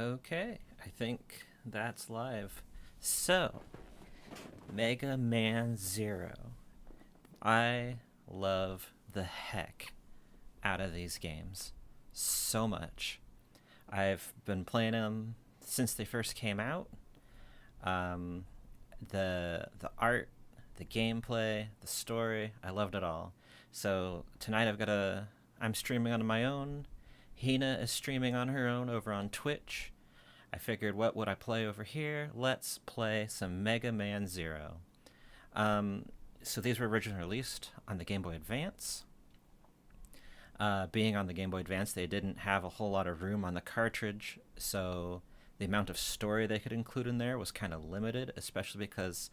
Okay, I think that's live. So, Mega Man Zero. I love the heck out of these games so much. I've been playing them since they first came out. Um, the art, the gameplay, the story, I loved it all. So tonight I'm streaming on my own. Hina is streaming on her own over on Twitch. I figured, what would I play over here? Let's play some Mega Man Zero. So these were originally released on the Game Boy Advance. Being on the Game Boy Advance, they didn't have a whole lot of room on the cartridge, so the amount of story they could include in there was kind of limited, especially because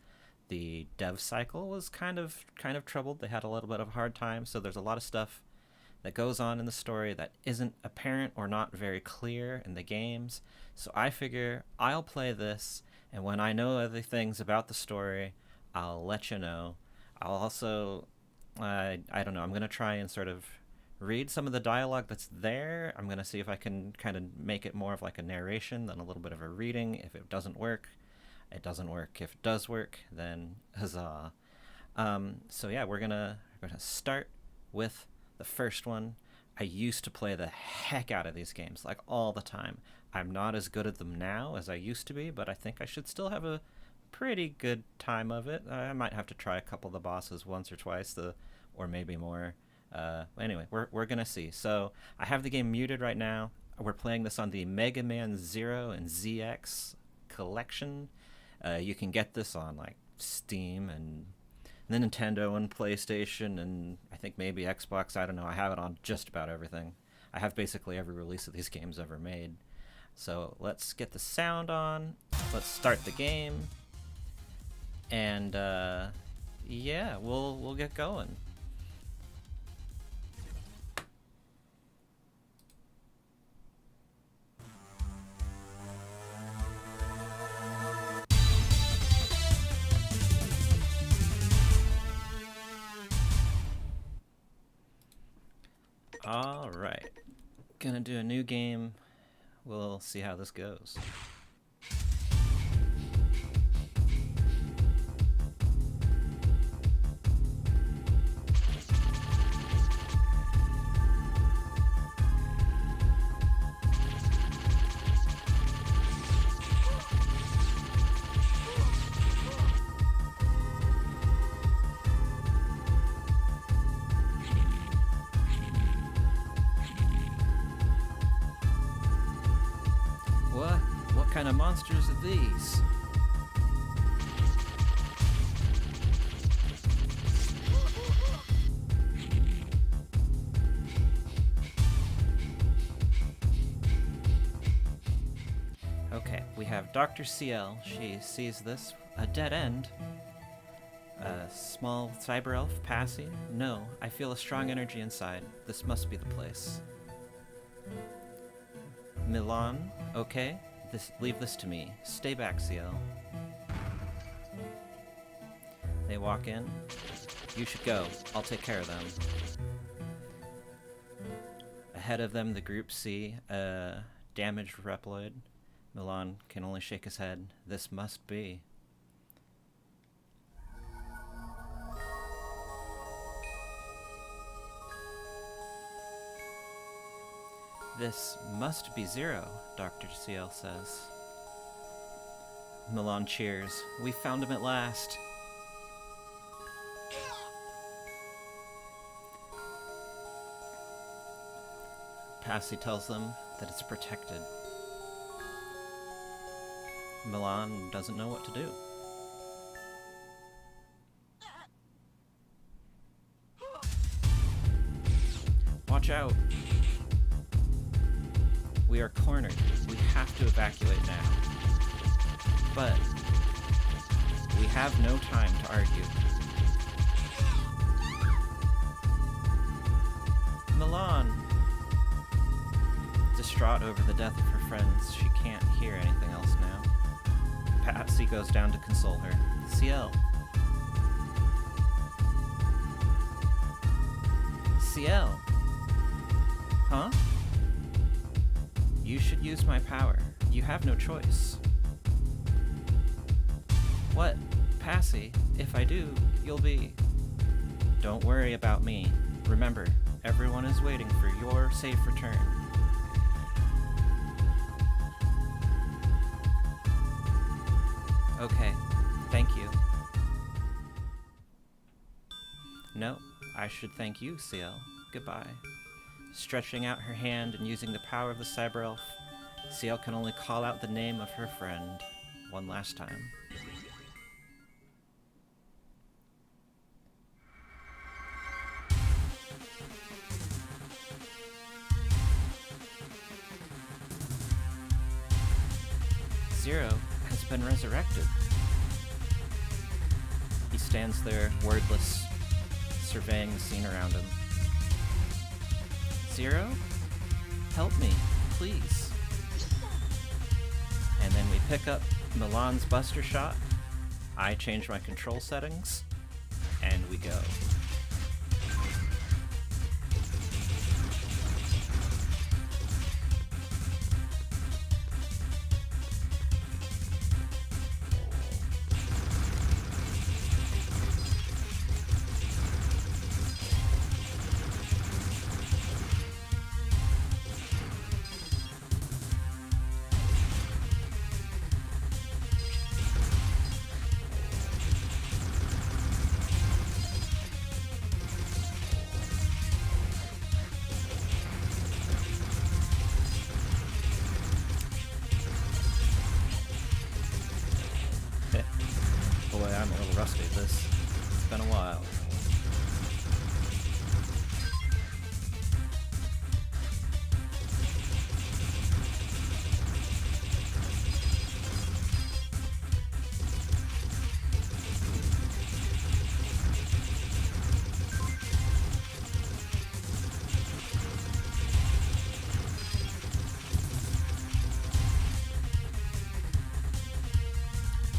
the dev cycle was kind of troubled. They had a little bit of a hard time, so there's a lot of stuff that goes on in the story that isn't apparent or not very clear in the games. So I figure I'll play this, and when I know other things about the story, I'll let you know. I'll also, I don't know, I'm going to try and sort of read some of the dialogue that's there. I'm going to see if I can kind of make it more of like a narration than a little bit of a reading. If it doesn't work, it doesn't work. If it does work, then huzzah. So yeah, we're gonna start with the first one. I used to play the heck out of these games, like all the time. I'm not as good at them now as I used to be, but I think I should still have a pretty good time of it. I might have to try a couple of the bosses once or twice, or maybe more. Anyway, we're gonna see. So I have the game muted right now. We're playing this on the Mega Man Zero and ZX collection. You can get this on like Steam and the Nintendo and PlayStation and I think maybe Xbox. I don't know. I have it on just about everything. I have basically every release of these games ever made. So let's get the sound on. Let's start the game. And yeah, we'll get going. Alright, gonna do a new game. We'll see how this goes. What kind of monsters are these? Okay, we have Dr. CL. She sees this, a dead end. A small cyber elf, Passy. No, I feel a strong energy inside. This must be the place. Milan, okay. Leave this to me. Stay back, CL. They walk in. You should go. I'll take care of them. Ahead of them, the group see a damaged Reploid. Milan can only shake his head. This must be. This must be Zero, Dr. CL says. Milan cheers. We found him at last. Passy tells them that it's protected. Milan doesn't know what to do. Watch out! We are cornered. We have to evacuate now. But we have no time to argue. Milan! Distraught over the death of her friends, she can't hear anything else now. Patsy goes down to console her. CL. CL. Huh? You should use my power. You have no choice. What? Passy, if I do, you'll be... Don't worry about me. Remember, everyone is waiting for your safe return. Okay, thank you. No, I should thank you, CL. Goodbye. Stretching out her hand and using the power of the cyber elf, CL can only call out the name of her friend one last time. Zero has been resurrected. He stands there, wordless, surveying the scene around him. Zero? Help me, please. And then we pick up Milan's Buster Shot. I change my control settings, and we go. Boy, I'm a little rusty at this. It's been a while.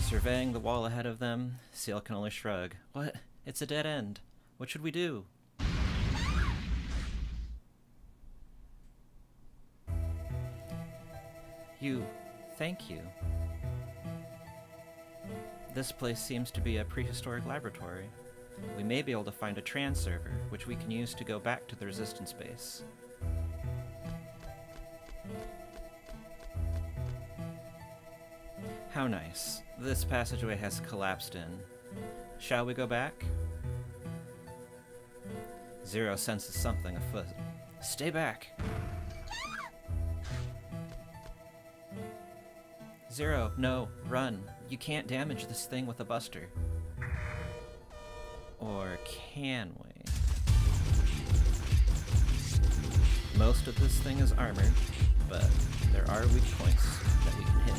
Surveying the wall ahead of them, CL can only shrug. What? It's a dead end. What should we do? Thank you. This place seems to be a prehistoric laboratory. We may be able to find a trans server, which we can use to go back to the Resistance base. How nice. This passageway has collapsed in. Shall we go back? Zero senses something afoot. Stay back! Zero, no, run. You can't damage this thing with a buster. Or can we? Most of this thing is armored, but there are weak points that we can hit.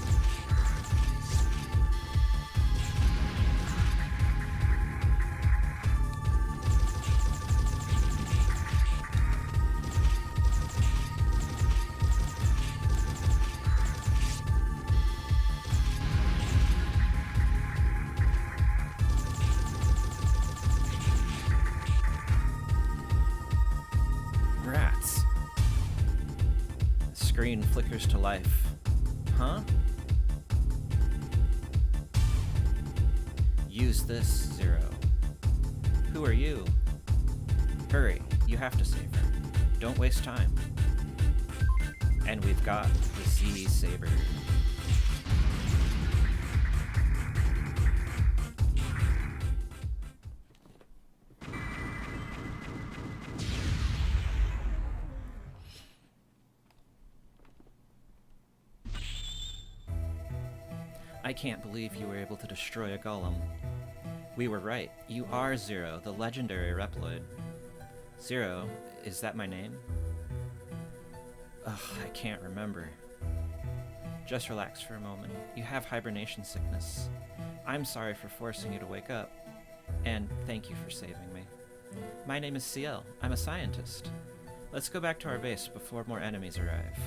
Screen flickers to life. Huh? Use this, Zero. Who are you? Hurry, you have to save her. Don't waste time. And we've got the Z-Saber. I can't believe you were able to destroy a golem. We were right. You are Zero, the legendary Reploid. Zero, is that my name? Ugh, I can't remember. Just relax for a moment. You have hibernation sickness. I'm sorry for forcing you to wake up. And thank you for saving me. My name is CL. I'm a scientist. Let's go back to our base before more enemies arrive.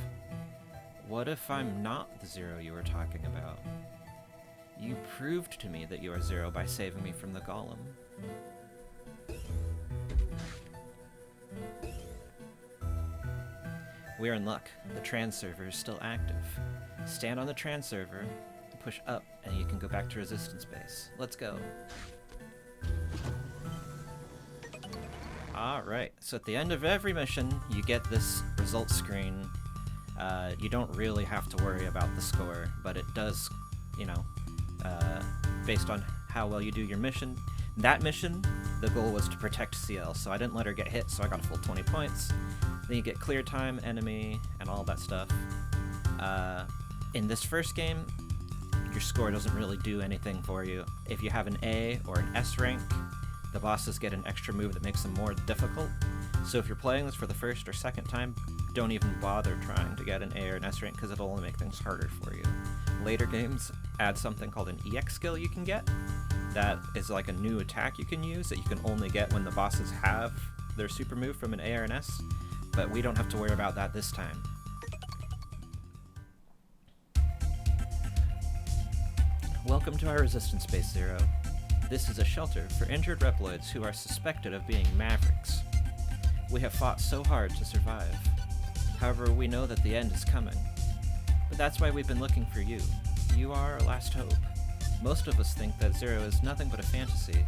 What if I'm not the Zero you were talking about? You proved to me that you are Zero by saving me from the golem. We're in luck. The trans server is still active. Stand on the transserver, push up, and you can go back to resistance base. Let's go. Alright, so at the end of every mission, you get this results screen. You don't really have to worry about the score, but it does, you know, based on how well you do your mission. That mission, the goal was to protect CL, so I didn't let her get hit, so I got a full 20 points. Then you get clear time, enemy, and all that stuff. In this first game, your score doesn't really do anything for you. If you have an A or an S rank, the bosses get an extra move that makes them more difficult. So if you're playing this for the first or second time, don't even bother trying to get an A or an S rank because it'll only make things harder for you. Later games add something called an EX skill you can get. That is like a new attack you can use that you can only get when the bosses have their super move from an A or an S, but we don't have to worry about that this time. Welcome to our resistance base, Zero. This is a shelter for injured Reploids who are suspected of being mavericks. We have fought so hard to survive. However, we know that the end is coming. But that's why we've been looking for you. You are our last hope. Most of us think that Zero is nothing but a fantasy.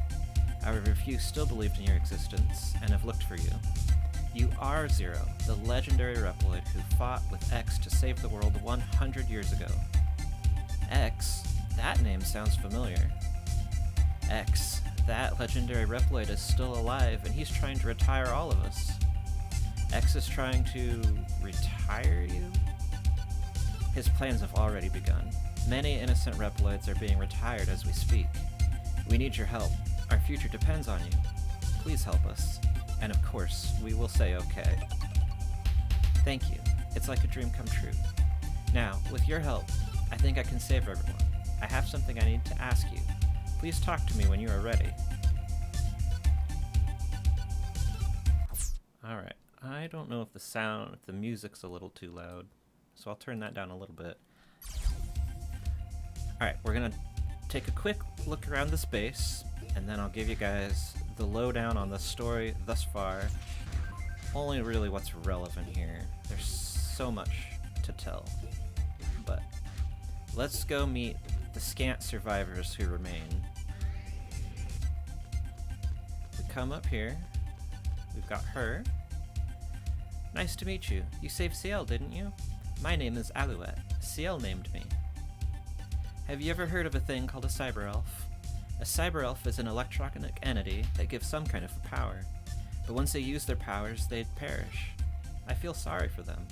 However, few still believed in your existence and have looked for you. You are Zero, the legendary Reploid who fought with X to save the world 100 years ago. X? That name sounds familiar. X, that legendary Reploid is still alive and he's trying to retire all of us. X is trying to retire you? His plans have already begun. Many innocent Reploids are being retired as we speak. We need your help. Our future depends on you. Please help us. And of course, we will say okay. Thank you. It's like a dream come true. Now, with your help, I think I can save everyone. I have something I need to ask you. Please talk to me when you are ready. Alright, I don't know if the music's a little too loud, so I'll turn that down a little bit. Alright, we're gonna take a quick look around this base, and then I'll give you guys the lowdown on the story thus far. Only really what's relevant here. There's so much to tell. But let's go meet the scant survivors who remain. We come up here. We've got her. Nice to meet you. You saved CL, didn't you? My name is Alouette. CL named me. Have you ever heard of a thing called a cyber elf? A cyber elf is an electronic entity that gives some kind of power. But once they use their powers, they'd perish. I feel sorry for them.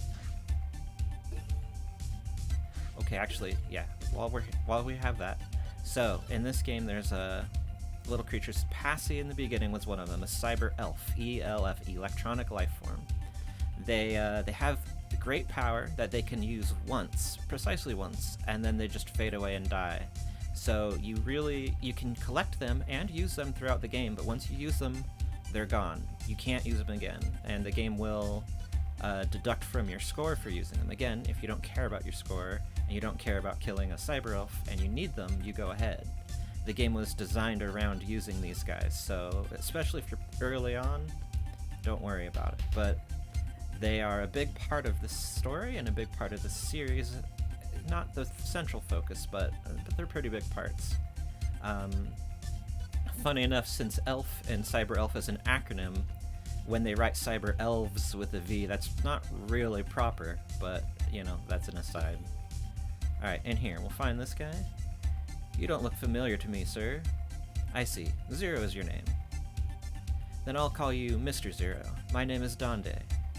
Okay, actually, yeah, while we have that. So, in this game, there's a little creatures. Passy in the beginning was one of them, a cyber elf, ELF, electronic life form. They have great power that they can use once, precisely once, and then they just fade away and die. So you can collect them and use them throughout the game, but once you use them, they're gone. You can't use them again, and the game will deduct from your score for using them. Again, if you don't care about your score, and you don't care about killing a cyber elf, and you need them, you go ahead. The game was designed around using these guys, so especially if you're early on, don't worry about it. But they are a big part of the story and a big part of the series. Not the central focus, but they're pretty big parts. Funny enough, since elf and cyber elf is an acronym, when they write cyber elves with a V, that's not really proper, but you know, that's an aside. Alright, in here, we'll find this guy. You don't look familiar to me, sir. I see. Zero is your name. Then I'll call you Mr. Zero. My name is Donde.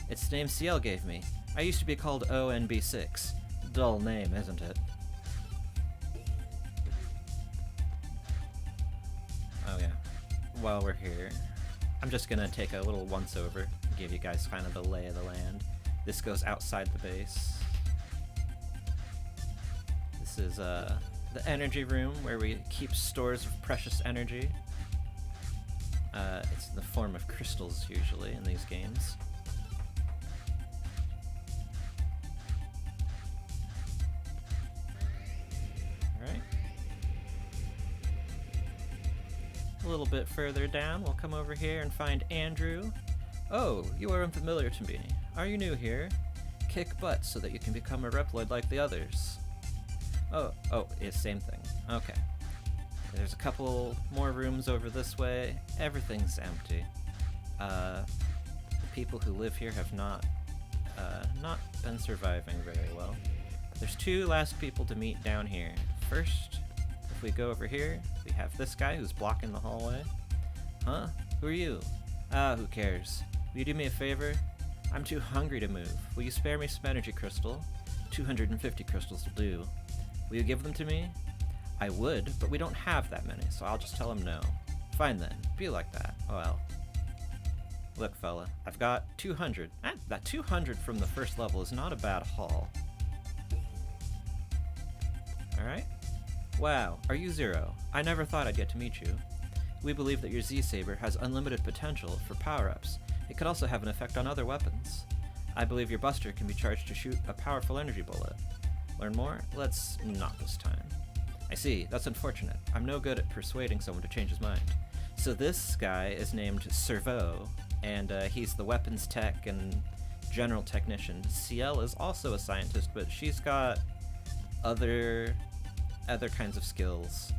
It's the name CL gave me. I used to be called ONB6. Dull name, isn't it? Oh yeah. While we're here, I'm just gonna take a little once-over, give you guys kind of the lay of the land. This goes outside the base. This is the energy room where we keep stores of precious energy. It's in the form of crystals usually in these games. Alright. A little bit further down, we'll come over here and find Andrew. Oh, you are unfamiliar to me. Are you new here? Kick butt so that you can become a Reploid like the others. Oh, it's same thing. Okay. There's a couple more rooms over this way. Everything's empty. The people who live here have not been surviving very well. There's two last people to meet down here. First, if we go over here, we have this guy who's blocking the hallway. Huh? Who are you? Who cares? Will you do me a favor? I'm too hungry to move. Will you spare me some energy crystal? 250 crystals will do. Will you give them to me? I would, but we don't have that many, so I'll just tell him no. Fine then, be like that. Well. Look, fella, I've got 200. That 200 from the first level is not a bad haul. Alright? Wow, are you Zero? I never thought I'd get to meet you. We believe that your Z-Saber has unlimited potential for power-ups. It could also have an effect on other weapons. I believe your Buster can be charged to shoot a powerful energy bullet. Learn more? Let's not this time. I see, that's unfortunate. I'm no good at persuading someone to change his mind. So this guy is named Servo, and he's the weapons tech and general technician. CL is also a scientist, but she's got other kinds of skills,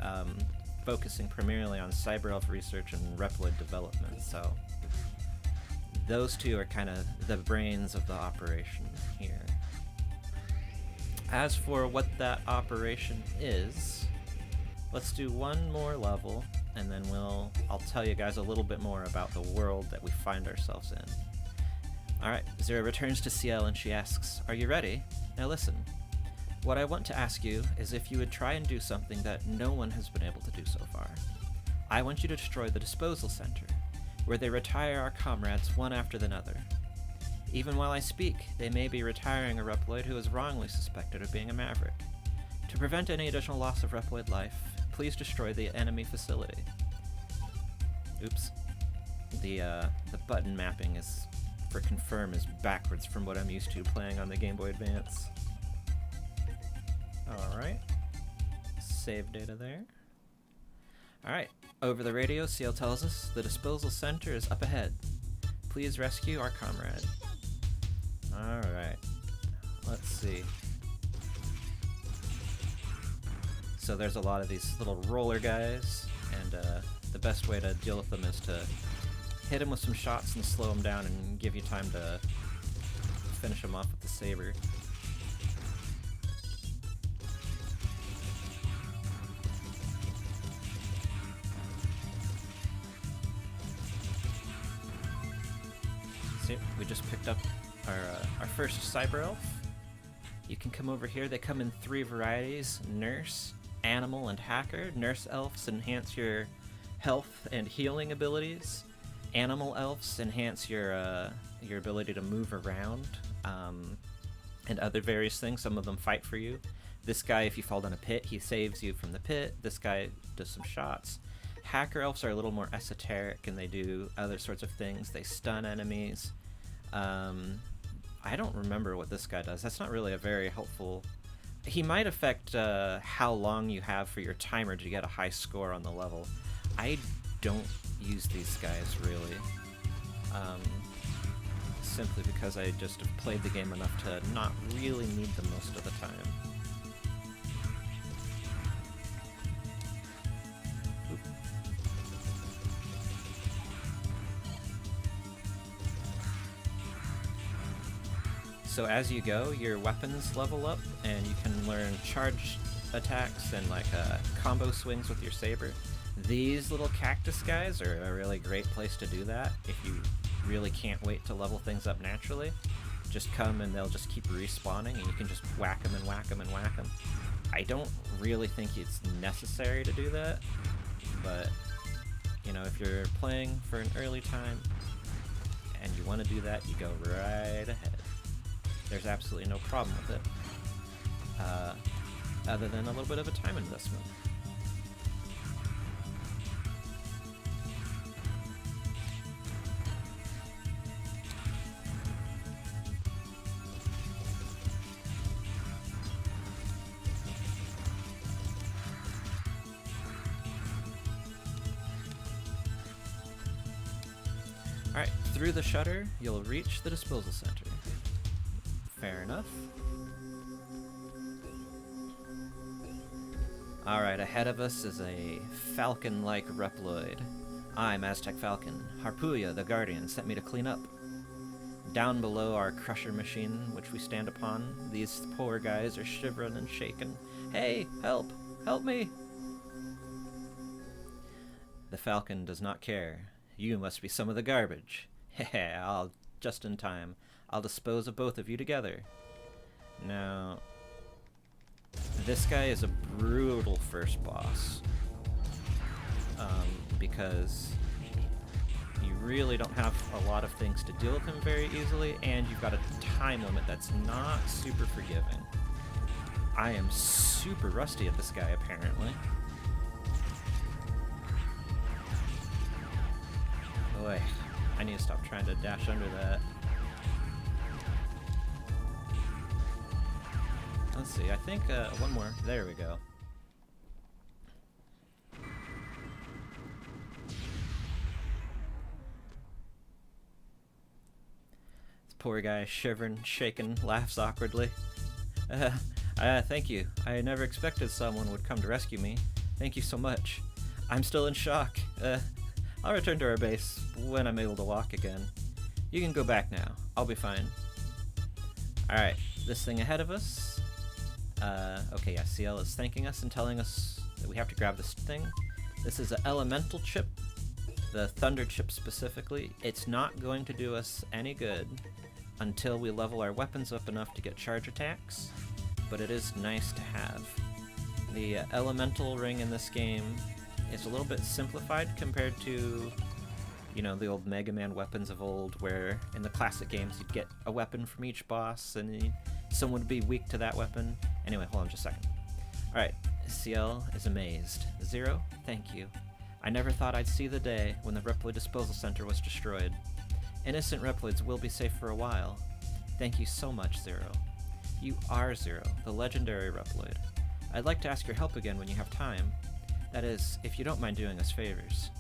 focusing primarily on cyber elf research and Reploid development, so those two are kind of the brains of the operation here. As for what that operation is, let's do one more level, and then I'll tell you guys a little bit more about the world that we find ourselves in. Alright, Zero returns to CL and she asks, "Are you ready? Now listen. What I want to ask you is if you would try and do something that no one has been able to do so far. I want you to destroy the disposal center, where they retire our comrades one after another. Even while I speak, they may be retiring a Reploid who is wrongly suspected of being a Maverick. To prevent any additional loss of Reploid life, please destroy the enemy facility." Oops. The button mapping is for confirm is backwards from what I'm used to playing on the Game Boy Advance. Alright. Save data there. Alright. Over the radio, CL tells us the disposal center is up ahead. Please rescue our comrade. Alright. Let's see. So there's a lot of these little roller guys, and the best way to deal with them is to hit them with some shots and slow them down and give you time to finish them off with the saber. See, we just picked up our first cyber elf. You can come over here. They come in 3 varieties: nurse, animal, and hacker. Nurse elves enhance your health and healing abilities. Animal elves enhance your ability to move around, and other various things. Some of them fight for you. This guy, if you fall down a pit, he saves you from the pit. This guy does some shots. Hacker elves are a little more esoteric, and they do other sorts of things. They stun enemies. I don't remember what this guy does. That's not really a very helpful... He might affect how long you have for your timer to get a high score on the level. I don't use these guys, really. Simply because I just have played the game enough to not really need them most of the time. Oop. So as you go, your weapons level up, and you can learn charge attacks and like combo swings with your saber. These little cactus guys are a really great place to do that if you really can't wait to level things up naturally. Just come and they'll just keep respawning, and you can just whack them and whack them and whack them. I don't really think it's necessary to do that, but you know, if you're playing for an early time and you want to do that, you go right ahead. There's absolutely no problem with it, other than a little bit of a time investment. Alright, through the shutter, you'll reach the disposal center. Fair enough. Alright, ahead of us is a falcon-like Reploid. I'm Aztec Falcon. Harpuya, the Guardian, sent me to clean up. Down below our crusher machine, which we stand upon, these poor guys are shivering and shaking. Hey, help! Help me! The Falcon does not care. You must be some of the garbage. Heh, I'll just in time. I'll dispose of both of you together. Now, this guy is a brutal first boss. Because you really don't have a lot of things to deal with him very easily, and you've got a time limit that's not super forgiving. I am super rusty at this guy, apparently. Boy, I need to stop trying to dash under that. Let's see, I think one more. There we go. This poor guy, shivering, shaking, laughs awkwardly. Thank you. I never expected someone would come to rescue me. Thank you so much. I'm still in shock. I'll return to our base when I'm able to walk again. You can go back now. I'll be fine. Alright, this thing ahead of us. Okay, yeah, CL is thanking us and telling us that we have to grab this thing. This is an elemental chip, the thunder chip specifically. It's not going to do us any good until we level our weapons up enough to get charge attacks, but it is nice to have. The elemental ring in this game is a little bit simplified compared to, you know, the old Mega Man weapons of old, where in the classic games you'd get a weapon from each boss and someone would be weak to that weapon. Anyway, hold on just a second. Alright, CL is amazed. Zero, thank you. I never thought I'd see the day when the Reploid Disposal Center was destroyed. Innocent Reploids will be safe for a while. Thank you so much, Zero. You are Zero, the legendary Reploid. I'd like to ask your help again when you have time. That is, if you don't mind doing us favors.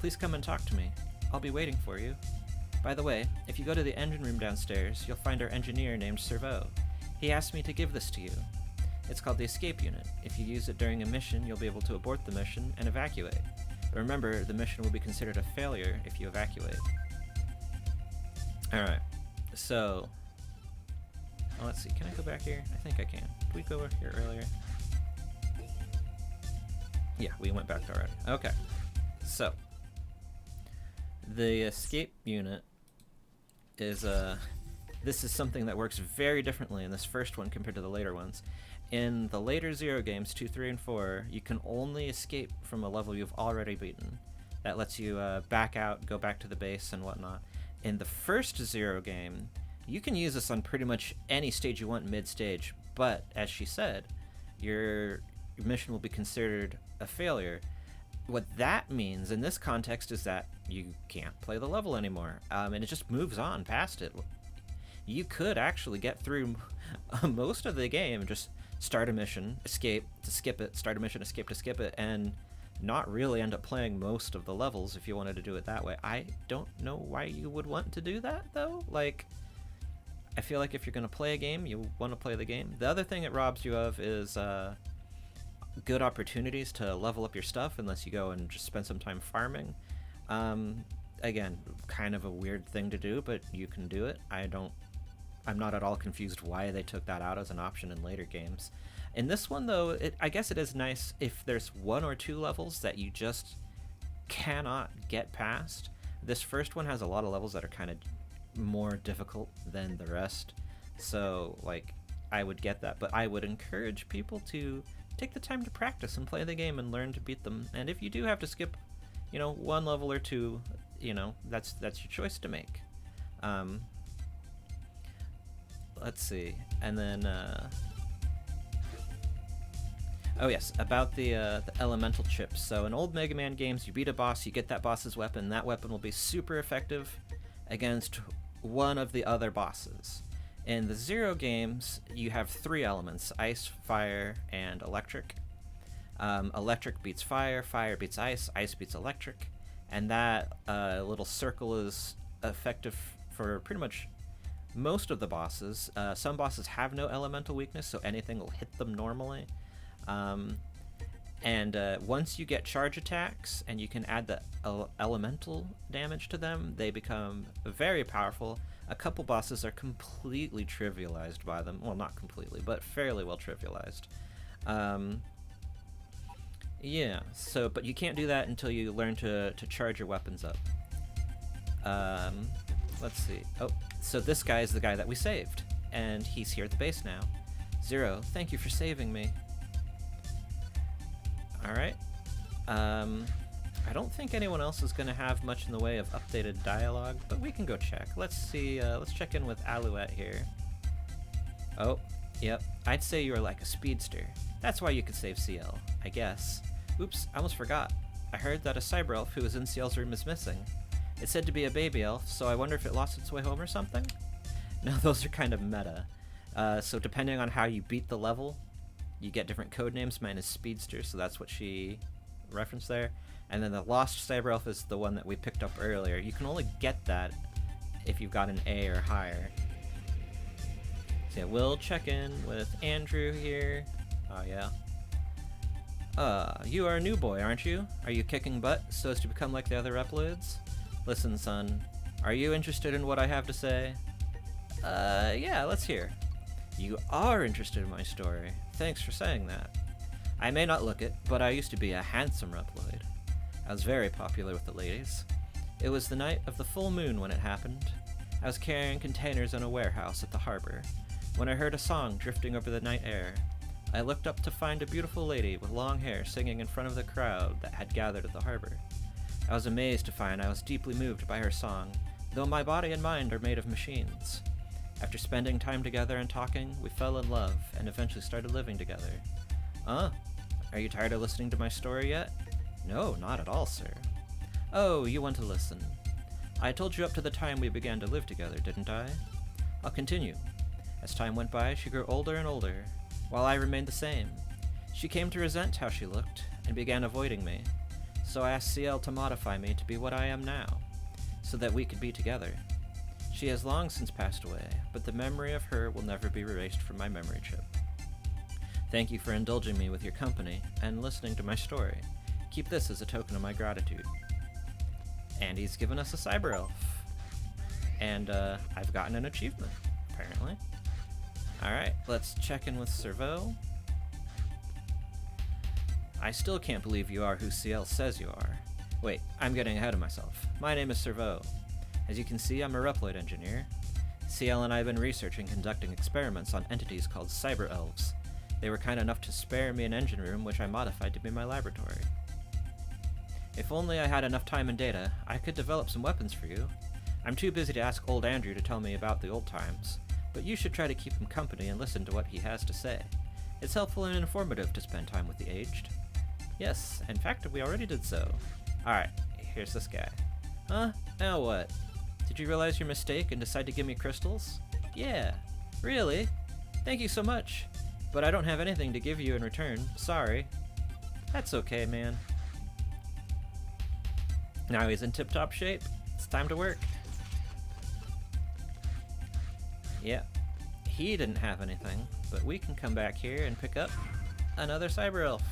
Please come and talk to me. I'll be waiting for you. By the way, if you go to the engine room downstairs, you'll find our engineer named Servo. He asked me to give this to you. It's called the Escape Unit. If you use it during a mission, you'll be able to abort the mission and evacuate. But remember, the mission will be considered a failure if you evacuate. Alright, so... Oh, let's see, can I go back here? I think I can. Did we go over here earlier? Yeah, we went back already. Okay, so... The Escape Unit is, this is something that works very differently in this first one compared to the later ones. In the later Zero games, 2, 3, and 4, you can only escape from a level you've already beaten. That lets you back out, go back to the base, and whatnot. In the first Zero game, you can use this on pretty much any stage you want mid-stage, but, as she said, your mission will be considered a failure. What that means in this context is that you can't play the level anymore, and it just moves on past it. You could actually get through most of the game, just start a mission, escape to skip it, start a mission, escape to skip it, and not really end up playing most of the levels if you wanted to do it that way. I don't know why you would want to do that, though. Like, I feel like if you're going to play a game, you want to play the game. The other thing it robs you of is good opportunities to level up your stuff unless you go and just spend some time farming. Again, kind of a weird thing to do, but you can do it. I'm not at all confused why they took that out as an option in later games. In this one, though, I guess it is nice if there's 1 or 2 levels that you just cannot get past. This first one has a lot of levels that are kind of more difficult than the rest, so, like, I would get that, but I would encourage people to take the time to practice and play the game and learn to beat them. And if you do have to skip, you know, 1 level or 2, you know, that's your choice to make. Let's see, and then oh yes, about the elemental chips. So in old Mega Man games, you beat a boss, you get that boss's weapon. That weapon will be super effective against one of the other bosses. In the Zero games, you have 3 elements: ice, fire, and electric. Electric beats fire, fire beats ice, ice beats electric, and that little circle is effective for pretty much most of the bosses. Some bosses have no elemental weakness, so anything will hit them normally. And once you get charge attacks and you can add the elemental damage to them, they become very powerful. A couple bosses are completely trivialized by them. Well, not completely, but fairly well trivialized. Yeah, so, but you can't do that until you learn to charge your weapons up. Let's see. Oh, so this guy is the guy that we saved, and he's here at the base now. Zero, thank you for saving me. Alright. I don't think anyone else is going to have much in the way of updated dialogue, but we can go check. Let's see, let's check in with Alouette here. Oh, yep. I'd say you were like a speedster. That's why you could save CL, I guess. Oops, I almost forgot. I heard that a cyber elf who was in CL's room is missing. It's said to be a baby elf, so I wonder if it lost its way home or something? No, those are kind of meta. So depending on how you beat the level, you get different code names. Mine is Speedster, so that's what she referenced there. And then the Lost Cyber Elf is the one that we picked up earlier. You can only get that if you've got an A or higher. So yeah, we'll check in with Andrew here. Oh yeah. You are a new boy, aren't you? Are you kicking butt so as to become like the other Reploids? Listen, son, are you interested in what I have to say? Yeah, let's hear. You are interested in my story. Thanks for saying that. I may not look it, but I used to be a handsome Reploid. I was very popular with the ladies. It was the night of the full moon when it happened. I was carrying containers in a warehouse at the harbor when I heard a song drifting over the night air. I looked up to find a beautiful lady with long hair singing in front of the crowd that had gathered at the harbor. I was amazed to find I was deeply moved by her song, though my body and mind are made of machines. After spending time together and talking, we fell in love and eventually started living together. Are you tired of listening to my story yet? No, not at all, sir. Oh, you want to listen. I told you up to the time we began to live together, didn't I? I'll continue. As time went by, she grew older and older, while I remained the same. She came to resent how she looked and began avoiding me, so I asked CL to modify me to be what I am now, so that we could be together. She has long since passed away, but the memory of her will never be erased from my memory chip. Thank you for indulging me with your company and listening to my story. Keep this as a token of my gratitude. And he's given us a cyber elf. And I've gotten an achievement, apparently. Alright, let's check in with Servo. I still can't believe you are who CL says you are. Wait, I'm getting ahead of myself. My name is Servo. As you can see, I'm a Reploid engineer. CL and I have been researching and conducting experiments on entities called cyber elves. They were kind enough to spare me an engine room, which I modified to be my laboratory. If only I had enough time and data, I could develop some weapons for you. I'm too busy to ask old Andrew to tell me about the old times, but you should try to keep him company and listen to what he has to say. It's helpful and informative to spend time with the aged. Yes, in fact, we already did so. Alright, here's this guy. Huh? Now what? Did you realize your mistake and decide to give me crystals? Yeah. Really? Thank you so much. But I don't have anything to give you in return. Sorry. That's okay, man. Now he's in tip-top shape. It's time to work. Yeah. He didn't have anything, but we can come back here and pick up another cyber elf.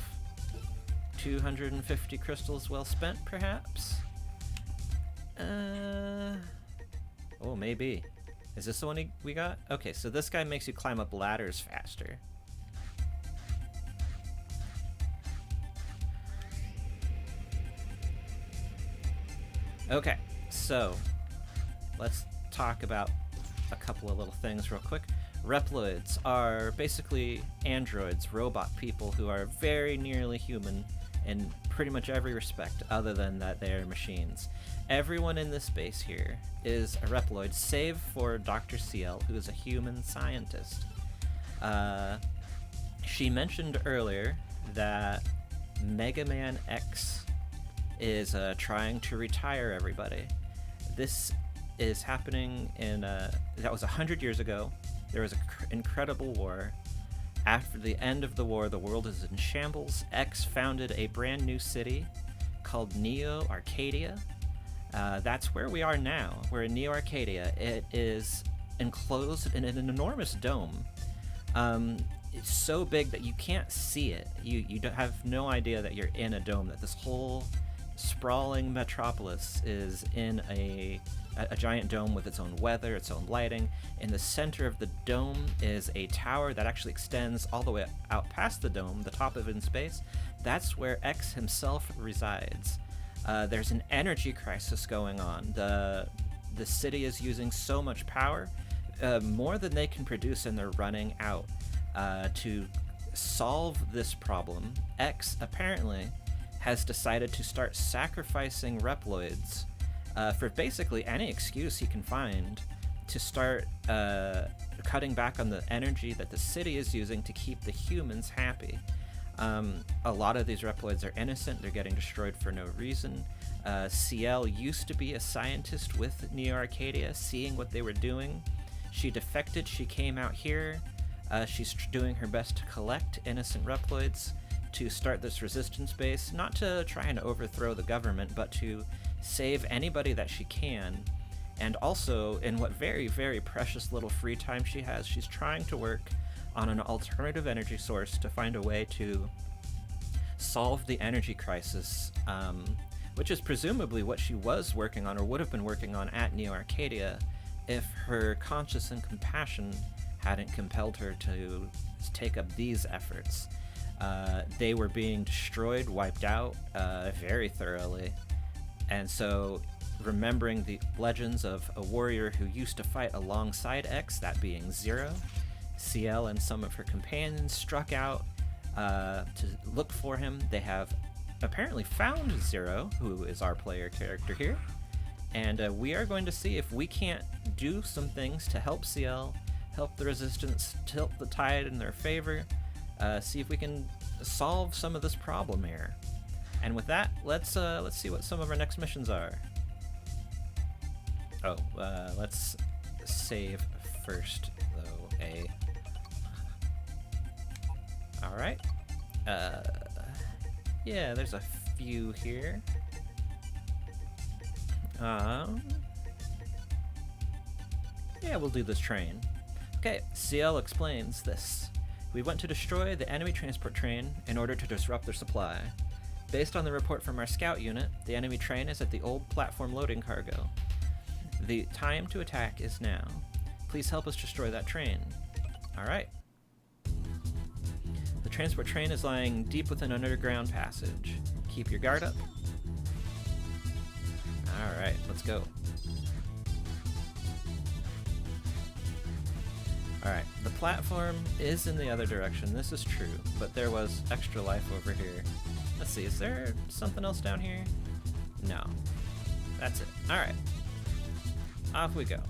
250 crystals well spent, perhaps? Oh, maybe. Is this the one we got? Okay, so this guy makes you climb up ladders faster. Okay, so let's talk about a couple of little things real quick. Reploids are basically androids, robot people who are very nearly human in pretty much every respect other than that they are machines. Everyone in this base here is a Reploid, save for Dr. CL, who is a human scientist. She mentioned earlier that Mega Man X is trying to retire everybody. This is happening in, that was 100 years ago. There was an incredible war. After the end of the war, the world is in shambles. X founded a brand new city called Neo Arcadia. That's where we are now. We're in Neo Arcadia. It is enclosed in an enormous dome. it's so big that you can't see it. You don't have no idea that you're in a dome, that this whole sprawling metropolis is in a giant dome with its own weather, its own lighting. In the center of the dome is a tower that actually extends all the way out past the dome, the top of it in space. That's where X himself resides. There's an energy crisis going on. The city is using so much power, more than they can produce, and they're running out. To solve this problem, X apparently has decided to start sacrificing Reploids for basically any excuse he can find to start cutting back on the energy that the city is using to keep the humans happy. A lot of these Reploids are innocent. They're getting destroyed for no reason. CL used to be a scientist with Neo Arcadia, seeing what they were doing. She defected. She came out here. She's doing her best to collect innocent Reploids to start this resistance base, not to try and overthrow the government, but to save anybody that she can. And also, in what very, very precious little free time she has, she's trying to work on an alternative energy source to find a way to solve the energy crisis, which is presumably what she was working on, or would have been working on at Neo Arcadia, if her conscience and compassion hadn't compelled her to take up these efforts. They were being destroyed, wiped out very thoroughly. And so, remembering the legends of a warrior who used to fight alongside X, that being Zero, CL and some of her companions struck out to look for him. They have apparently found Zero, who is our player character here, and we are going to see if we can't do some things to help CL, help the resistance, tilt the tide in their favor, see if we can solve some of this problem here. And with that, let's see what some of our next missions are. Oh, let's save first, though. Alright. Yeah, there's a few here. Yeah, we'll do this train. Okay, CL explains this. We went to destroy the enemy transport train in order to disrupt their supply. Based on the report from our scout unit, the enemy train is at the old platform loading cargo. The time to attack is now. Please help us destroy that train. Alright. The transport train is lying deep within an underground passage. Keep your guard up. Alright, let's go. Alright, the platform is in the other direction, this is true, but there was extra life over here. Let's see, is there something else down here? No. That's it. Alright. Off we go.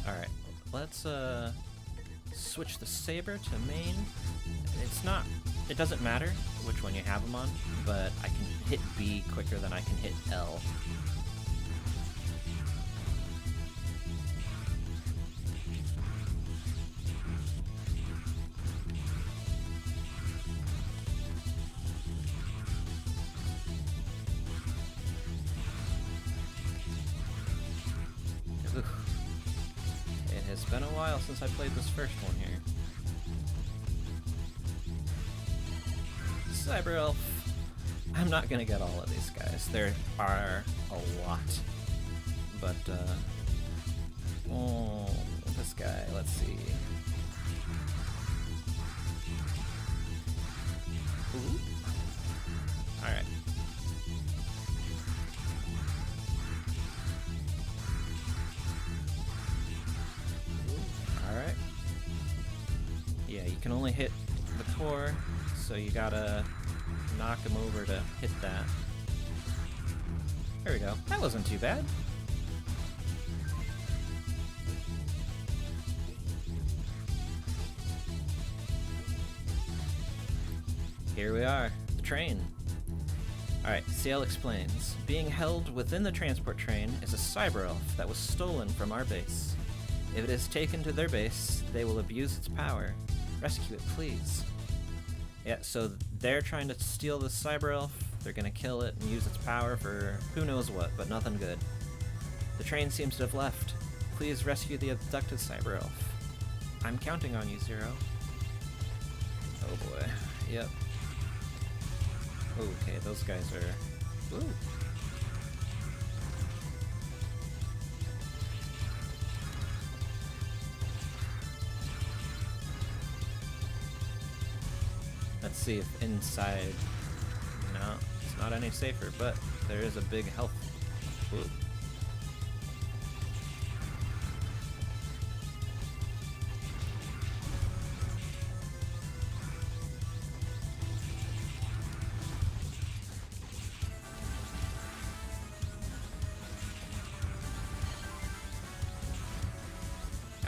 Alright, let's switch the saber to main. It doesn't matter which one you have them on, but I can hit B quicker than I can hit L. It has been a while since I played this first one here. Cyber Elf. I'm not gonna get all of these guys. There are a lot. But, oh, this guy, let's see. Ooh. Alright. Alright. Yeah, you can only hit the core, so you gotta knock him over to hit that. There we go. That wasn't too bad. Here we are, the train. Alright, CL explains. Being held within the transport train is a cyber elf that was stolen from our base. If it is taken to their base, they will abuse its power. Rescue it, please. Yeah, so they're trying to steal the cyber elf. They're gonna kill it and use its power for who knows what, but nothing good. The train seems to have left. Please rescue the abducted cyber elf. I'm counting on you, Zero. Oh boy. Yep. Okay, those guys are... Ooh. Let's see if inside... No, it's not any safer, but there is a big health. Ooh.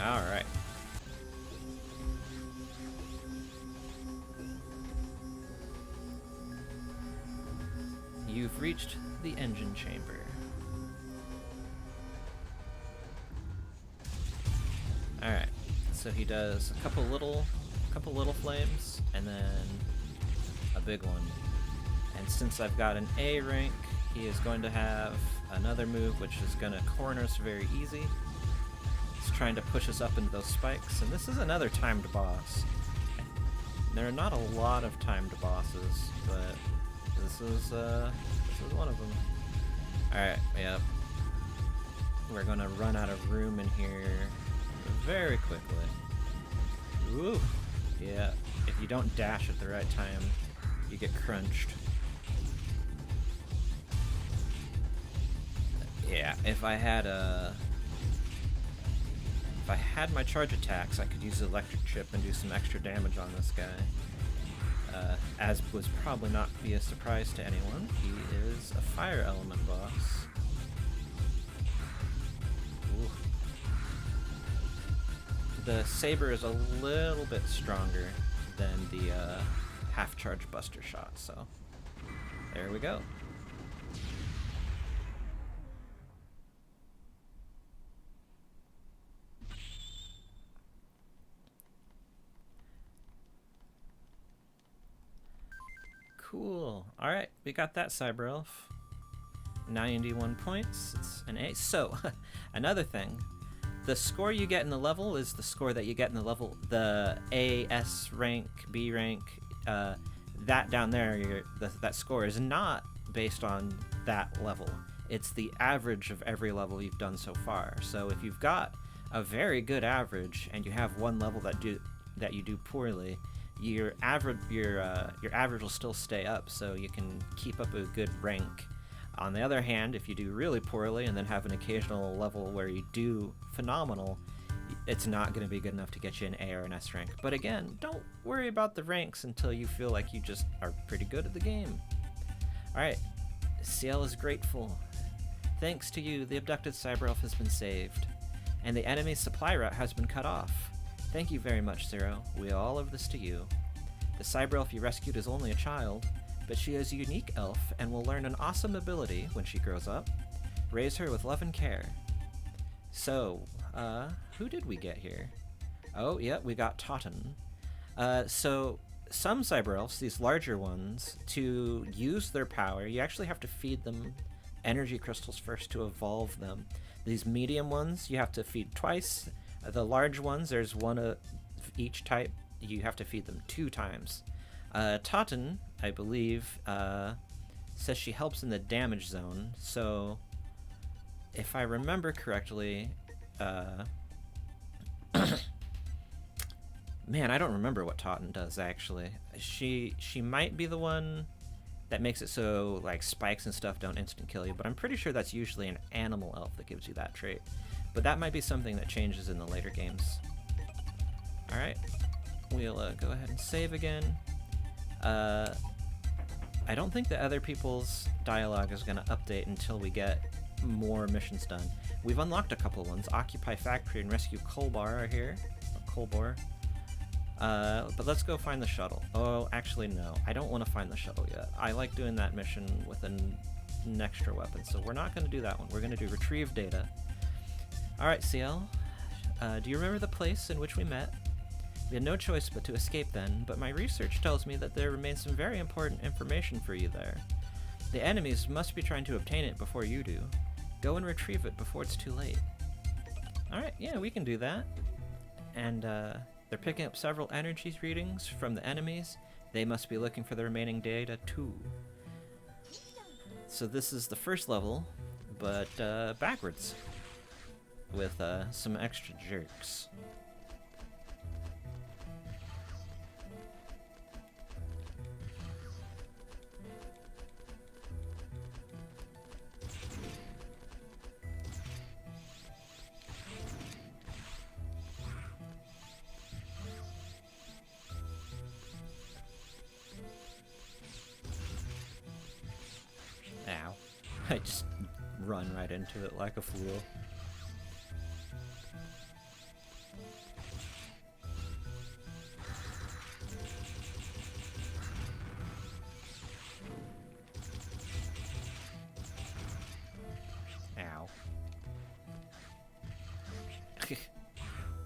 All right. You've reached the engine chamber. All right. So he does a couple little flames and then a big one. And since I've got an A rank, he is going to have another move which is going to corner us very easy. He's trying to push us up into those spikes, and this is another timed boss. There are not a lot of timed bosses, but this is one of them. Alright, yep. We're gonna run out of room in here very quickly. Ooh, yeah. If you don't dash at the right time, you get crunched. Yeah, if I had my charge attacks, I could use the electric chip and do some extra damage on this guy. As would probably not be a surprise to anyone, he is a fire element boss. Ooh. The saber is a little bit stronger than the half-charge buster shot, so there we go. Cool. Alright, we got that cyber elf. 91 points. It's an A. So, another thing. The score you get in the level is the score that you get in the level. The A, S rank, B rank, that down there, that score is not based on that level. It's the average of every level you've done so far. So if you've got a very good average and you have one level that you do poorly, your average will still stay up, so you can keep up a good rank. On the other hand, if you do really poorly and then have an occasional level where you do phenomenal, it's not going to be good enough to get you an A or an S rank. But again, don't worry about the ranks until you feel like you just are pretty good at the game. Alright, CL is grateful. Thanks to you, the abducted cyber elf has been saved, and the enemy's supply route has been cut off. Thank you very much, Zero. We owe all of this to you. The cyber elf you rescued is only a child, but she is a unique elf and will learn an awesome ability when she grows up. Raise her with love and care. So, who did we get here? Oh, yeah, we got Totten. So, some cyber elves, these larger ones, to use their power, you actually have to feed them energy crystals first to evolve them. These medium ones, you have to feed twice. The large ones, there's one of each type. You have to feed them 2 times. Totten, I believe, says she helps in the damage zone. So, if I remember correctly, man, I don't remember what Totten does actually. She might be the one that makes it so like spikes and stuff don't instant kill you, but I'm pretty sure that's usually an animal elf that gives you that trait. But that might be something that changes in the later games. Alright, we'll go ahead and save again. I don't think the other people's dialogue is going to update until we get more missions done. We've unlocked a couple ones. Occupy Factory and Rescue Kolbar are here. Kolbor. But let's go find the shuttle. Oh, actually no. I don't want to find the shuttle yet. I like doing that mission with an extra weapon, so we're not going to do that one. We're going to do Retrieve Data. Alright, CL. Do you remember the place in which we met? We had no choice but to escape then, but my research tells me that there remains some very important information for you there. The enemies must be trying to obtain it before you do. Go and retrieve it before it's too late. Alright, yeah, we can do that. And they're picking up several energy readings from the enemies. They must be looking for the remaining data too. So this is the first level, but backwards. With some extra jerks. Ow. I just run right into it like a fool. Ow.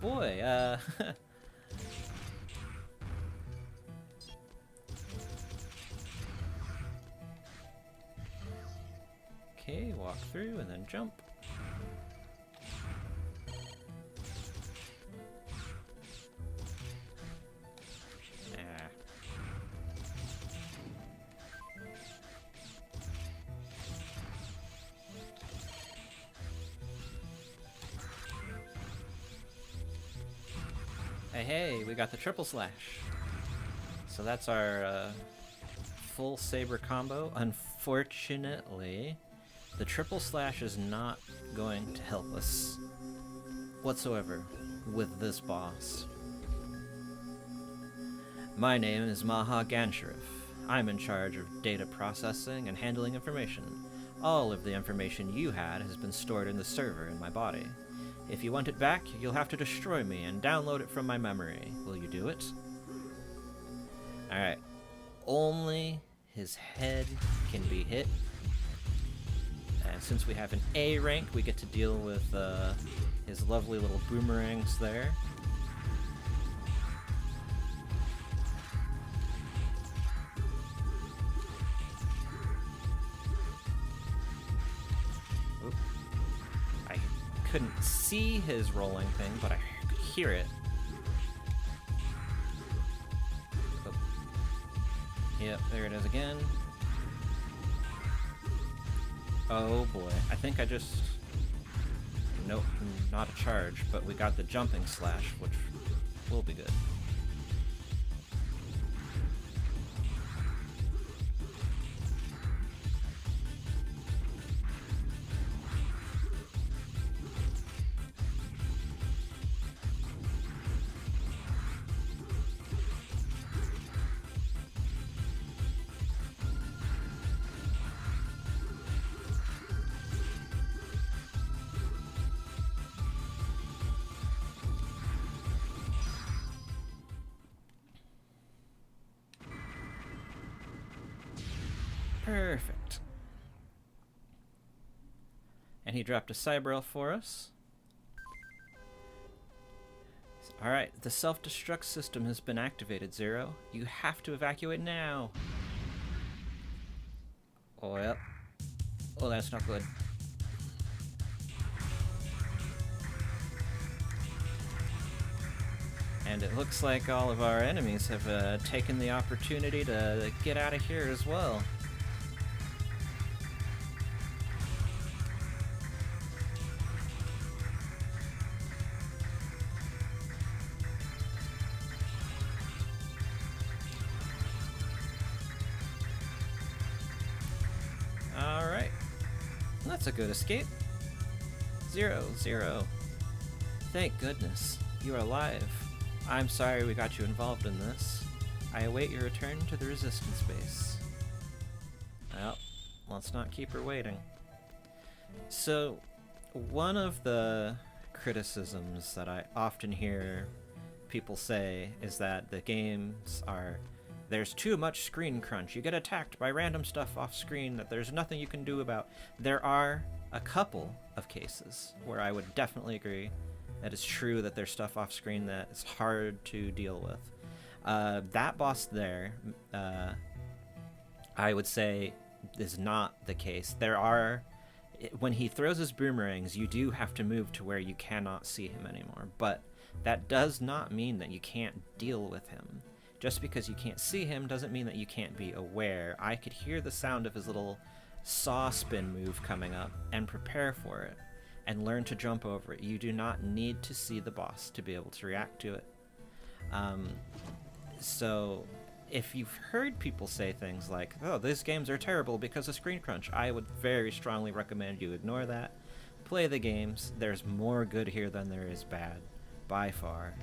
Boy, okay, walk through and then jump. Ah. Hey, we got the triple slash. So that's our full saber combo. Unfortunately, the triple slash is not going to help us whatsoever with this boss. My name is Maha Gansharif. I'm in charge of data processing and handling information. All of the information you had has been stored in the server in my body. If you want it back, you'll have to destroy me and download it from my memory. Will you do it? Alright. Only his head can be hit. And since we have an A rank, we get to deal with his lovely little boomerangs there. Oop. I couldn't see his rolling thing, but I could hear it. Oh. Yep, there it is again. Oh boy, I think I just... Nope, not a charge, but we got the jumping slash, which will be good. Perfect. And he dropped a cyber elf for us. Alright, the self-destruct system has been activated, Zero. You have to evacuate now. Oh, yep. Oh, that's not good. And it looks like all of our enemies have taken the opportunity to get out of here as well. Alright. That's a good escape. 0-0. Thank goodness. You are alive. I'm sorry we got you involved in this. I await your return to the resistance base. Well, let's not keep her waiting. So, one of the criticisms that I often hear people say is that the games are... There's too much screen crunch. You get attacked by random stuff off screen that there's nothing you can do about. There are a couple of cases where I would definitely agree that it's true that there's stuff off screen that is hard to deal with. That boss there, I would say is not the case. When he throws his boomerangs, you do have to move to where you cannot see him anymore, but that does not mean that you can't deal with him. Just because you can't see him doesn't mean that you can't be aware. I could hear the sound of his little saw spin move coming up and prepare for it and learn to jump over it. You do not need to see the boss to be able to react to it. So if you've heard people say things like, oh, these games are terrible because of screen crunch, I would very strongly recommend you ignore that. Play the games. There's more good here than there is bad, by far.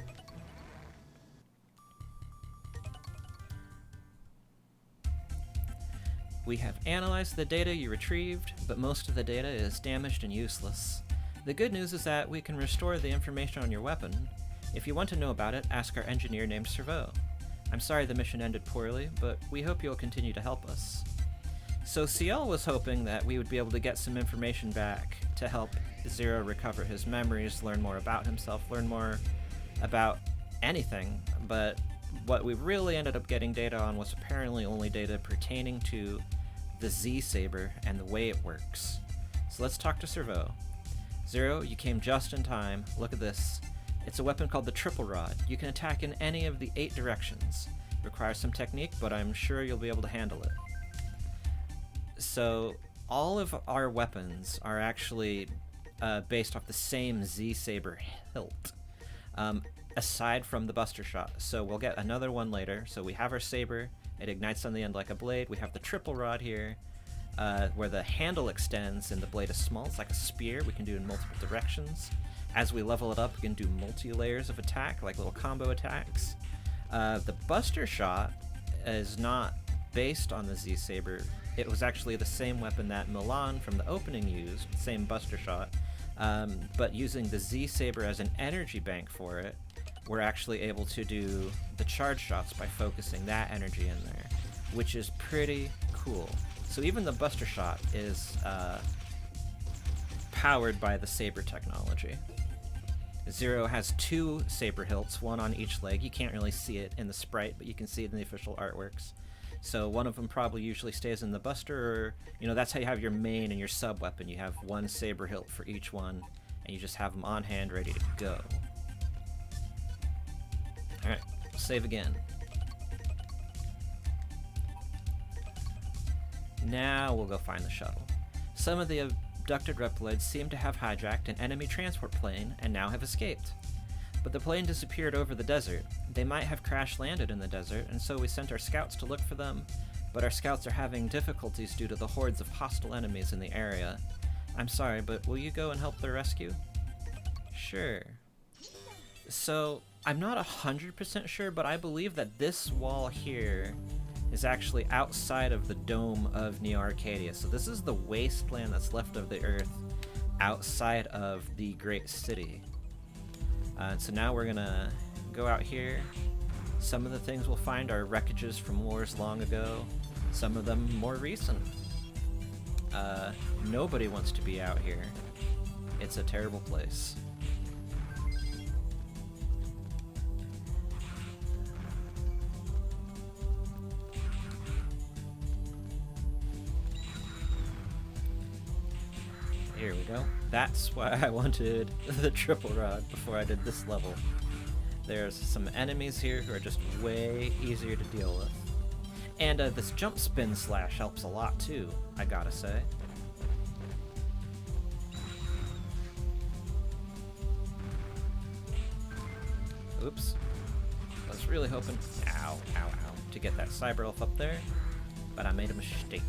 We have analyzed the data you retrieved, but most of the data is damaged and useless. The good news is that we can restore the information on your weapon. If you want to know about it, ask our engineer named Servo. I'm sorry the mission ended poorly, but we hope you'll continue to help us. So CL was hoping that we would be able to get some information back to help Zero recover his memories, learn more about himself, learn more about anything, but what we really ended up getting data on was apparently only data pertaining to the Z-Saber and the way it works. So let's talk to Servo. Zero, you came just in time. Look at this. It's a weapon called the Triple Rod. You can attack in any of the 8 directions. Requires some technique, but I'm sure you'll be able to handle it. So all of our weapons are actually based off the same Z-Saber hilt, aside from the Buster Shot. So we'll get another one later. So we have our saber. It ignites on the end like a blade. We have the Triple Rod here, where the handle extends and the blade is small. It's like a spear. We can do it in multiple directions. As we level it up, we can do multi-layers of attack, like little combo attacks. The Buster Shot is not based on the Z-Saber. It was actually the same weapon that Milan from the opening used, same Buster Shot, but using the Z-Saber as an energy bank for it, we're actually able to do the charge shots by focusing that energy in there, which is pretty cool. So even the Buster Shot is powered by the Saber technology. Zero has 2 saber hilts, one on each leg. You can't really see it in the sprite, but you can see it in the official artworks. So one of them probably usually stays in the Buster, or, that's how you have your main and your sub weapon. You have 1 saber hilt for each one, and you just have them on hand ready to go. Alright, save again. Now we'll go find the shuttle. Some of the abducted Reploids seem to have hijacked an enemy transport plane and now have escaped. But the plane disappeared over the desert. They might have crash-landed in the desert, and so we sent our scouts to look for them, but our scouts are having difficulties due to the hordes of hostile enemies in the area. I'm sorry, but will you go and help their rescue? Sure. So, I'm not 100% sure, but I believe that this wall here is actually outside of the dome of Neo Arcadia. So this is the wasteland that's left of the Earth outside of the Great City. So now we're gonna go out here. Some of the things we'll find are wreckages from wars long ago, some of them more recent. Nobody wants to be out here. It's a terrible place. Here we go. That's why I wanted the Triple Rod before I did this level. There's some enemies here who are just way easier to deal with. And this jump spin slash helps a lot too, I gotta say. Oops. I was really hoping, ow, to get that Cyber Elf up there, but I made a mistake.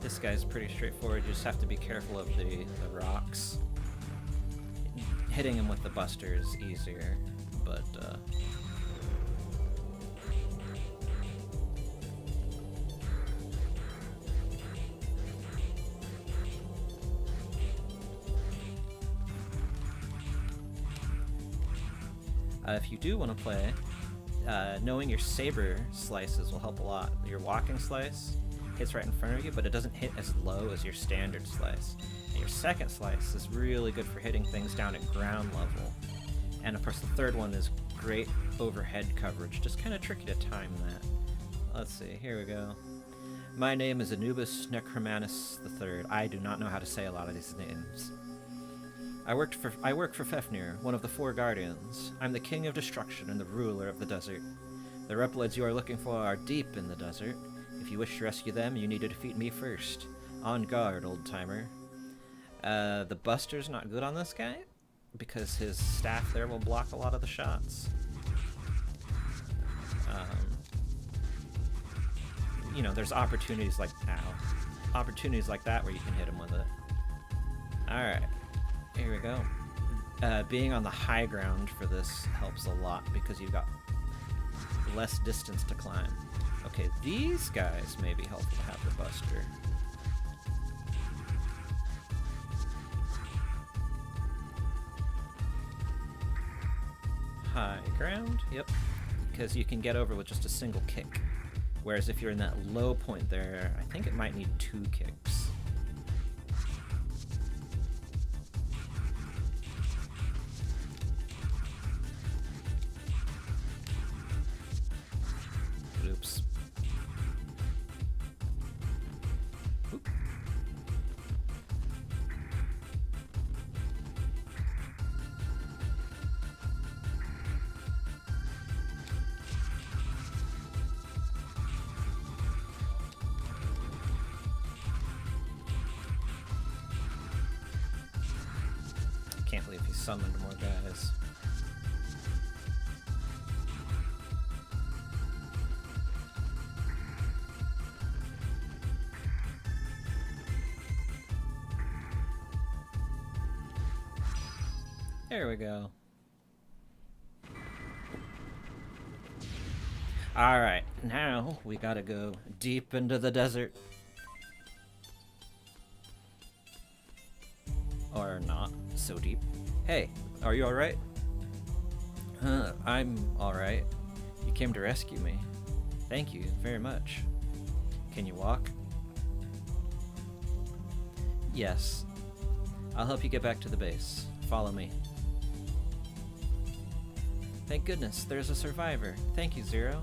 This guy's pretty straightforward. You just have to be careful of the rocks. Hitting him with the Buster is easier, but if you do want to play knowing your saber slices will help a lot. Your walking slice hits right in front of you, but it doesn't hit as low as your standard slice. And your second slice is really good for hitting things down at ground level. And of course the third one is great overhead coverage, just kind of tricky to time that. Let's see, here we go. My name is Anubis Necromanus III. I do not know how to say a lot of these names. I work for Fafnir, one of the four guardians. I'm the king of destruction and the ruler of the desert. The Replids you are looking for are deep in the desert. If you wish to rescue them, you need to defeat me first. On guard, old-timer. The Buster's not good on this guy, because his staff there will block a lot of the shots. You know, there's opportunities like opportunities like that where you can hit him with it. Alright, here we go. Being on the high ground for this helps a lot because you've got less distance to climb. Okay, these guys may be helpful to have the Buster. High ground, yep, because you can get over with just a single kick. Whereas if you're in that low point there, I think it might need 2 kicks. Oops. Oop. Can't believe he summoned more guys. There we go. Alright, now we gotta go deep into the desert. Or not so deep. Hey, are you alright? I'm alright. You came to rescue me. Thank you very much. Can you walk? Yes. I'll help you get back to the base. Follow me. Thank goodness, there's a survivor. Thank you, Zero.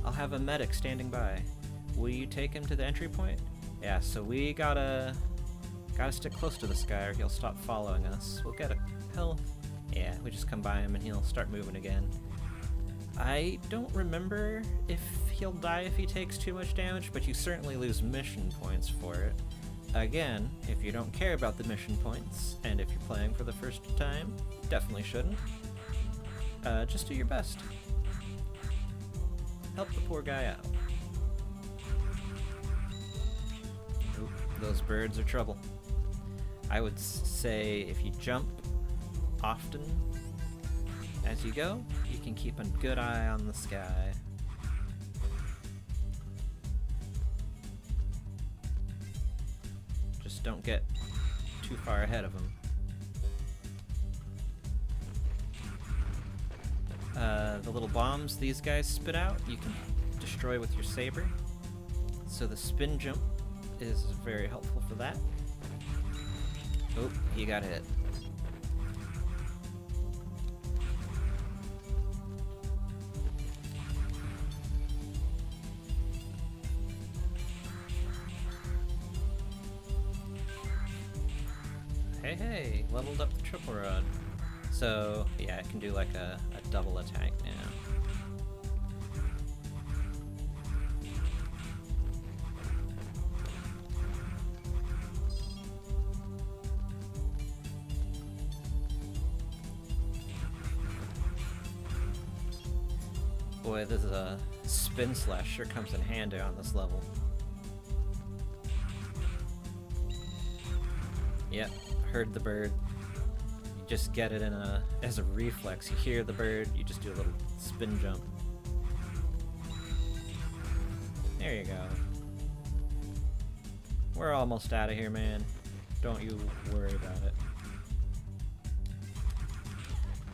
I'll have a medic standing by. Will you take him to the entry point? Yeah, so we gotta stick close to this guy or he'll stop following us. We'll get a health. Yeah, we just come by him and he'll start moving again. I don't remember if he'll die if he takes too much damage, but you certainly lose mission points for it. Again, if you don't care about the mission points, and if you're playing for the first time, definitely shouldn't. Just do your best. Help the poor guy out. Oop, those birds are trouble. I would say if you jump often as you go, you can keep a good eye on the sky. Just don't get too far ahead of them. The little bombs these guys spit out, you can destroy with your saber. So the spin jump is very helpful for that. Oh, he got hit. Hey, leveled up the triple rod. So, yeah, I can do like a double attack now. Boy, this is a spin slash sure comes in handy on this level. Yep, heard the bird. You just get it as a reflex. You hear the bird, you just do a little spin jump. There you go. We're almost out of here, man. Don't you worry about it.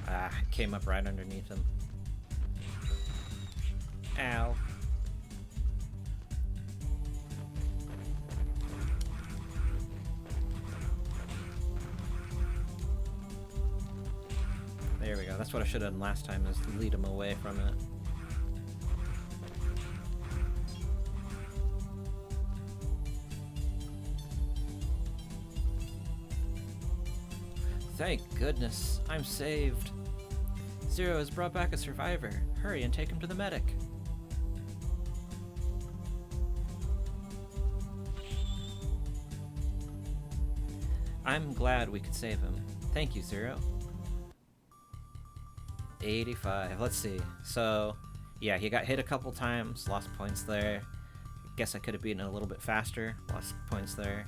Ah, came up right underneath him. Ow. There we go. That's what I should have done last time, is lead him away from it. Thank goodness, I'm saved. Zero has brought back a survivor. Hurry and take him to the medic. I'm glad we could save him. Thank you, Zero. 85. Let's see. So, yeah, he got hit a couple times, lost points there. Guess I could have beaten it a little bit faster, lost points there.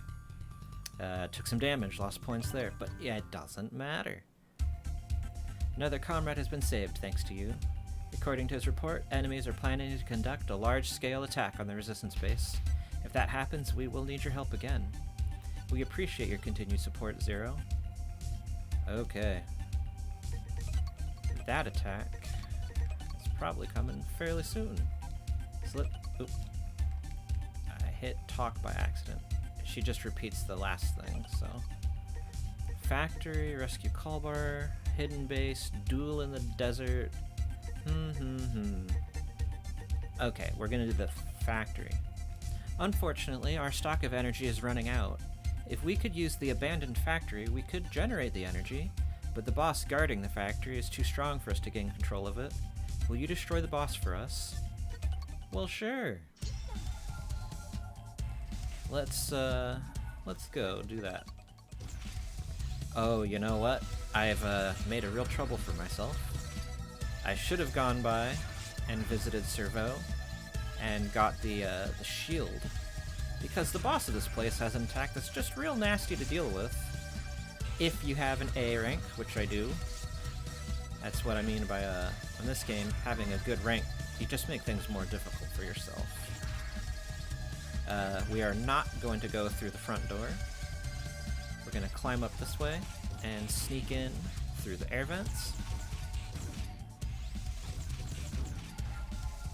Took some damage, lost points there, but yeah, it doesn't matter. Another comrade has been saved thanks to you. According to his report, enemies are planning to conduct a large-scale attack on the resistance base. If that happens, we will need your help again. We appreciate your continued support, Zero. Okay. That attack is probably coming fairly soon. Slip. Oop. I hit talk by accident. She just repeats the last thing, so. Factory, rescue call bar, hidden base, duel in the desert. Okay, we're gonna do the factory. Unfortunately, our stock of energy is running out. If we could use the abandoned factory, we could generate the energy, but the boss guarding the factory is too strong for us to gain control of it. Will you destroy the boss for us? Well, sure. Let's go do that. Oh, you know what? I've made a real trouble for myself. I should have gone by and visited Servo and got the shield, because the boss of this place has an attack that's just real nasty to deal with. If you have an A rank, which I do. That's what I mean by in this game, having a good rank. You just make things more difficult for yourself. We are not going to go through the front door. We're going to climb up this way and sneak in through the air vents.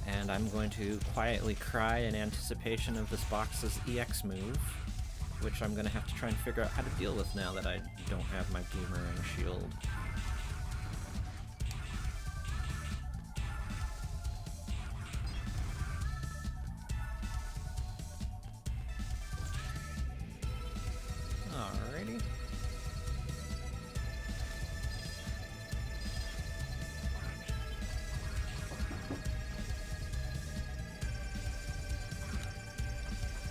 And I'm going to quietly cry in anticipation of this box's EX move, which I'm going to have to try and figure out how to deal with now that I don't have my boomerang shield. Alrighty.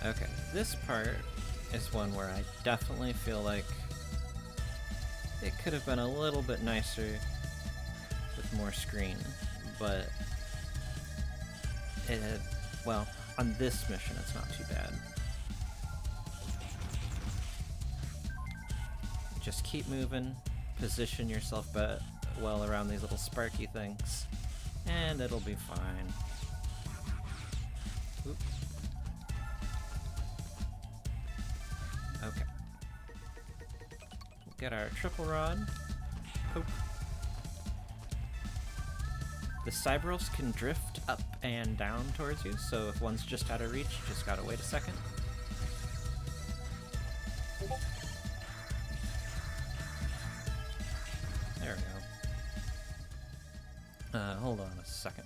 Okay, this part is one where I definitely feel like it could have been a little bit nicer with more screen, but well, on this mission it's not too bad. Just keep moving, position yourself well around these little sparky things, and it'll be fine. Oop. Okay. We'll get our triple rod. Poke. The Cyberelfs can drift up and down towards you, so if one's just out of reach, you just gotta wait a second. There we go. Hold on a second.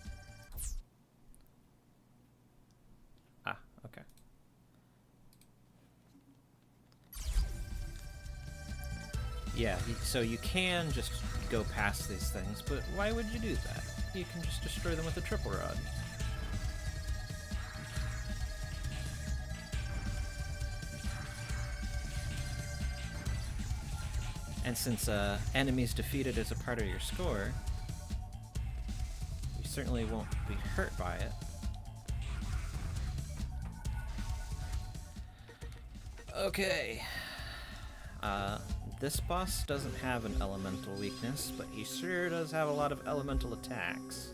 Ah, okay. Yeah, so you can just go past these things, but why would you do that? You can just destroy them with a triple rod. And since enemies defeated is a part of your score, you certainly won't be hurt by it. Okay. This boss doesn't have an elemental weakness, but he sure does have a lot of elemental attacks.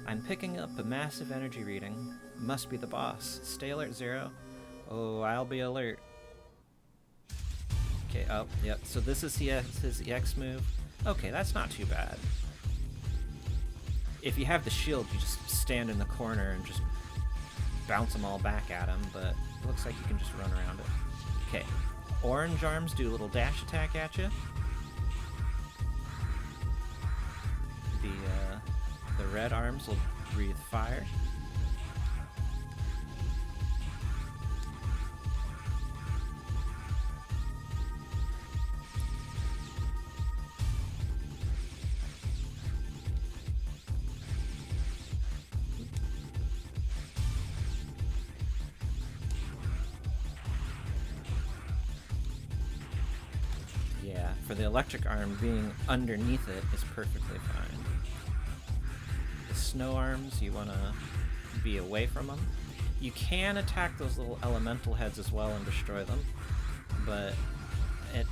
I'm picking up a massive energy reading. Must be the boss. Stay alert, Zero. Oh, I'll be alert. Okay, oh, yep, so this is his EX move. Okay, that's not too bad. if you have the shield, you just stand in the corner and just bounce them all back at him, but it looks like you can just run around it. Okay, orange arms do a little dash attack at you. The red arms will breathe fire. Yeah, for the electric arm, being underneath it is perfectly fine. The snow arms, you want to be away from them. You can attack those little elemental heads as well and destroy them, but I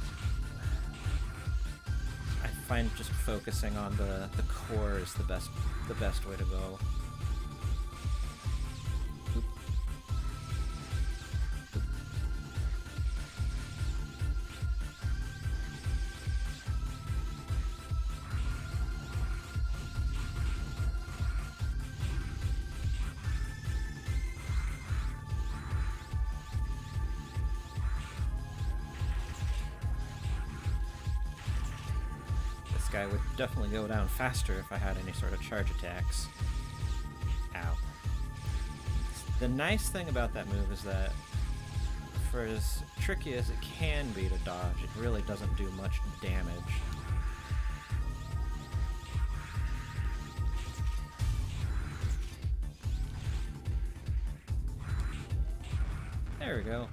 find just focusing on the core is the best way to go. Oop. Oop. This guy would definitely go down faster if I had any sort of charge attacks. Ow. The nice thing about that move is that for as tricky as it can be to dodge, it really doesn't do much damage. There we go.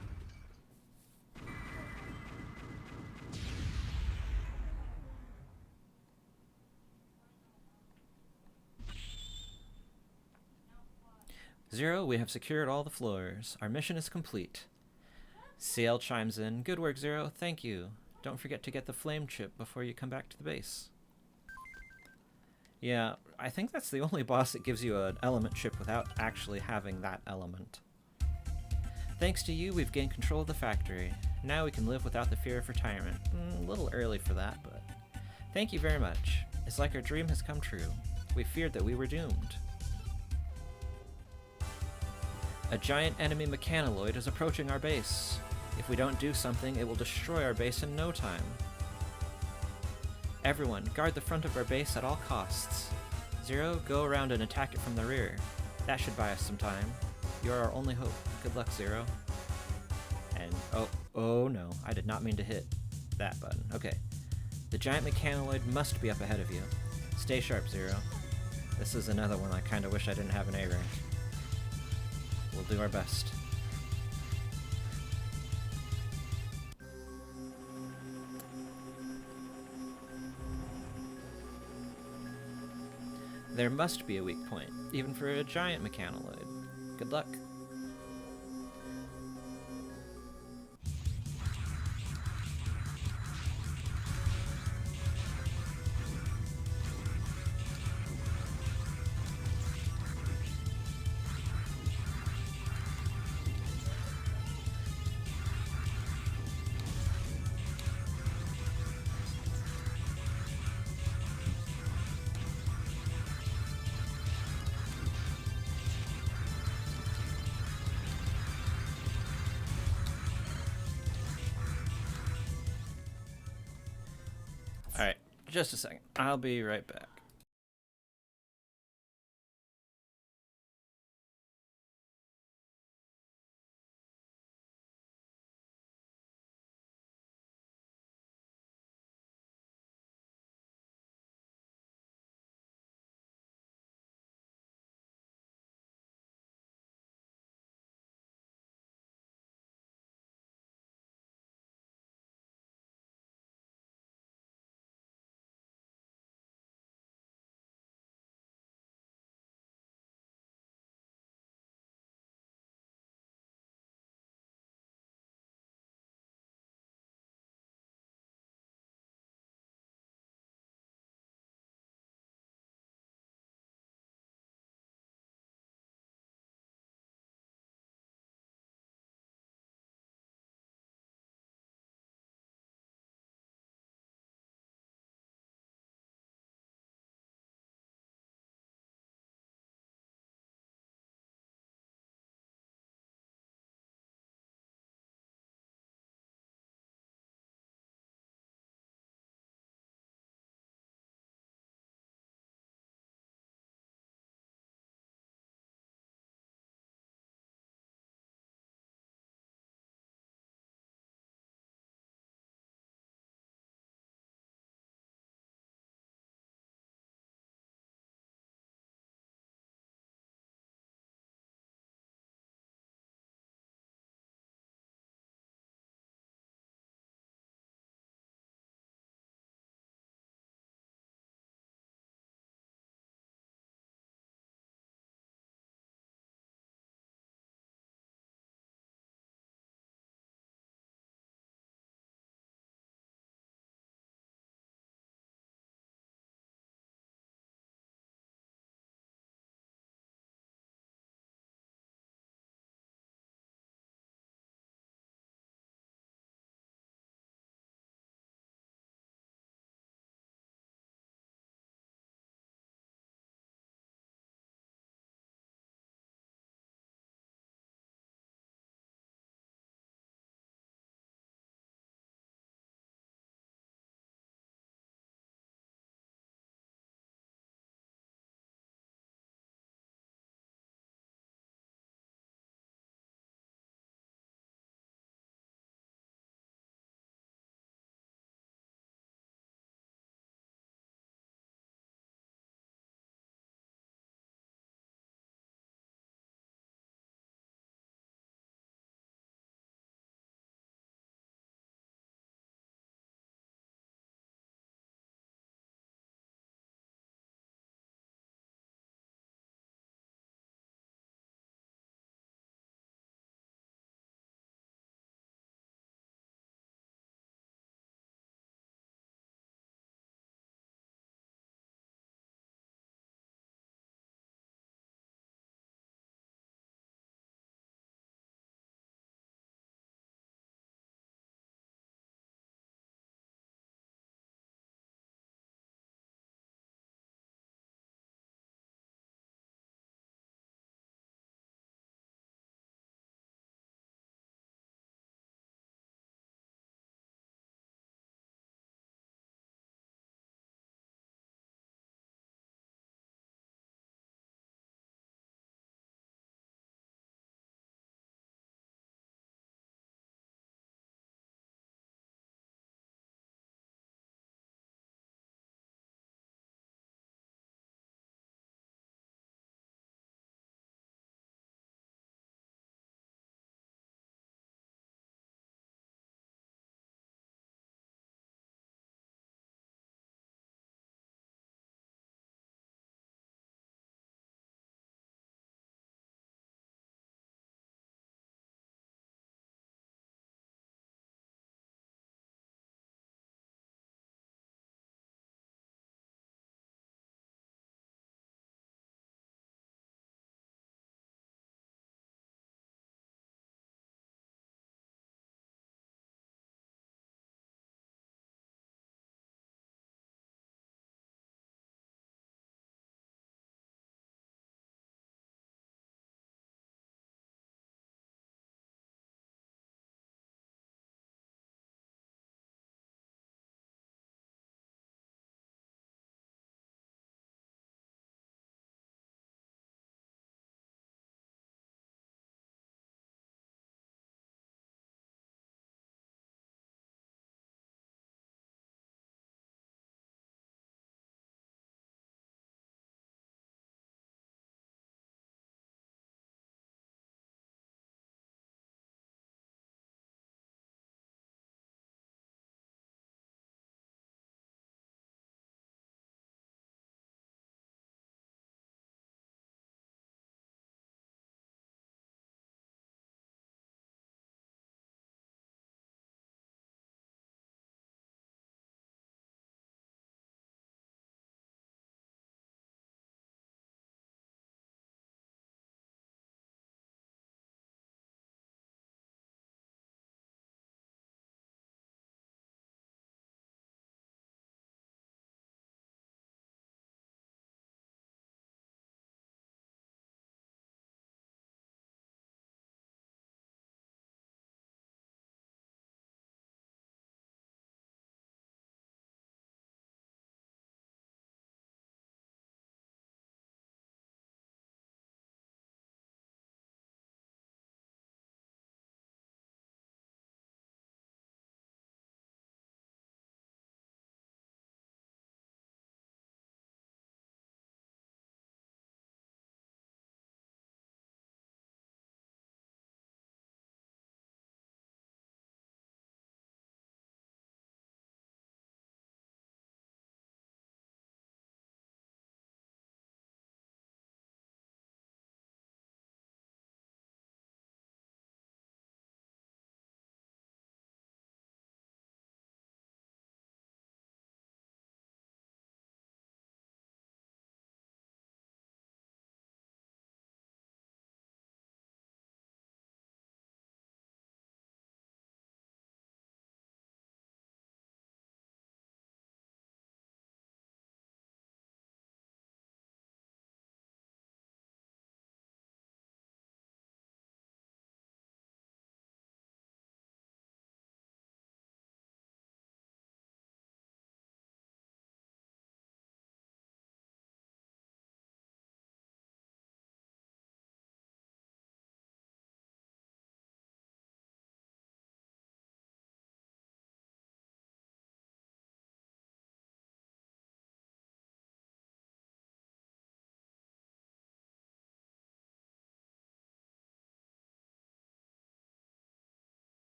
Zero, we have secured all the floors. Our mission is complete. CL chimes in. Good work, Zero. Thank you. Don't forget to get the flame chip before you come back to the base. Yeah, I think that's the only boss that gives you an element chip without actually having that element. Thanks to you, we've gained control of the factory. Now we can live without the fear of retirement. A little early for that, but... Thank you very much. It's like our dream has come true. We feared that we were doomed. A giant enemy mechanaloid is approaching our base. If we don't do something, it will destroy our base in no time. Everyone, guard the front of our base at all costs. Zero, go around and attack it from the rear. That should buy us some time. You're our only hope. Good luck, Zero. And, oh no, I did not mean to hit that button. Okay. The giant mechanaloid must be up ahead of you. Stay sharp, Zero. This is another one I kinda wish I didn't have an A rank. We'll do our best. There must be a weak point, even for a giant mechanaloid. Good luck. Alright, just a second. I'll be right back.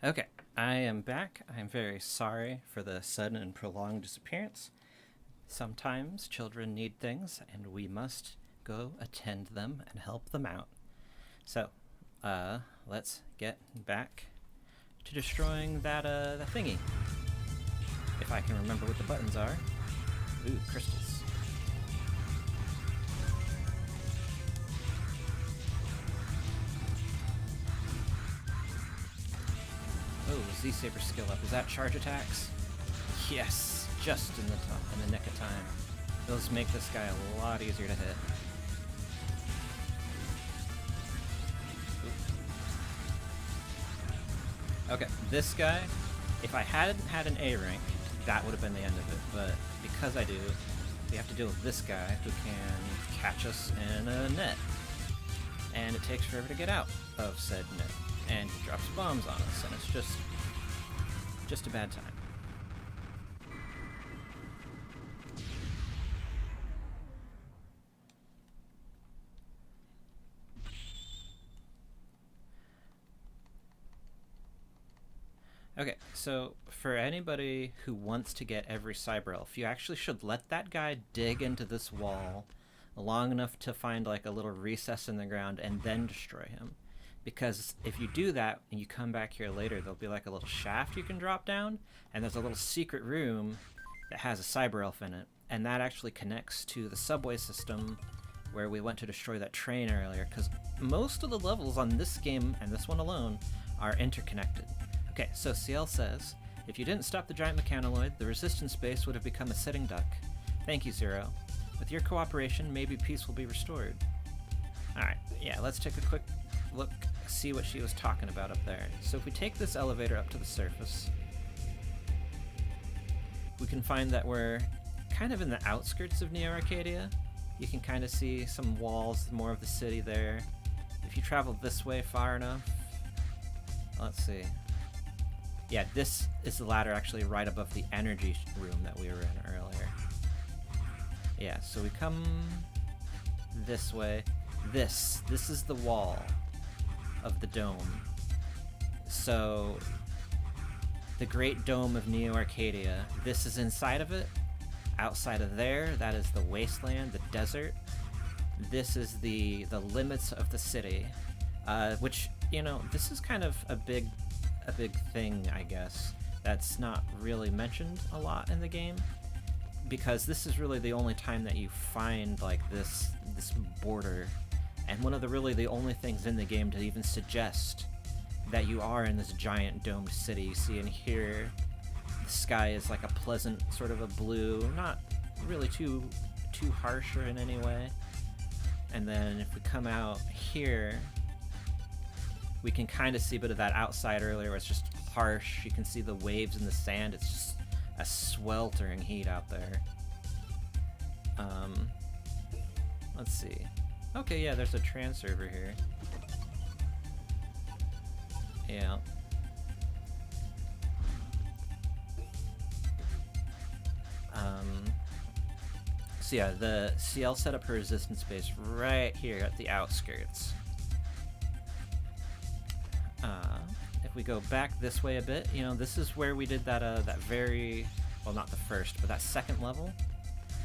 Okay, I am back. I'm very sorry for the sudden and prolonged disappearance. Sometimes children need things, and we must go attend them and help them out. So, let's get back to destroying that thingy. If I can remember what the buttons are. Ooh, crystals. Oh, Z-Saber skill up. Is that charge attacks? Yes, just in the nick of time. Those make this guy a lot easier to hit. Ooh. Okay, this guy, if I hadn't had an A rank, that would have been the end of it. But because I do, we have to deal with this guy who can catch us in a net. And it takes forever to get out of said net. And he drops bombs on us, and it's just a bad time. Okay, so for anybody who wants to get every Cyber Elf, you actually should let that guy dig into this wall long enough to find like a little recess in the ground and then destroy him. Because if you do that and you come back here later, there'll be like a little shaft you can drop down, and there's a little secret room that has a Cyber Elf in it, and that actually connects to the subway system where we went to destroy that train earlier, because most of the levels on this game, and this one alone, are interconnected. Okay, so CL says, if you didn't stop the giant mechanoid, the resistance base would have become a sitting duck. Thank you, Zero. With your cooperation, maybe peace will be restored. Alright, yeah, let's take a quick look, see what she was talking about up there. So if we take this elevator up to the surface, we can find that we're kind of in the outskirts of Neo Arcadia. You can kind of see some walls, more of the city there. If you travel this way far enough, let's see. Yeah, this is the ladder actually right above the energy room that we were in earlier. Yeah, so we come this way. This is the wall of the dome. So the Great Dome of Neo Arcadia, this is inside of it. Outside of there, that is the wasteland, the desert. This is the limits of the city, which, you know, this is kind of a big thing, I guess, that's not really mentioned a lot in the game, because this is really the only time that you find like this border, and one of the only things in the game to even suggest that you are in this giant domed city. You see in here, the sky is like a pleasant sort of a blue, not really too harsh or in any way. And then if we come out here, we can kind of see a bit of that outside earlier where it's just harsh. You can see the waves in the sand. It's just a sweltering heat out there. Let's see. Okay, yeah, there's a trans server here. Yeah. So yeah, the CL set up her resistance base right here at the outskirts. If we go back this way a bit, you know, this is where we did that very, well, not the first, but that second level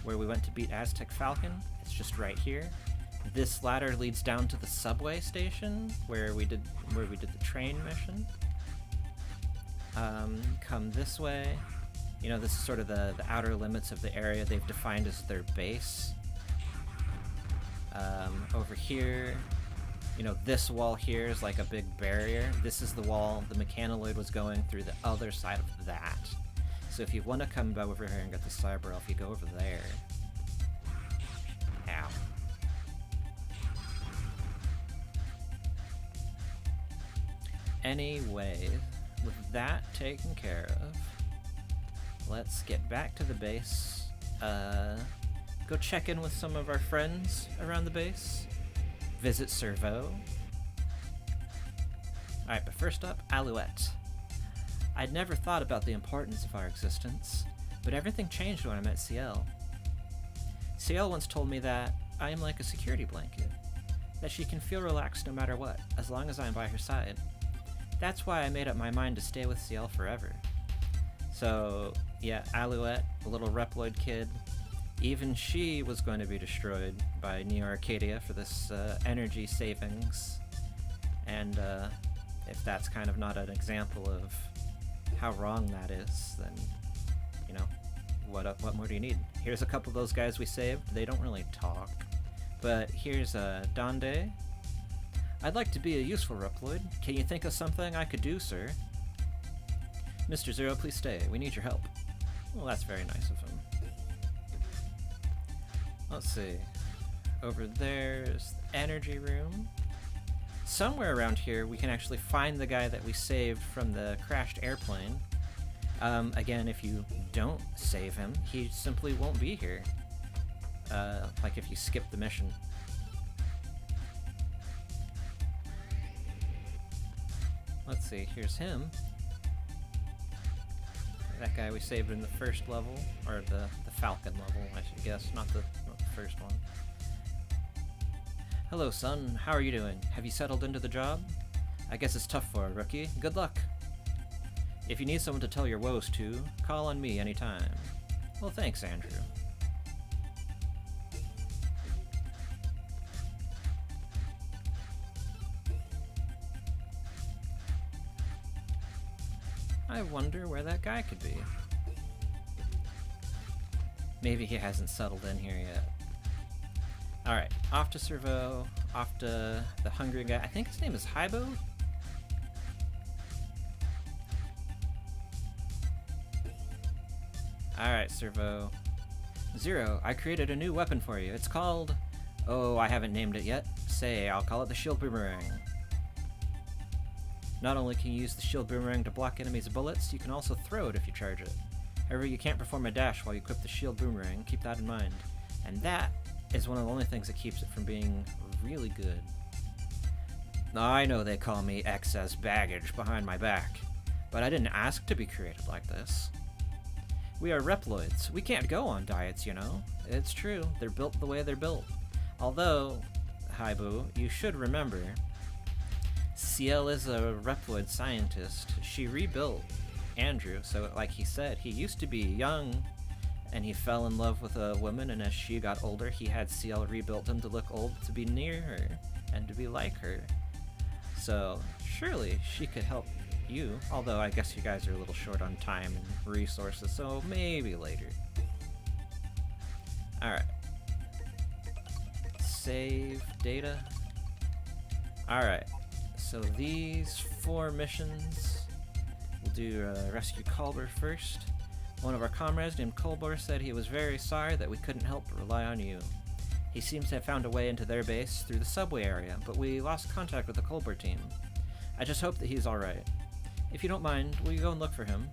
where we went to beat Aztec Falcon. It's just right here. This ladder leads down to the subway station where we did the train mission. Come this way. You know, this is sort of the outer limits of the area they've defined as their base. Over here, you know, this wall here is like a big barrier. This is the wall the mechanoid was going through, the other side of that. So if you want to come over here and get the Cyber Elf, you go over there. Ow. Anyway, with that taken care of, let's get back to the base. Go check in with some of our friends around the base. Visit Servo. Alright, but first up, Alouette. I'd never thought about the importance of our existence, but everything changed when I met CL. CL once told me that I am like a security blanket, that she can feel relaxed no matter what, as long as I am by her side. That's why I made up my mind to stay with CL forever. So, yeah, Alouette, a little Reploid kid, even she was going to be destroyed by Neo Arcadia for this energy savings. And if that's kind of not an example of how wrong that is, then, you know, what more do you need? Here's a couple of those guys we saved. They don't really talk. But here's Donde. I'd like to be a useful Reploid. Can you think of something I could do, sir? Mr. Zero, please stay. We need your help. Well, that's very nice of him. Let's see. Over there's the energy room. Somewhere around here we can actually find the guy that we saved from the crashed airplane. Again, if you don't save him, he simply won't be here. Like if you skip the mission. Let's see, here's him. That guy we saved in the first level, or the Falcon level, I should guess, not the first one. Hello, son. How are you doing? Have you settled into the job? I guess it's tough for a rookie. Good luck. If you need someone to tell your woes to, call on me anytime. Well, thanks, Andrew. I wonder where that guy could be. Maybe he hasn't settled in here yet. Alright, off to Servo, off to the hungry guy. I think his name is Hybo? Alright, Servo. Zero, I created a new weapon for you. It's called... Oh, I haven't named it yet. Say, I'll call it the Shield Boomerang. Not only can you use the Shield Boomerang to block enemies' bullets, you can also throw it if you charge it. However, you can't perform a dash while you equip the Shield Boomerang. Keep that in mind. And that is one of the only things that keeps it from being really good. I know they call me excess baggage behind my back, but I didn't ask to be created like this. We are Reploids. We can't go on diets, you know. It's true. They're built the way they're built. Although, Haibu, you should remember, CL is a Reploid scientist. She rebuilt Andrew, so like he said, he used to be young, and he fell in love with a woman, and as she got older, he had CL rebuilt him to look old, to be near her, and to be like her. So, surely she could help you, although I guess you guys are a little short on time and resources, so maybe later. Alright. Save data. Alright, so these 4 missions, we'll do Rescue Kolber first. One of our comrades named Kolber said he was very sorry that we couldn't help but rely on you. He seems to have found a way into their base through the subway area, but we lost contact with the Kolber team. I just hope that he's alright. If you don't mind, will you go and look for him?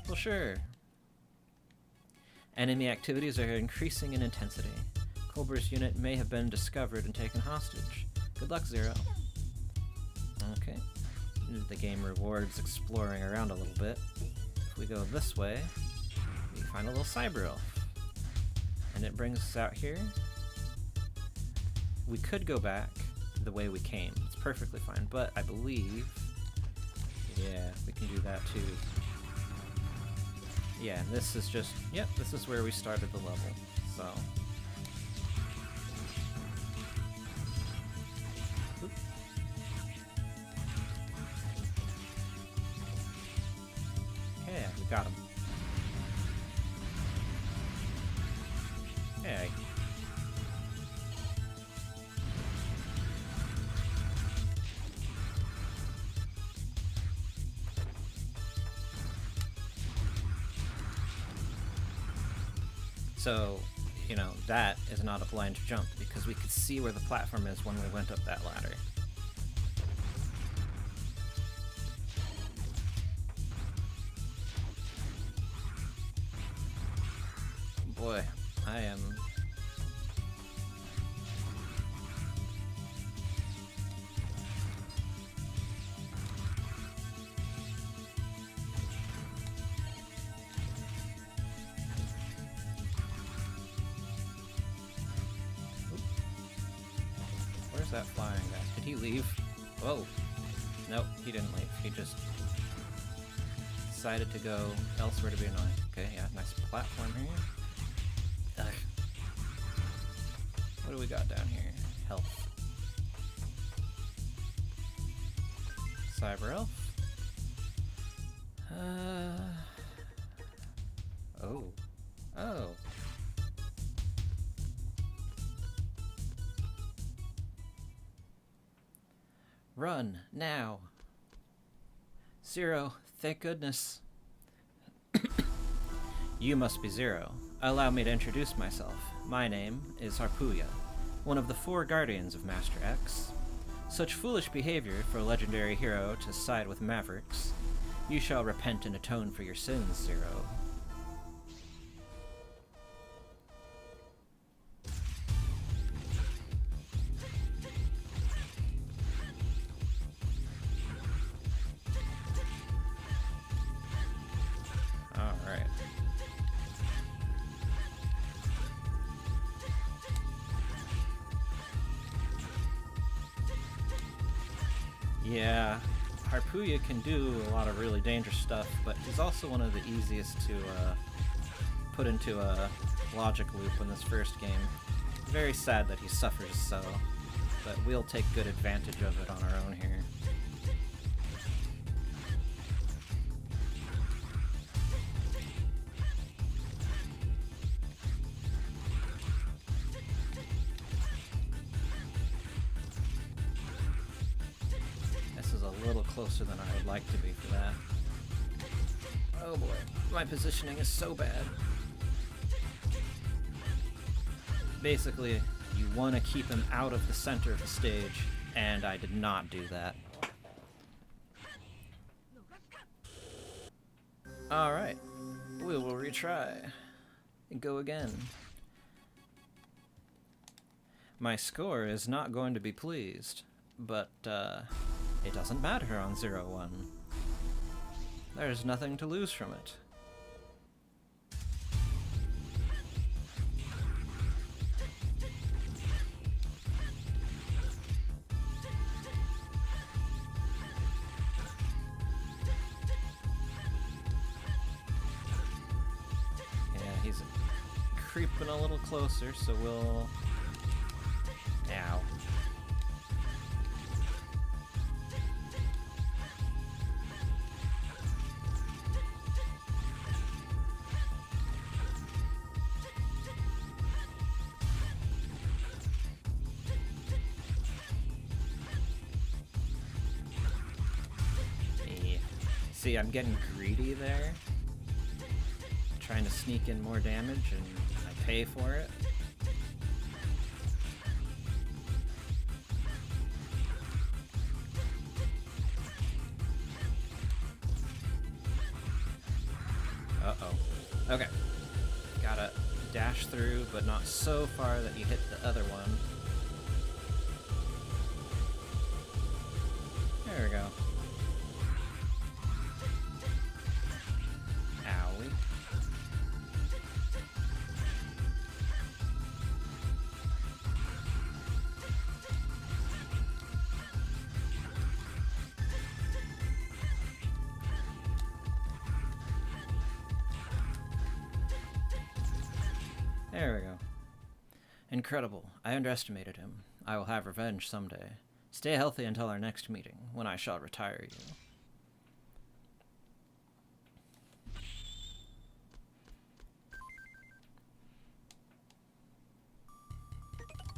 Well, sure. Enemy activities are increasing in intensity. Kolber's unit may have been discovered and taken hostage. Good luck, Zero. Okay. The game rewards exploring around a little bit. If we go this way, we find a little cyber elf. And it brings us out here. We could go back the way we came. It's perfectly fine, but I believe... Yeah, we can do that too. Yeah, and this is just... Yep, this is where we started the level, so... Oop. Yeah, we got him. Yeah. So, you know, that is not a blind jump, because we could see where the platform is when we went up that ladder. Boy, I am... Where's that flying guy? Did he leave? Whoa. Nope, he didn't leave. He just decided to go elsewhere to be annoying. Okay, yeah, nice platform here. Ugh. What do we got down here? Health. Cyber Elf. Oh. Oh. Run, now. Zero, thank goodness. You must be Zero. Allow me to introduce myself. My name is Harpuya, one of the 4 guardians of Master X. Such foolish behavior for a legendary hero to side with Mavericks. You shall repent and atone for your sins, Zero. Alright. Yeah, Harpuya can do a lot of really dangerous stuff, but he's also one of the easiest to put into a logic loop in this first game. Very sad that he suffers so, but we'll take good advantage of it on our own here. A little closer than I would like to be for that. Oh boy, my positioning is so bad. Basically, you want to keep him out of the center of the stage, and I did not do that. Alright, we will retry. And go again. My score is not going to be pleased, but, it doesn't matter on 0-1. There's nothing to lose from it. Yeah, he's creeping a little closer, so we'll... Ow. See, I'm getting greedy there. Trying to sneak in more damage, and I pay for it. Uh-oh. Okay. Gotta dash through, but not so far that you hit the other one. There we go. Owie. There we go. Incredible. I underestimated him. I will have revenge someday. Stay healthy until our next meeting, when I shall retire you.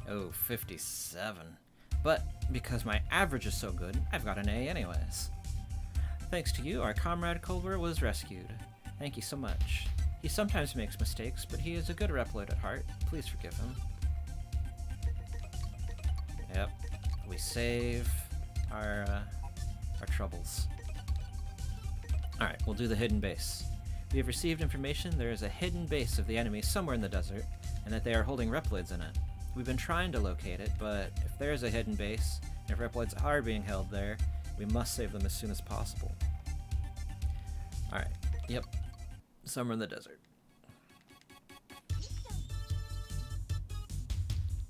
Oh, 57. But because my average is so good, I've got an A anyways. Thanks to you, our comrade Culver was rescued. Thank you so much. He sometimes makes mistakes, but he is a good Reploid at heart. Please forgive him. Yep. We save our troubles. Alright, we'll do the hidden base. We have received information there is a hidden base of the enemy somewhere in the desert, and that they are holding Reploids in it. We've been trying to locate it, but if there is a hidden base, and if Reploids are being held there, we must save them as soon as possible. Alright, yep. Somewhere in the desert.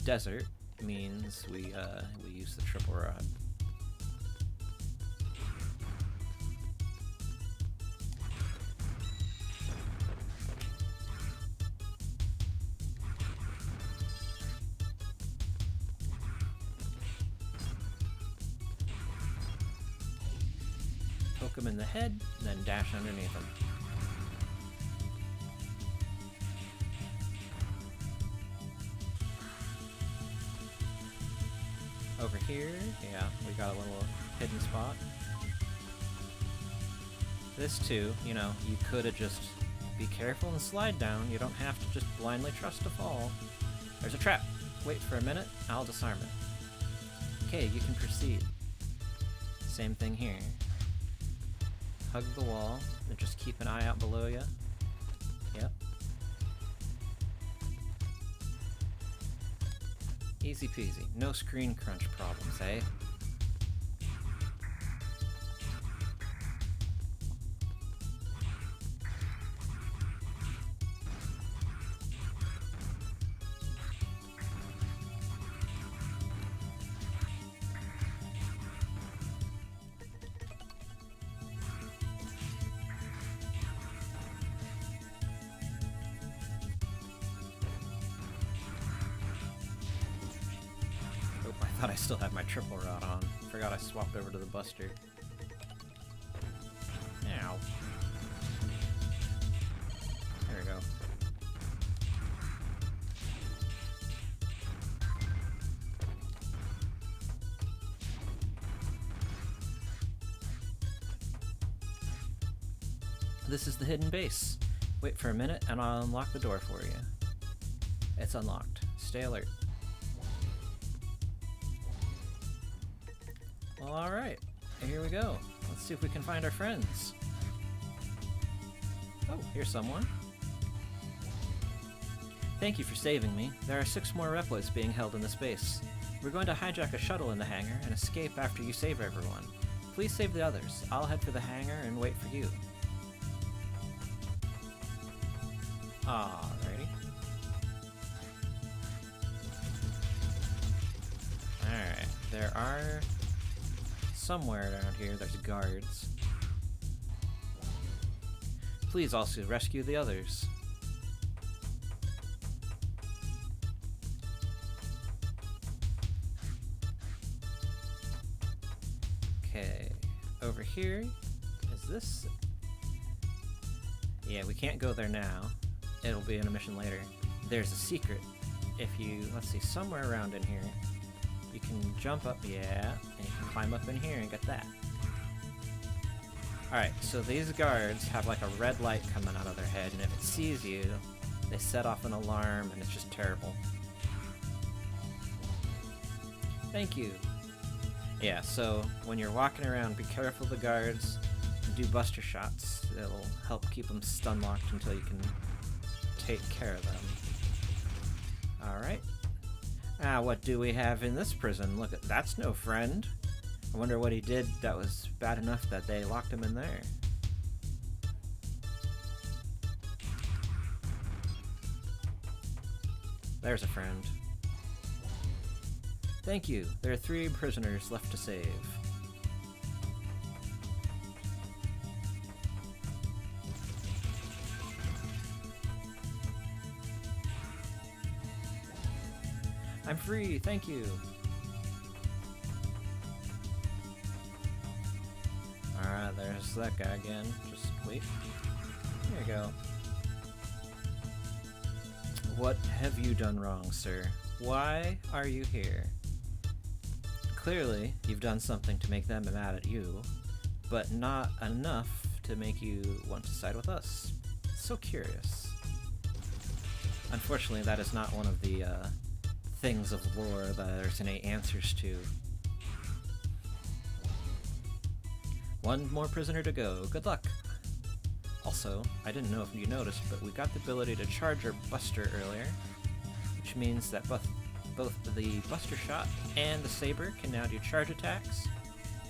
Desert means we use the triple rod. poke him in the head, and then dash underneath him. Over here, yeah, we got a little hidden spot. This too, you know, you could have just be careful and slide down. You don't have to just blindly trust to fall. There's a trap. Wait for a minute, I'll disarm it. Okay, you can proceed. Same thing here. Hug the wall, and just keep an eye out below you. Yep. Easy peasy. No screen crunch problems, eh? I thought I still had my triple rod on. Forgot I swapped over to the Buster. Ow. There we go. This is the hidden base. Wait for a minute and I'll unlock the door for you. It's unlocked. Stay alert. Well, alright. Here we go. Let's see if we can find our friends. Oh, here's someone. Thank you for saving me. There are 6 more reploids being held in this base. We're going to hijack a shuttle in the hangar and escape after you save everyone. Please save the others. I'll head for the hangar and wait for you. Alrighty. Alright, there are... somewhere around here there's guards. Please also rescue the others. Okay, over here, is this? Yeah, we can't go there now. It'll be in a mission later. There's a secret. If you, let's see, somewhere around in here, you can jump up, yeah, and you can climb up in here and get that. Alright, so these guards have like a red light coming out of their head, and if it sees you, they set off an alarm, and it's just terrible. Thank you. Yeah, so when you're walking around, be careful of the guards, and do buster shots. It'll help keep them stun locked until you can take care of them. Alright. What do we have in this prison? Look, that's no friend. I wonder what he did that was bad enough that they locked him in there. There's a friend. Thank you. There are 3 prisoners left to save. I'm free, thank you. Alright, there's that guy again. Just wait. There you go. What have you done wrong, sir? Why are you here? Clearly, you've done something to make them mad at you, but not enough to make you want to side with us. So curious. Unfortunately, that is not one of the, things of lore that there's any answers to. One more prisoner to go. Good luck. Also, I didn't know if you noticed, but we got the ability to charge our Buster earlier, which means that both the Buster Shot and the Saber can now do charge attacks,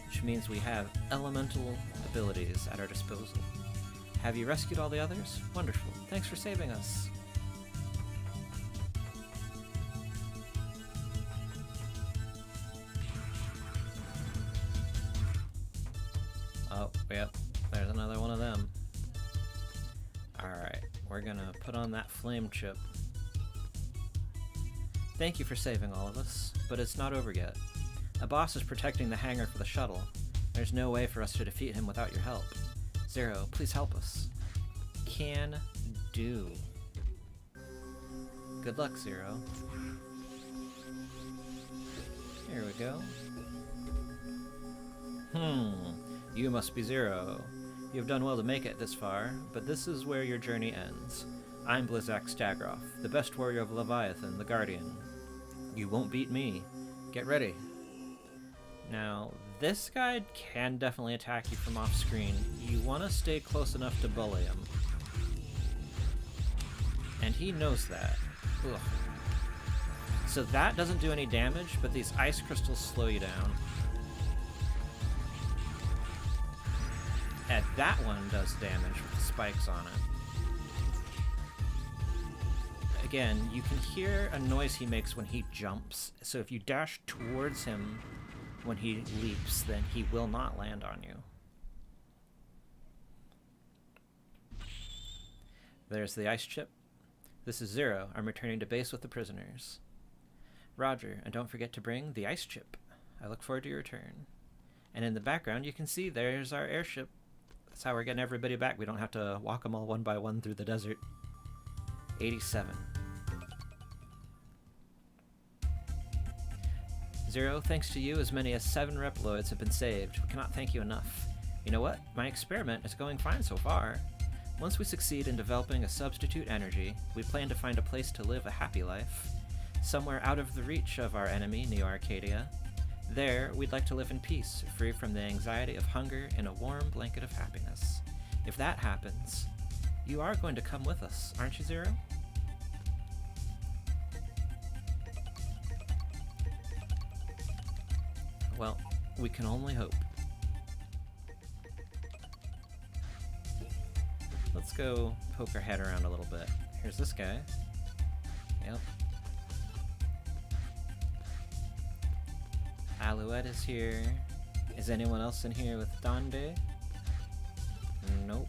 which means we have elemental abilities at our disposal. Have you rescued all the others? Wonderful. Thanks for saving us. Oh, yep, there's another one of them. Alright, we're gonna put on that flame chip. Thank you for saving all of us, but it's not over yet. A boss is protecting the hangar for the shuttle. There's no way for us to defeat him without your help. Zero, please help us. Can do. Good luck, Zero. Here we go. You must be Zero. You've done well to make it this far, but this is where your journey ends. I'm Blizzak Stagroth, the best warrior of Leviathan, the Guardian. You won't beat me. Get ready. Now, this guy can definitely attack you from off screen. You want to stay close enough to bully him. And he knows that. Ugh. So that doesn't do any damage, but these ice crystals slow you down. And that one does damage with the spikes on it. Again, you can hear a noise he makes when he jumps, so if you dash towards him when he leaps, then he will not land on you. There's the ice chip. This is Zero. I'm returning to base with the prisoners. Roger, and don't forget to bring the ice chip. I look forward to your return. And in the background, you can see there's our airship. That's how we're getting everybody back. We don't have to walk them all one by one through the desert. 87. Zero, thanks to you, as many as 7 Reploids have been saved. We cannot thank you enough. You know what? My experiment is going fine so far. Once we succeed in developing a substitute energy, we plan to find a place to live a happy life. Somewhere out of the reach of our enemy, Neo Arcadia. There, we'd like to live in peace, free from the anxiety of hunger in a warm blanket of happiness. If that happens, you are going to come with us, aren't you, Zero? Well, we can only hope. Let's go poke our head around a little bit. Here's this guy. Yep. Alouette is here. Is anyone else in here with Donde? Nope.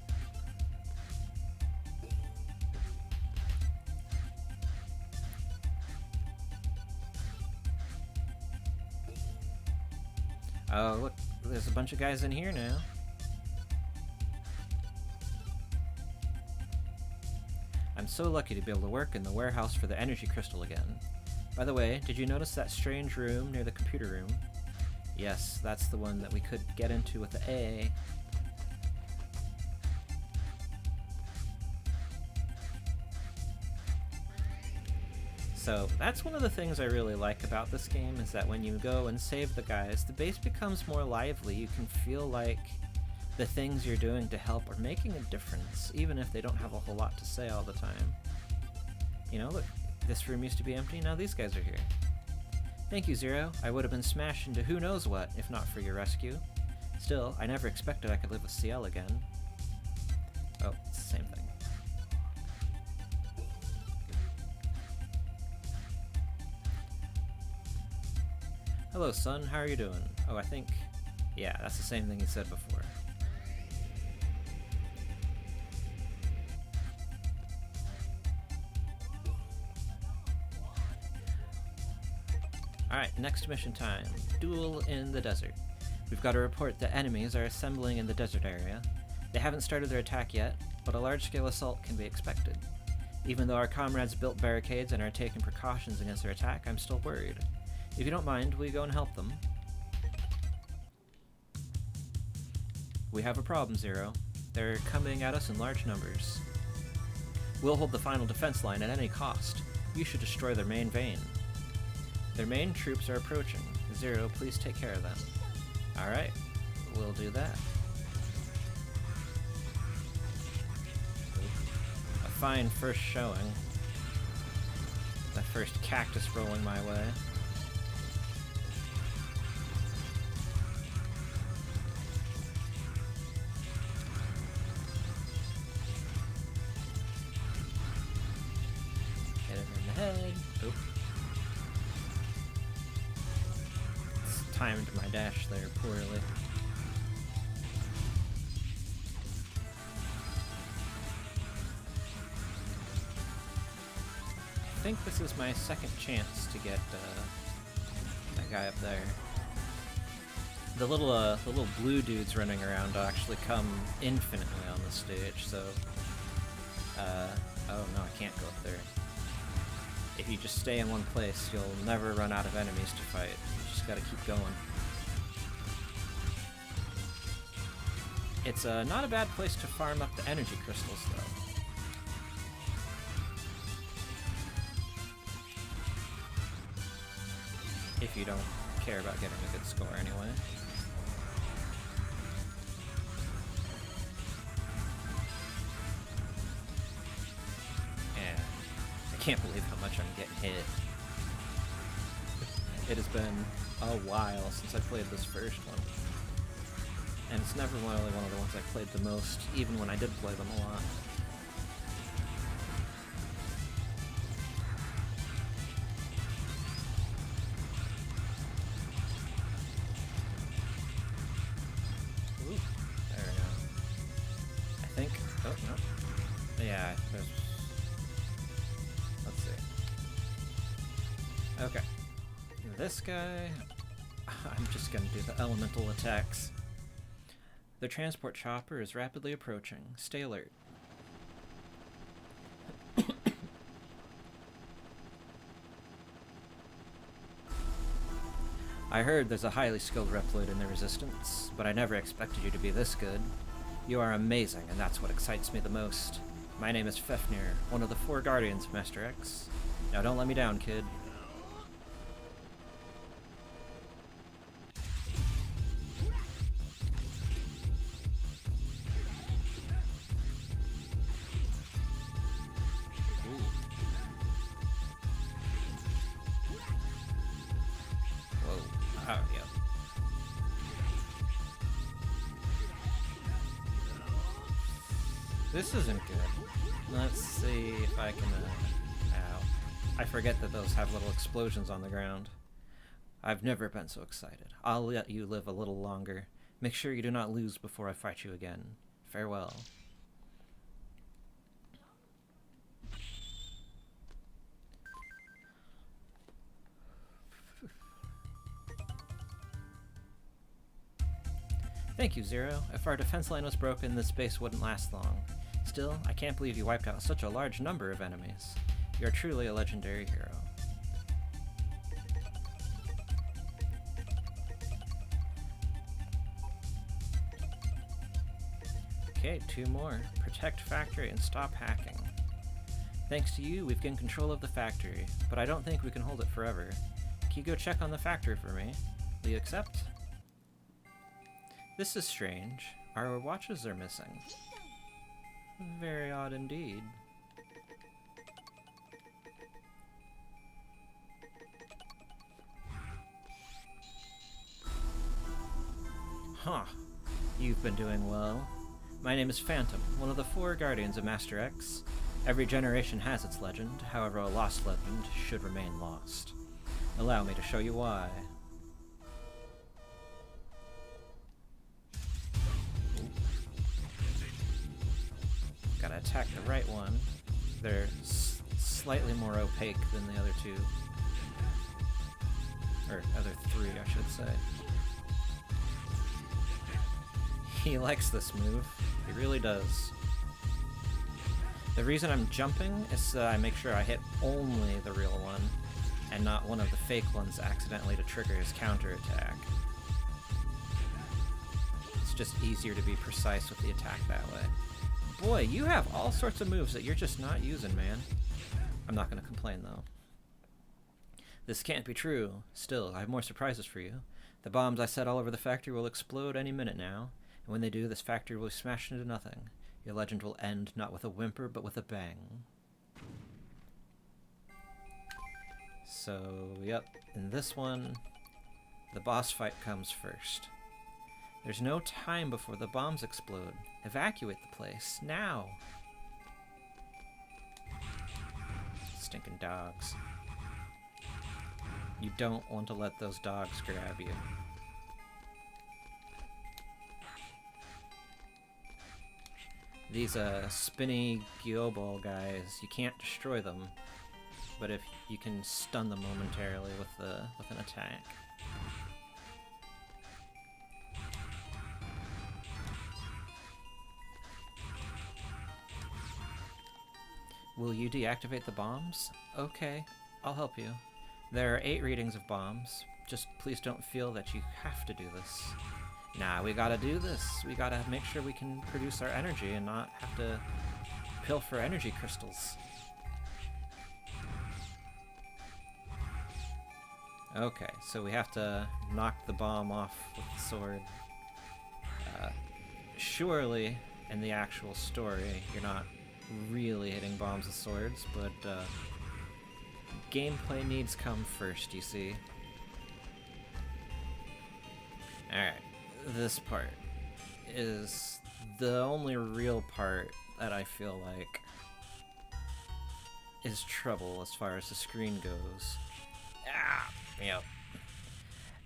Oh, look, there's a bunch of guys in here now. I'm so lucky to be able to work in the warehouse for the energy crystal again. By the way, did you notice that strange room near the computer room? Yes, that's the one that we could get into with the A. So that's one of the things I really like about this game, is that when you go and save the guys, the base becomes more lively. You can feel like the things you're doing to help are making a difference, even if they don't have a whole lot to say all the time. You know, look, this room used to be empty, now these guys are here. Thank you, Zero. I would have been smashed into who knows what, if not for your rescue. Still, I never expected I could live with CL again. Oh, it's the same thing. Hello, son. How are you doing? Oh, I think... yeah, that's the same thing he said before. Alright, next mission time. Duel in the desert. We've got a report that enemies are assembling in the desert area. They haven't started their attack yet, but a large-scale assault can be expected. Even though our comrades built barricades and are taking precautions against their attack, I'm still worried. If you don't mind, will you go and help them? We have a problem, Zero. They're coming at us in large numbers. We'll hold the final defense line at any cost. You should destroy their main vein. Their main troops are approaching. Zero, please take care of them. Alright, we'll do that. A fine first showing. The first cactus rolling my way. Hit him in the head. Oop. Timed my dash there poorly. I think this is my second chance to get that guy up there. The little blue dudes running around actually come infinitely on the stage, so... oh no, I can't go up there. If you just stay in one place, you'll never run out of enemies to fight. You just gotta keep going. It's not a bad place to farm up the energy crystals, though. If you don't care about getting a good score anyway. And I can't believe how much I'm getting hit. It has been a while since I played this first one. And it's never really one of the ones I played the most, even when I did play them a lot. Ooh, there we go. I think... oh, no. Yeah, there's... let's see. Okay. This guy... I'm just gonna do the elemental attacks. The transport chopper is rapidly approaching. Stay alert. I heard there's a highly skilled Reploid in the Resistance, but I never expected you to be this good. You are amazing, and that's what excites me the most. My name is Fefnir, one of the 4 Guardians of Master X. Now don't let me down, kid. Oh, yeah. This isn't good. Let's see if I can, ow. I forget that those have little explosions on the ground. I've never been so excited. I'll let you live a little longer. Make sure you do not lose before I fight you again. Farewell. Thank you, Zero. If our defense line was broken, this base wouldn't last long. Still, I can't believe you wiped out such a large number of enemies. You're truly a legendary hero. Okay, 2 more. Protect factory and stop hacking. Thanks to you, we've gained control of the factory, but I don't think we can hold it forever. Can you go check on the factory for me? Will you accept? This is strange. Our watches are missing. Very odd indeed. Huh. You've been doing well. My name is Phantom, one of the 4 Guardians of Master X. Every generation has its legend, however a lost legend should remain lost. Allow me to show you why. Gotta attack the right one. They're slightly more opaque than the other 2. Or other 3, I should say. He likes this move. He really does. The reason I'm jumping is so that I make sure I hit only the real one, and not one of the fake ones accidentally to trigger his counterattack. It's just easier to be precise with the attack that way. Boy, you have all sorts of moves that you're just not using, man. I'm not gonna complain, though. This can't be true. Still, I have more surprises for you. The bombs I set all over the factory will explode any minute now, and when they do, this factory will be smashed into nothing. Your legend will end not with a whimper, but with a bang. So, yep, in this one, the boss fight comes first. There's no time before the bombs explode. Evacuate the place, now! Stinking dogs. You don't want to let those dogs grab you. These spinny Gyoball guys, you can't destroy them, but if you can stun them momentarily with an attack. Will you deactivate the bombs? Okay, I'll help you. There are 8 readings of bombs. Just please don't feel that you have to do this. Nah, we gotta do this. We gotta make sure we can produce our energy and not have to pilfer energy crystals. Okay, so we have to knock the bomb off with the sword. Surely, in the actual story, you're not really hitting bombs with swords, but gameplay needs come first, you see. Alright, this part is the only real part that I feel like is trouble as far as the screen goes. Ah, yep.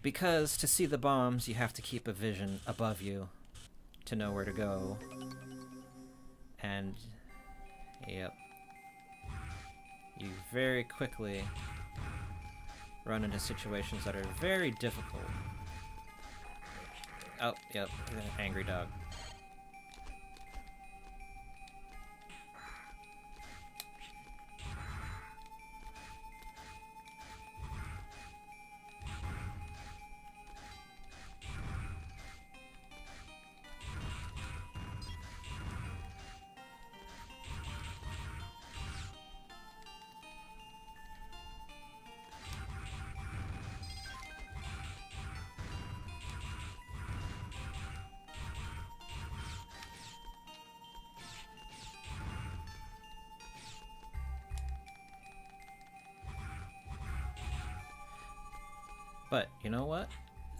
Because to see the bombs, you have to keep a vision above you to know where to go. And, yep. You very quickly run into situations that are very difficult. Oh, yep, angry dog. But, you know what?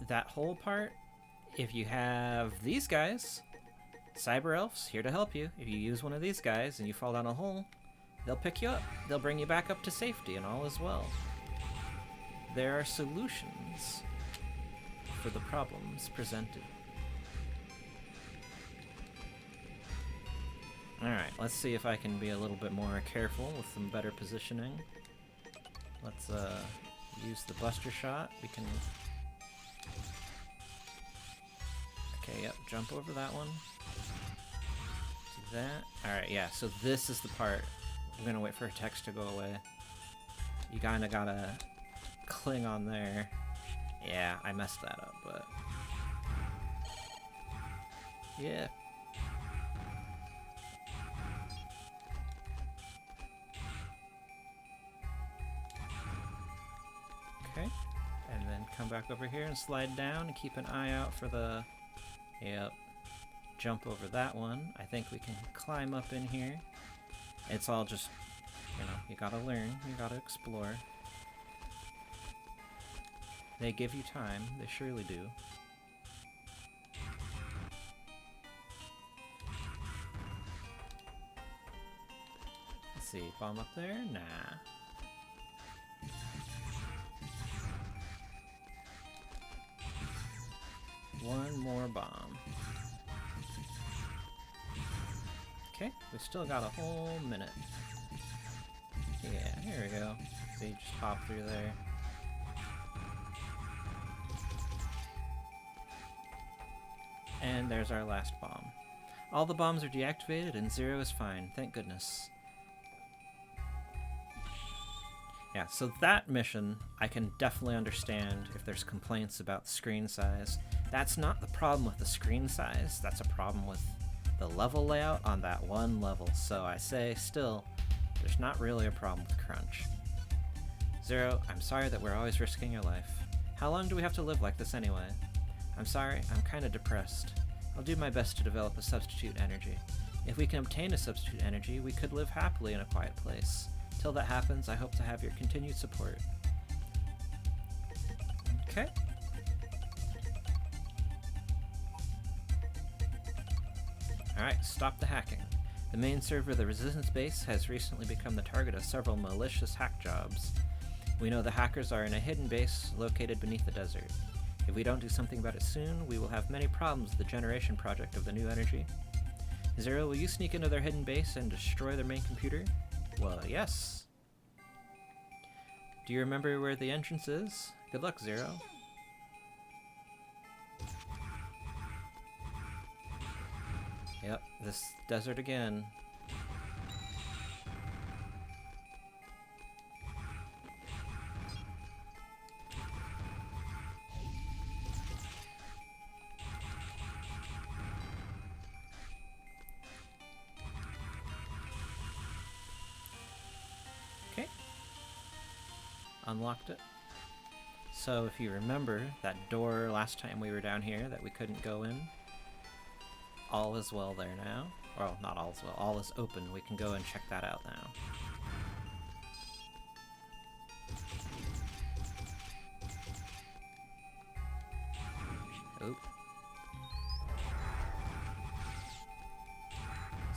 That whole part, if you have these guys, Cyber Elves, here to help you. If you use one of these guys and you fall down a hole, they'll pick you up. They'll bring you back up to safety and all is well. There are solutions for the problems presented. Alright, let's see if I can be a little bit more careful with some better positioning. Let's, use the Buster Shot. We can... Okay, yep, jump over that one. Do that. Alright, yeah, so this is the part. I'm gonna wait for her text to go away. You kinda gotta cling on there. Yeah, I messed that up, but... Yeah. Okay, and then come back over here and slide down and keep an eye out for the... Yep. Jump over that one. I think we can climb up in here. It's all just, you know, you gotta learn, you gotta explore. They give you time, they surely do. Let's see, bomb up there? Nah. One more bomb. Okay, we still got a whole minute. Yeah, here we go. So you just hop through there. And there's our last bomb. All the bombs are deactivated and Zero is fine, thank goodness. Yeah, so that mission, I can definitely understand if there's complaints about the screen size. That's not the problem with the screen size, that's a problem with the level layout on that one level. So I say, still, there's not really a problem with crunch. Zero, I'm sorry that we're always risking your life. How long do we have to live like this anyway? I'm sorry, I'm kinda depressed. I'll do my best to develop a substitute energy. If we can obtain a substitute energy, we could live happily in a quiet place. Till that happens, I hope to have your continued support. Okay. Alright, stop the hacking. The main server of the Resistance base has recently become the target of several malicious hack jobs. We know the hackers are in a hidden base located beneath the desert. If we don't do something about it soon, we will have many problems with the generation project of the new energy. Zero, will you sneak into their hidden base and destroy their main computer? Well, yes. Do you remember where the entrance is? Good luck, Zero. Yep, this desert again. unlocked it. So if you remember that door last time we were down here that we couldn't go in, all is well there now. Well, not all is well, all is open. We can go and check that out now. Oop.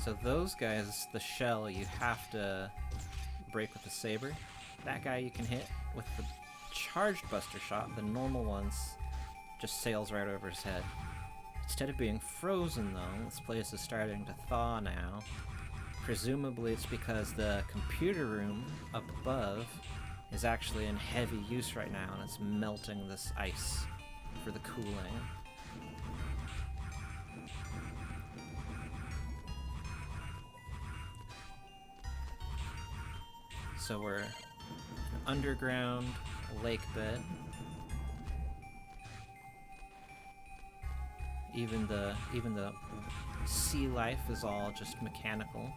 So those guys, the shell, you have to break with the saber. That guy you can hit with the charged buster shot. The normal ones just sails right over his head. Instead of being frozen though, this place is starting to thaw now. Presumably it's because the computer room up above is actually in heavy use right now and it's melting this ice for the cooling. So we're an underground lake bed. Even the sea life is all just mechanical.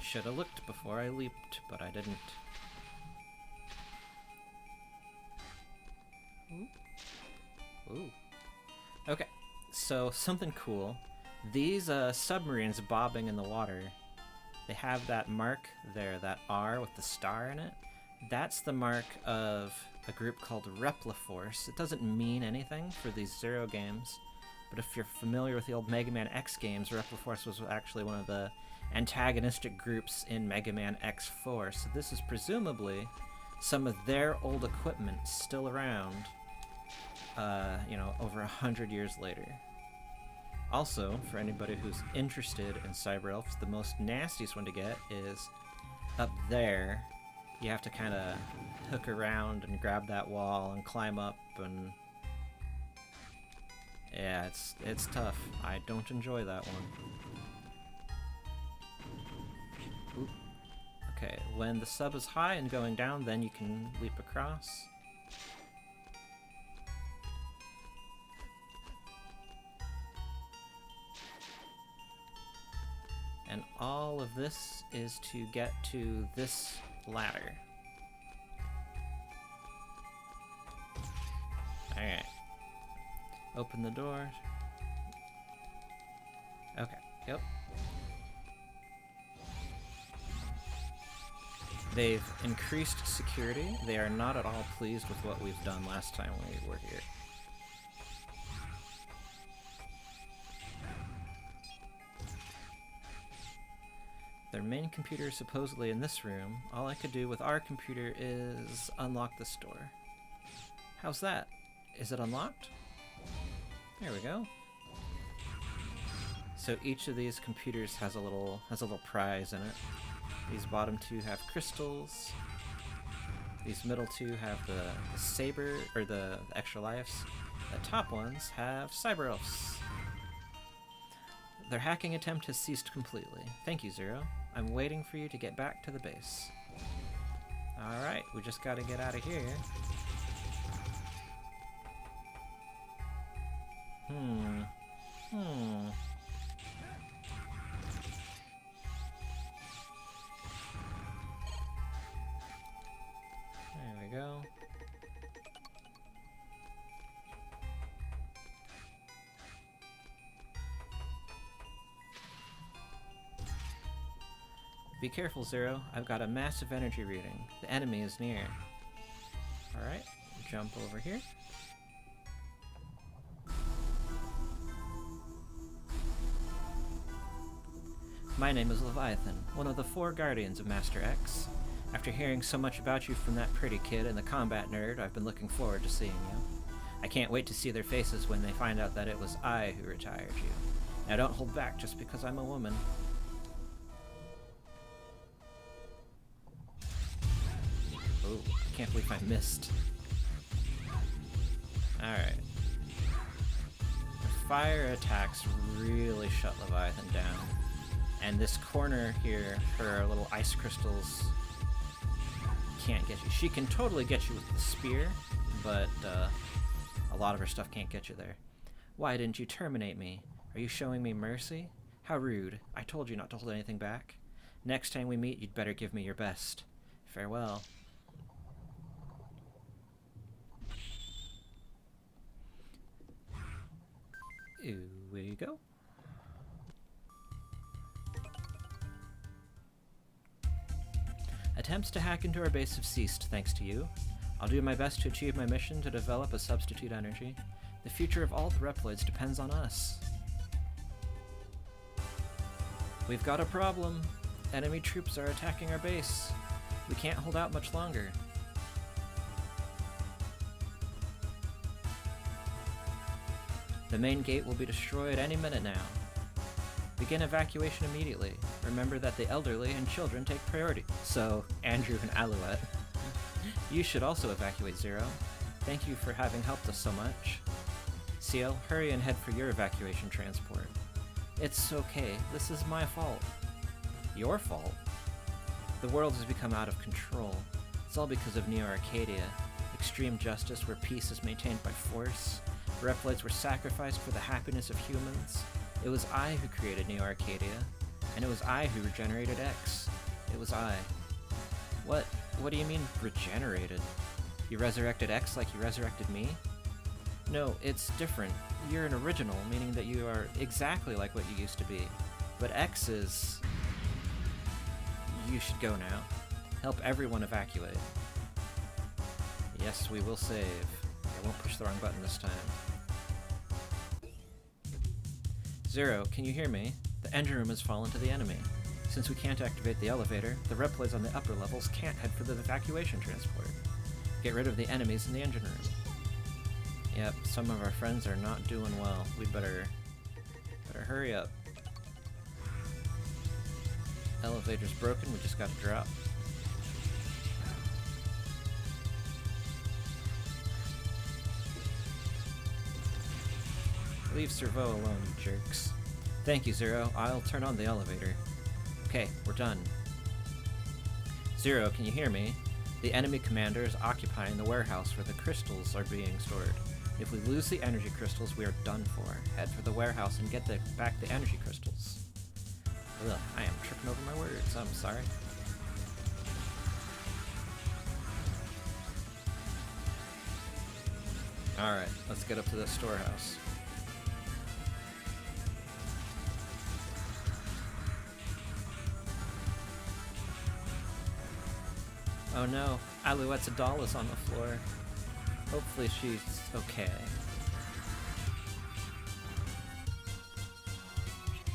Should have looked before I leaped, but I didn't. Ooh. Okay, so something cool. These submarines bobbing in the water, they have that mark there, that R with the star in it. That's the mark of a group called Repliforce. It doesn't mean anything for these Zero games, but if you're familiar with the old Mega Man X games, Repliforce was actually one of the antagonistic groups in Mega Man X4, so this is presumably some of their old equipment still around, over 100 years later. Also, for anybody who's interested in Cyber Elves, the most nastiest one to get is up there. You have to kind of hook around and grab that wall and climb up, and yeah, it's tough. I don't enjoy that one. Oop. Okay, when the sub is high and going down, then you can leap across. And all of this is to get to this ladder. Alright. Open the door. Okay, yep. They've increased security. They are not at all pleased with what we've done last time we were here. Their main computer is supposedly in this room. All I could do with our computer is unlock this door. How's that? Is it unlocked? There we go. So each of these computers has a little prize in it. These bottom two have crystals. These middle two have the saber, or the extra lives. The top ones have cyber elves. Their hacking attempt has ceased completely. Thank you, Zero. I'm waiting for you to get back to the base. Alright, we just gotta get out of here. There we go. Be careful, Zero. I've got a massive energy reading. The enemy is near. Alright, jump over here. My name is Leviathan, one of the 4 guardians of Master X. After hearing so much about you from that pretty kid and the combat nerd, I've been looking forward to seeing you. I can't wait to see their faces when they find out that it was I who retired you. Now don't hold back just because I'm a woman. Oh, I can't believe I missed. Alright. The fire attacks really shut Leviathan down. And this corner here, her little ice crystals can't get you. She can totally get you with the spear, but a lot of her stuff can't get you there. Why didn't you terminate me? Are you showing me mercy? How rude. I told you not to hold anything back. Next time we meet, you'd better give me your best. Farewell. Here we go. Attempts to hack into our base have ceased, thanks to you. I'll do my best to achieve my mission to develop a substitute energy. The future of all the Reploids depends on us. We've got a problem. Enemy troops are attacking our base. We can't hold out much longer. The main gate will be destroyed any minute now. Begin evacuation immediately. Remember that the elderly and children take priority. So, Andrew and Alouette. You should also evacuate, Zero. Thank you for having helped us so much. Seal, hurry and head for your evacuation transport. It's okay. This is my fault. Your fault? The world has become out of control. It's all because of Neo Arcadia. Extreme justice where peace is maintained by force. Reploids were sacrificed for the happiness of humans. It was I who created Neo Arcadia, and it was I who regenerated X. It was I. What do you mean, regenerated? You resurrected X like you resurrected me? No, it's different. You're an original, meaning that you are exactly like what you used to be. But X is... You should go now. Help everyone evacuate. Yes, we will save. I won't push the wrong button this time. Zero, can you hear me? The engine room has fallen to the enemy. Since we can't activate the elevator, the Reploids on the upper levels can't head for the evacuation transport. Get rid of the enemies in the engine room. Yep, some of our friends are not doing well. We'd better hurry up. Elevator's broken, we just got to drop. Leave Servo alone, you jerks. Thank you, Zero. I'll turn on the elevator. Okay, we're done. Zero, can you hear me? The enemy commander is occupying the warehouse where the crystals are being stored. If we lose the energy crystals, we are done for. Head for the warehouse and get back the energy crystals. Ugh, I am tripping over my words. I'm sorry. Alright, let's get up to the storehouse. Oh no, Alouette's doll is on the floor. Hopefully she's okay.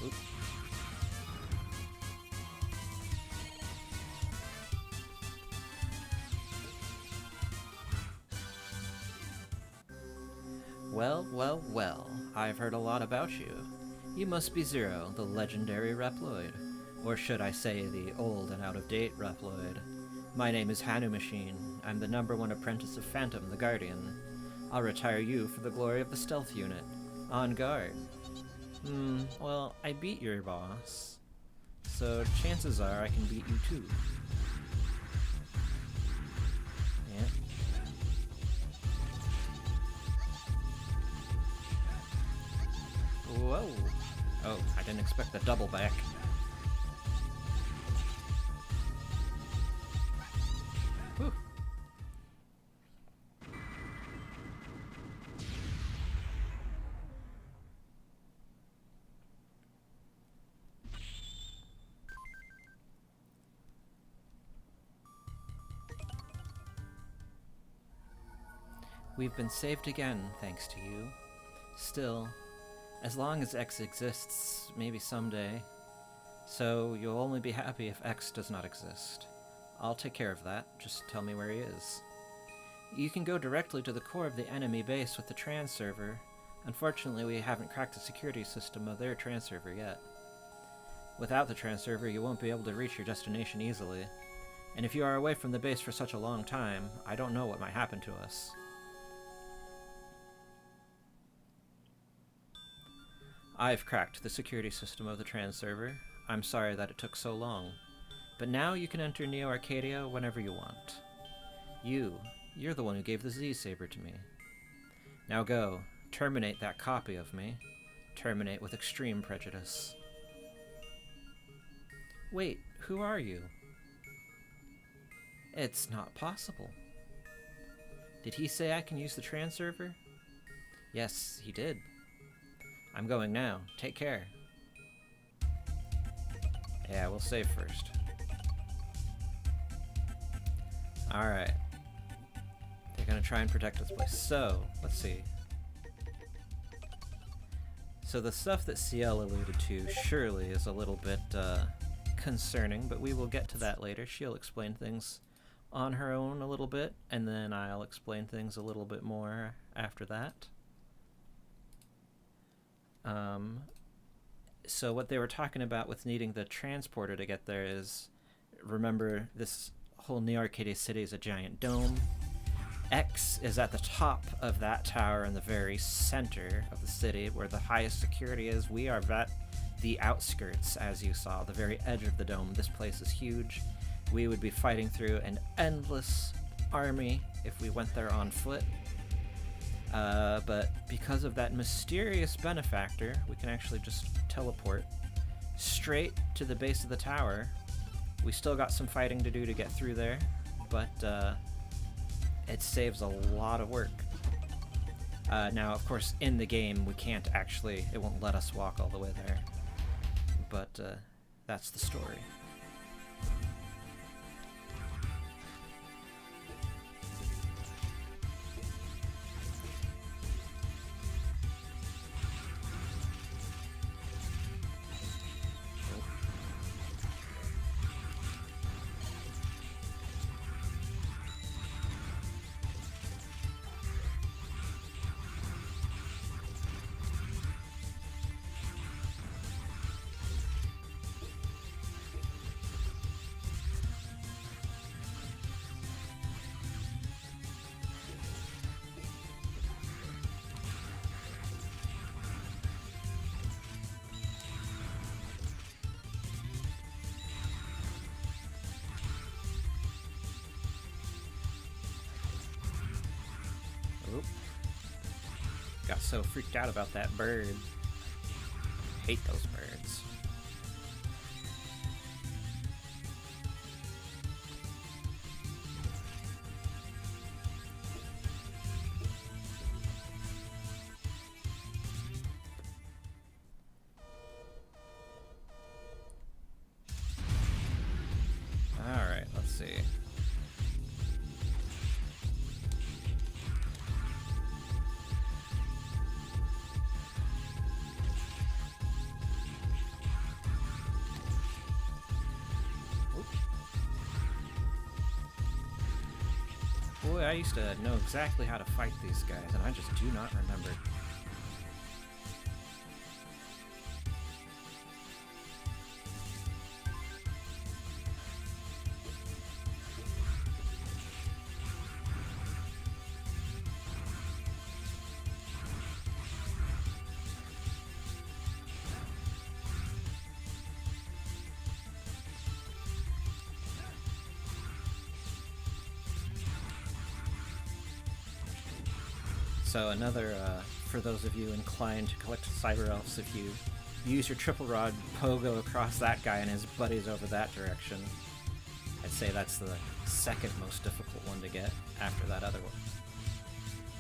Oop. Well, well, well, I've heard a lot about you. You must be Zero, the legendary Reploid. Or should I say the old and out-of-date Reploid. My name is Hanu Machine. I'm the #1 apprentice of Phantom, the Guardian. I'll retire you for the glory of the stealth unit. On guard. Well, I beat your boss. So chances are I can beat you too. Yeah. Whoa. Oh, I didn't expect the double back. Whew. We've been saved again, thanks to you. Still, as long as X exists, maybe someday. So you'll only be happy if X does not exist. I'll take care of that, just tell me where he is. You can go directly to the core of the enemy base with the trans server. Unfortunately, we haven't cracked the security system of their trans server yet. Without the trans server, you won't be able to reach your destination easily. And if you are away from the base for such a long time, I don't know what might happen to us. I've cracked the security system of the trans server. I'm sorry that it took so long. But now you can enter Neo Arcadia whenever you want. You're the one who gave the Z-Saber to me. Now go, terminate that copy of me. Terminate with extreme prejudice. Wait, who are you? It's not possible. Did he say I can use the transerver? Yes, he did. I'm going now. Take care. Yeah, we'll save first. Alright. They're gonna try and protect this place. So, let's see. So the stuff that CL alluded to surely is a little bit concerning, but we will get to that later. She'll explain things on her own a little bit, and then I'll explain things a little bit more after that. So what they were talking about with needing the transporter to get there is, remember, this whole Neo Arcadia city is a giant dome. X is at the top of that tower in the very center of the city where the highest security is. We are at the outskirts, as you saw, the very edge of the dome. This place is huge. We would be fighting through an endless army if we went there on foot. But because of that mysterious benefactor, we can actually just teleport straight to the base of the tower. We still got some fighting to do to get through there, but it saves a lot of work. Now, of course, in the game, we can't actually, it won't let us walk all the way there. But that's the story. Got so freaked out about that bird. Hate those birds. Alright, let's see. Boy, I used to know exactly how to fight these guys, and I just do not remember. So another, for those of you inclined to collect Cyber Elves, if you use your triple rod, pogo across that guy and his buddies over that direction, I'd say that's the second most difficult one to get after that other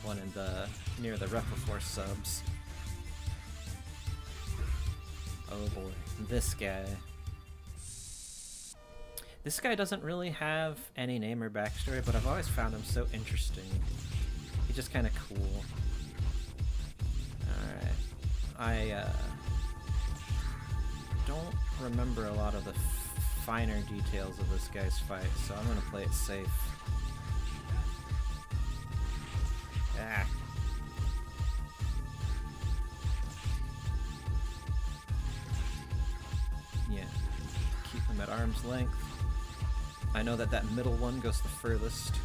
one in the near the Repliforce subs. Oh boy, this guy. This guy doesn't really have any name or backstory, but I've always found him so interesting. He's just kind of cool. Alright. I don't remember a lot of the finer details of this guy's fight, so I'm gonna play it safe. Ah. Yeah. Keep him at arm's length. I know that that middle one goes the furthest.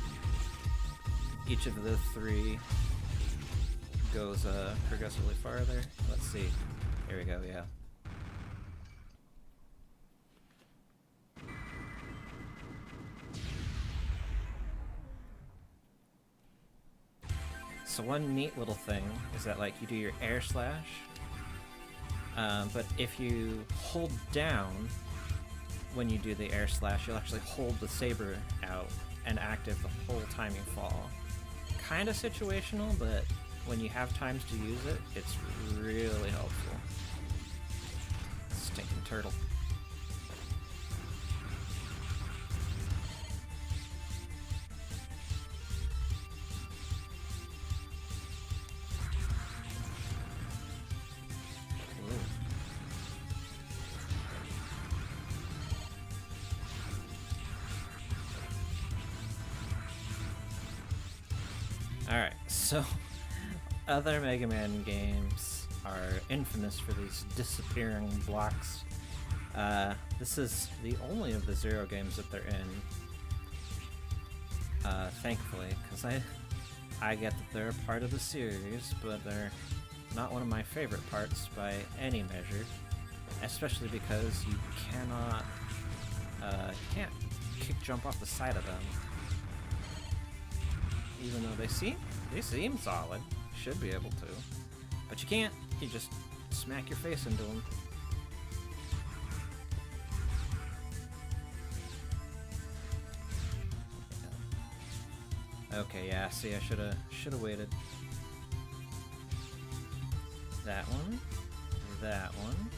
Each of the three goes progressively farther. Let's see. Here we go, yeah. So one neat little thing is that like you do your air slash, but if you hold down when you do the air slash, you'll actually hold the saber out and active the whole time you fall. Kind of situational, but when you have times to use it, it's really helpful. Stinking turtle. Alright, so other Mega Man games are infamous for these disappearing blocks. This is the only of the Zero games that they're in, thankfully, because I get that they're a part of the series, but they're not one of my favorite parts by any measure, especially because you can't kick jump off the side of them. Even though they seem solid, should be able to, but you can't. You just smack your face into them. Okay, yeah. See, I should have waited. That one, that one,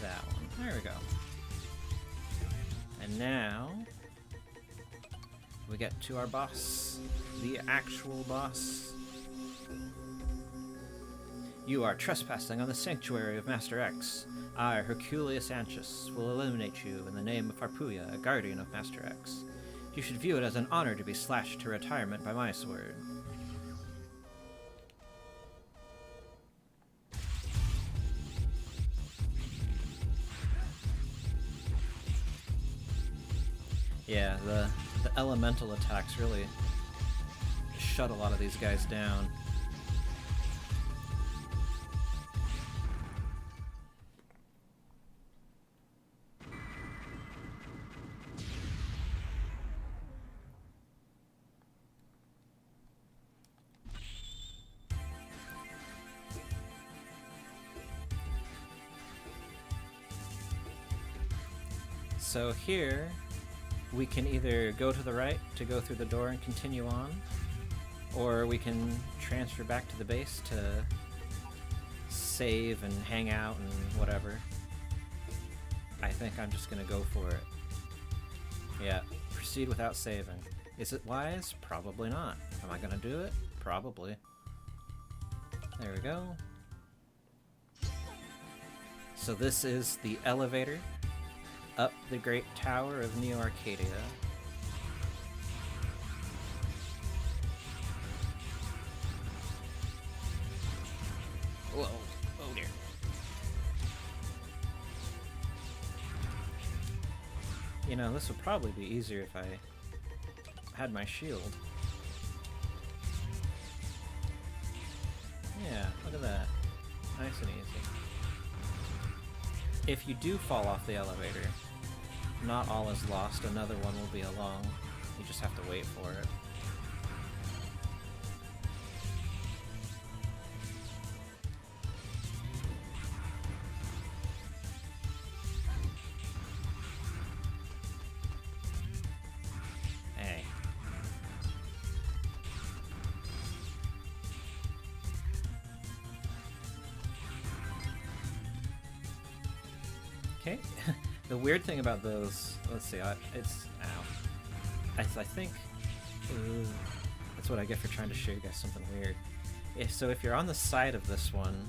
that one. There we go. And now we get to our boss, the actual boss. You are trespassing on the sanctuary of Master X. I, Herculeus Antius, will eliminate you in the name of Harpuya, a guardian of Master X. You should view it as an honor to be slashed to retirement by my sword. Yeah, the elemental attacks really shut a lot of these guys down. So here, we can either go to the right to go through the door and continue on, or we can transfer back to the base to save and hang out and whatever. I think I'm just gonna go for it. Yeah, proceed without saving. Is it wise? Probably not. Am I gonna do it? Probably. There we go. So this is the elevator up the Great Tower of Neo Arcadia. Whoa, oh dear. You know, this would probably be easier if I had my shield. Yeah, look at that. Nice and easy. If you do fall off the elevator, not all is lost, another one will be along. You just have to wait for it. Hey. Okay. The weird thing about those, let's see, it's, ow. I think, that's what I get for trying to show you guys something weird. So if you're on the side of this one,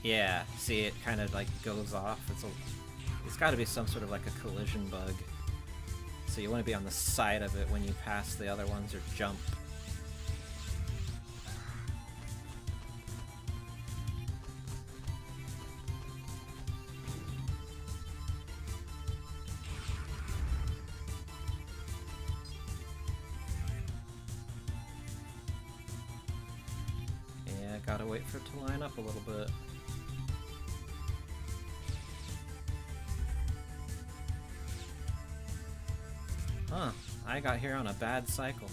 yeah, see it kind of like goes off. It's got to be some sort of like a collision bug. So you want to be on the side of it when you pass the other ones or jump. Gotta wait for it to line up a little bit. Huh, I got here on a bad cycle.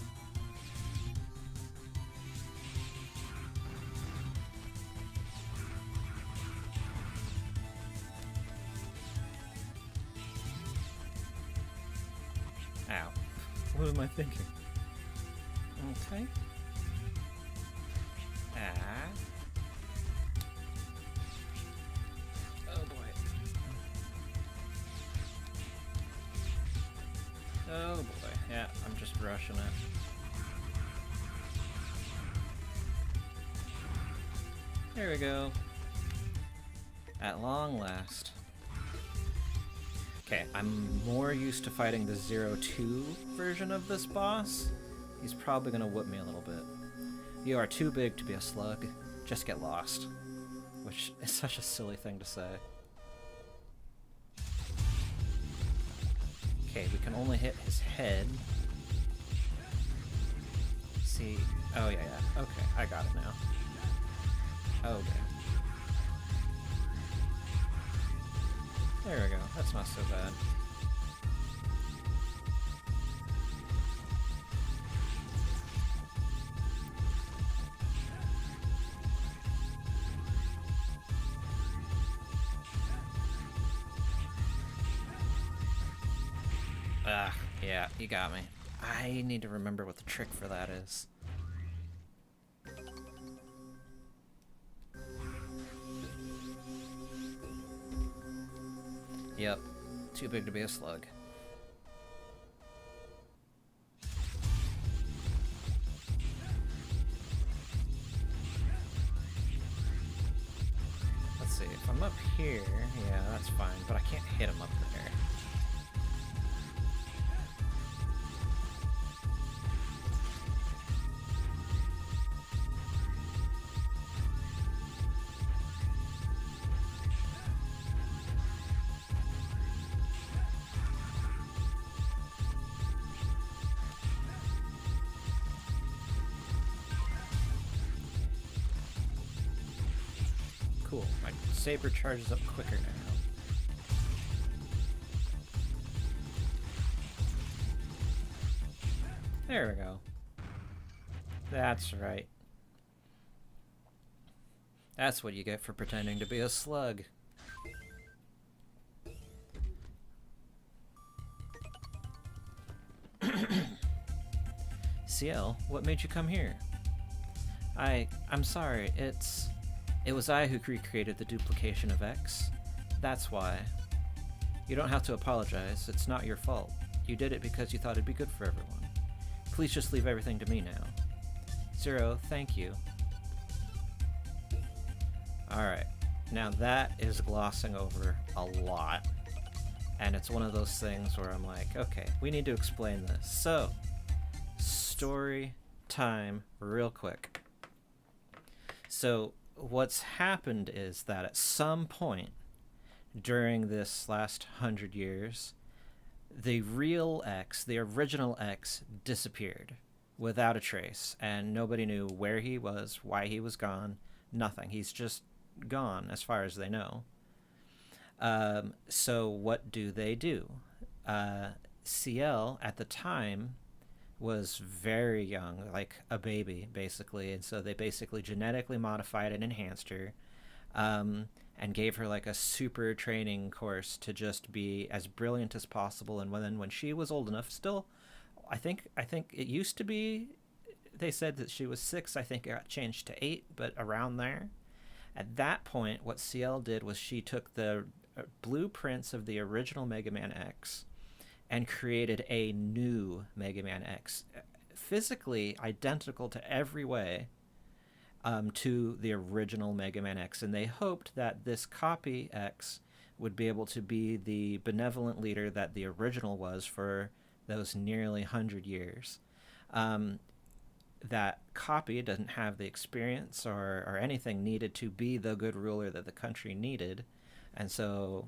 Ow. What am I thinking? Okay. Ah. Oh boy. Oh boy. Yeah, I'm just rushing it. There we go. At long last. Okay, I'm more used to fighting the 0-2 version of this boss. He's probably gonna whip me a little bit. You are too big to be a slug. Just get lost. Which is such a silly thing to say. Okay, we can only hit his head. See. Oh, yeah. Okay, I got it now. Okay. There we go. That's not so bad. Yeah, you got me. I need to remember what the trick for that is. Yep, too big to be a slug. Let's see, if I'm up here, yeah, that's fine, but I can't hit him up there. Cool, my saber charges up quicker now. There we go. That's right. That's what you get for pretending to be a slug. CL, what made you come here? I'm sorry, it was I who recreated the duplication of X. That's why. You don't have to apologize, it's not your fault. You did it because you thought it'd be good for everyone. Please just leave everything to me now. Zero, thank you. Alright, now that is glossing over a lot. And it's one of those things where I'm like, okay, we need to explain this. So, story time real quick. So, what's happened is that at some point during this last 100 years, the real X, the original X, disappeared without a trace, and nobody knew where he was, why he was gone, nothing. He's just gone as far as they know. So what do? CL at the time was very young, like a baby, basically, and so they basically genetically modified and enhanced her, and gave her like a super training course to just be as brilliant as possible. And then when she was old enough, still, I think it used to be, they said that she was 6. I think it got changed to 8, but around there. At that point, what CL did was she took the blueprints of the original Mega Man X and created a new Mega Man X, physically identical to every way to the original Mega Man X. And they hoped that this copy X would be able to be the benevolent leader that the original was for those nearly 100 years. That copy doesn't have the experience or anything needed to be the good ruler that the country needed. And so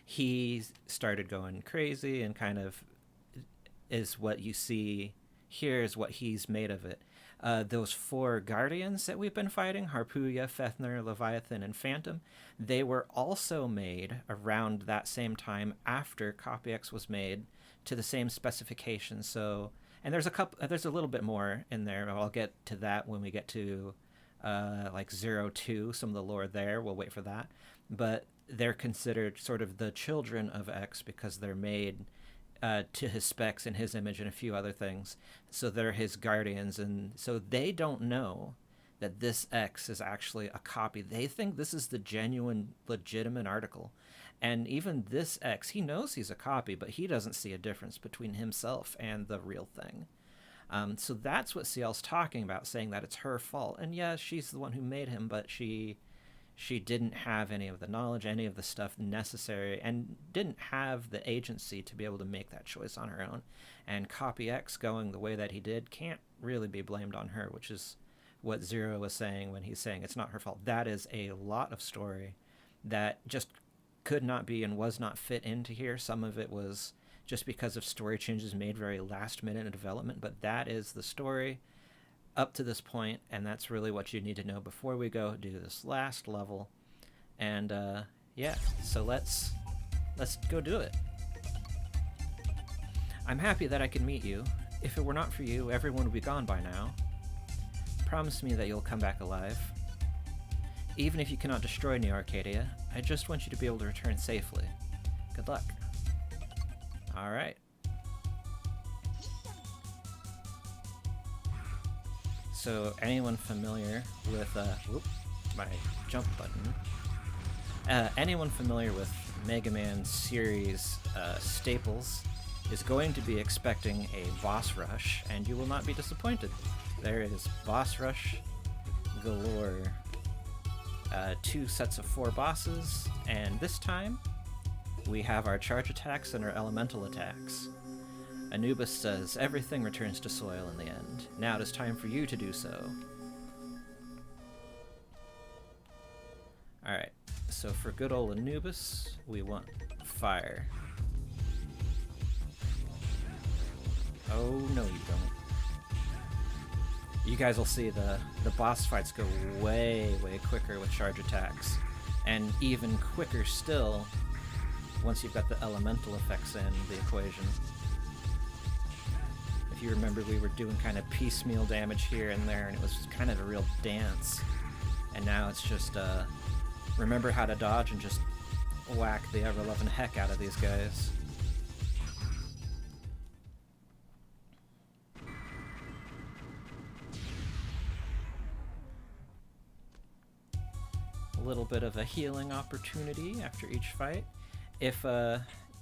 he started going crazy, and kind of is what you see here is what he's made of it. Those 4 guardians that we've been fighting, Harpuya, Fethner, Leviathan, and Phantom, they were also made around that same time after Copy X was made to the same specifications. So, and there's a little bit more in there. I'll get to that when we get to like 0-2, some of the lore there. We'll wait for that. But they're considered sort of the children of X because they're made to his specs and his image and a few other things. So they're his guardians, and so they don't know that this X is actually a copy. They think this is the genuine, legitimate article. And even this X, he knows he's a copy, but he doesn't see a difference between himself and the real thing. So that's what CL's talking about, saying that it's her fault. And yeah, she's the one who made him, but she didn't have any of the knowledge, any of the stuff necessary, and didn't have the agency to be able to make that choice on her own. And Copy X going the way that he did can't really be blamed on her, which is what Zero was saying when he's saying it's not her fault. That is a lot of story that just could not be and was not fit into here. Some of it was just because of story changes made very last minute in development, but that is the story up to this point, and that's really what you need to know before we go do this last level. And yeah, so let's go do it. I'm happy that I can meet you. If it were not for you, everyone would be gone by now. Promise me that you'll come back alive. Even if you cannot destroy New Arcadia, I just want you to be able to return safely. Good luck. Alright. So anyone familiar with my jump button? Anyone familiar with Mega Man series staples is going to be expecting a boss rush, and you will not be disappointed. There is boss rush galore. 2 sets of 4 bosses, and this time we have our charge attacks and our elemental attacks. Anubis says everything returns to soil in the end. Now it is time for you to do so. Alright, so for good old Anubis, we want fire. Oh, no you don't. You guys will see the boss fights go way quicker with charge attacks. And even quicker still once you've got the elemental effects in the equation. If you remember, we were doing kind of piecemeal damage here and there, and it was kind of a real dance. And now it's just, remember how to dodge and just whack the ever-loving heck out of these guys. A little bit of a healing opportunity after each fight. If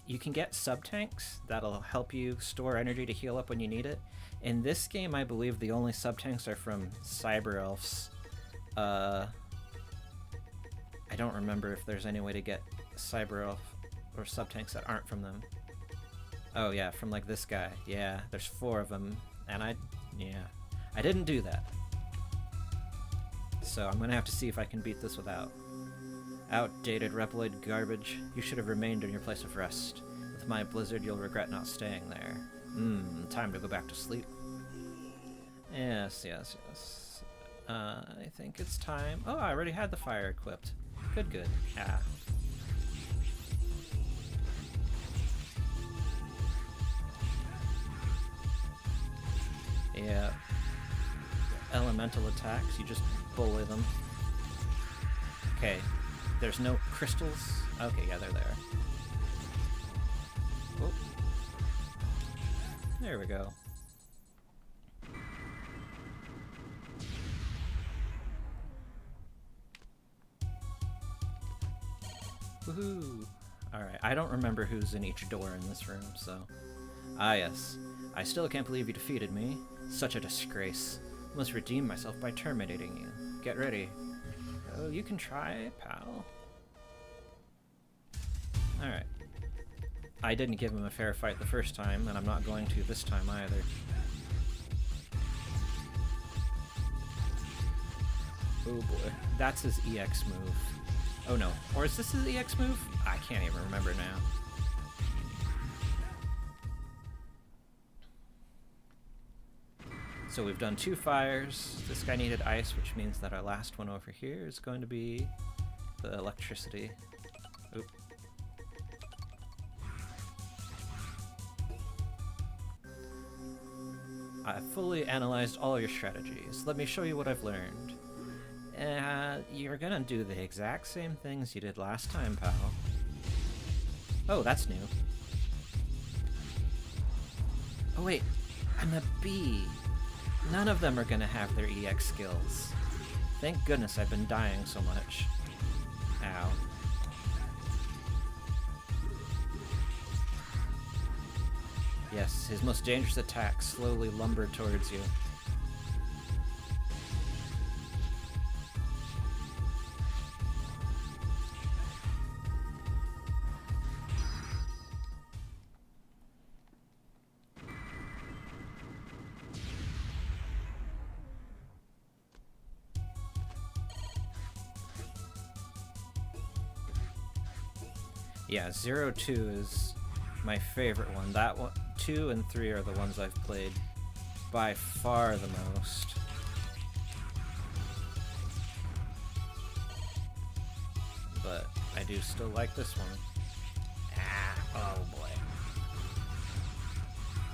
you can get sub-tanks, that'll help you store energy to heal up when you need it. In this game, I believe the only sub-tanks are from Cyber Elves. I don't remember if there's any way to get Cyber Elf or sub-tanks that aren't from them. Oh yeah, from like this guy. Yeah, there's 4 of them, and I didn't do that. So I'm gonna have to see if I can beat this without. Outdated Reploid garbage. You should have remained in your place of rest. With my blizzard, you'll regret not staying there. Time to go back to sleep. Yes. I think it's time. Oh, I already had the fire equipped. Good. Ah. Yeah. Elemental attacks, you just bully them. Okay, there's no crystals. Okay, yeah, they're there. Oh. There we go. Woohoo! Alright, I don't remember who's in each door in this room, so... Ah, yes. I still can't believe you defeated me. Such a disgrace. I must redeem myself by terminating you. Get ready. Oh, you can try, pal. Alright. I didn't give him a fair fight the first time, and I'm not going to this time either. Oh boy. That's his EX move. Oh no. Or is this his EX move? I can't even remember now. So we've done 2 fires. This guy needed ice, which means that our last one over here is going to be the electricity. Oop. I've fully analyzed all your strategies. Let me show you what I've learned. You're gonna do the exact same things you did last time, pal. Oh, that's new. Oh wait, I'm a bee. None of them are gonna have their EX skills. Thank goodness I've been dying so much. Ow. Yes, his most dangerous attack slowly lumbered towards you. Yeah, 0-2 is my favorite one. That one, 2 and 3 are the ones I've played by far the most. But I do still like this one. Ah, oh boy.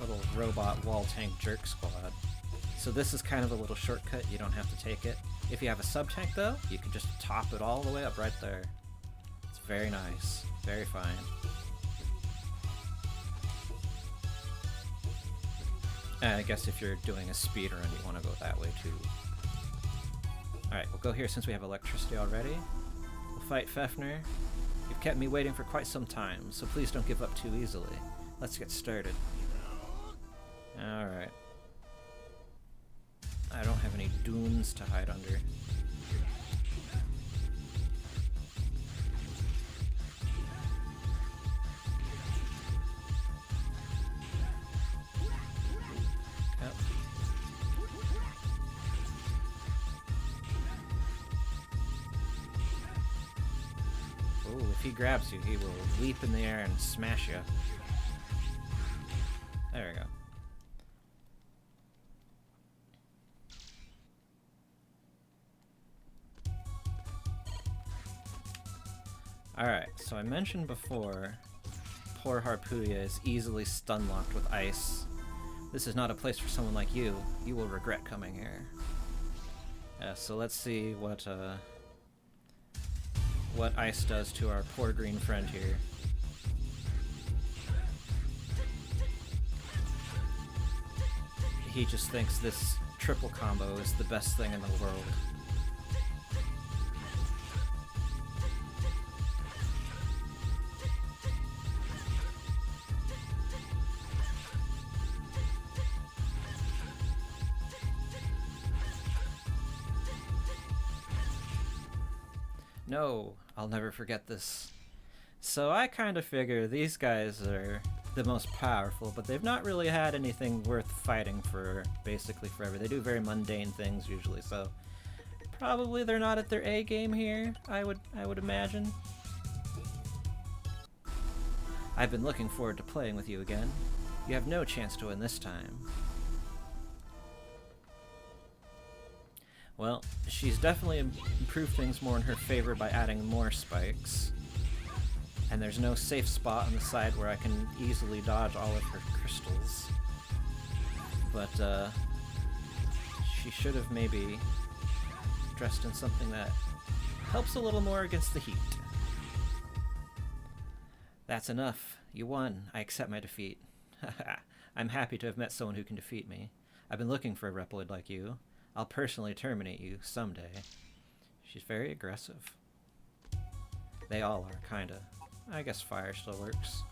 Little robot wall tank jerk squad. So this is kind of a little shortcut, you don't have to take it. If you have a sub-tank though, you can just top it all the way up right there. It's very nice, very fine. And I guess if you're doing a speedrun, you want to go that way too. Alright, we'll go here since we have electricity already. We'll fight Fefner. You've kept me waiting for quite some time, so please don't give up too easily. Let's get started. Alright. I don't have any dunes to hide under. If he grabs you, he will leap in the air and smash you. There we go. Alright, so I mentioned before, poor Harpuya is easily stun-locked with ice. This is not a place for someone like you. You will regret coming here. So let's see what ice does to our poor green friend here. He just thinks this triple combo is the best thing in the world. No, I'll never forget this. So I kind of figure these guys are the most powerful, but they've not really had anything worth fighting for basically forever. They do very mundane things usually, so probably they're not at their A game here, I would imagine. I've been looking forward to playing with you again. You have no chance to win this time. Well, she's definitely improved things more in her favor by adding more spikes. And there's no safe spot on the side where I can easily dodge all of her crystals. But, she should have maybe dressed in something that helps a little more against the heat. That's enough. You won. I accept my defeat. I'm happy to have met someone who can defeat me. I've been looking for a Reploid like you. I'll personally terminate you someday. She's very aggressive. They all are, kinda. I guess fire still works.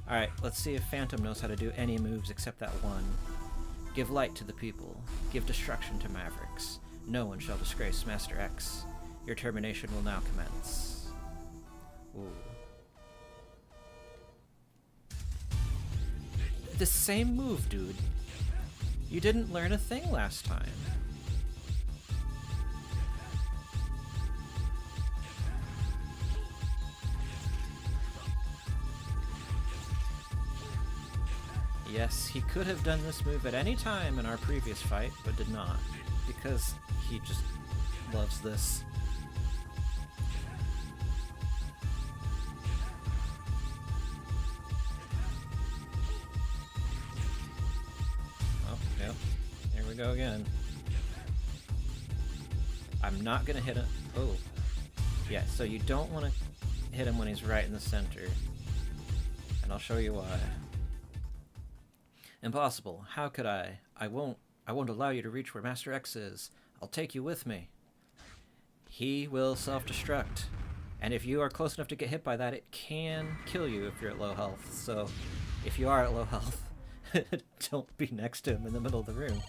Alright, let's see if Phantom knows how to do any moves except that one. Give light to the people. Give destruction to Mavericks. No one shall disgrace Master X. Your termination will now commence. Ooh. The same move, dude. You didn't learn a thing last time. Yes, he could have done this move at any time in our previous fight, but did not, because he just loves this. Oh, yep. Here we go again. I'm not gonna hit him. Oh. Yeah, so you don't want to hit him when he's right in the center. And and I'll show you why. Impossible. How could I? I won't allow you to reach where Master X is. I'll take you with me. He will self-destruct. And if you are close enough to get hit by that, it can kill you if you're at low health. So, if you are at low health, don't be next to him in the middle of the room.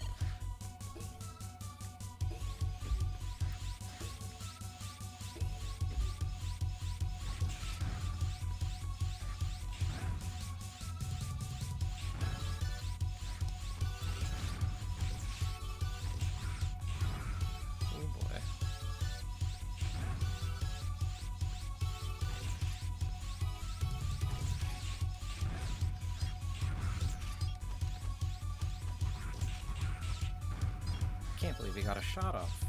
Can't believe he got a shot off.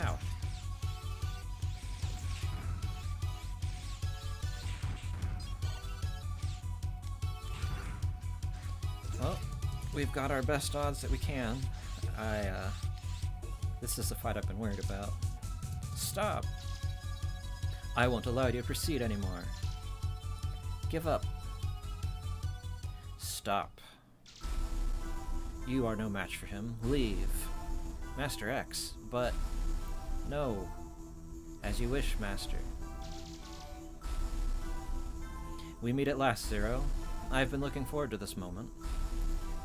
Ow. Well, we've got our best odds that we can. This is the fight I've been worried about. Stop! I won't allow you to proceed anymore. Give up. Stop. You are no match for him. Leave. Master X, but... No. As you wish, Master. We meet at last, Zero. I've been looking forward to this moment.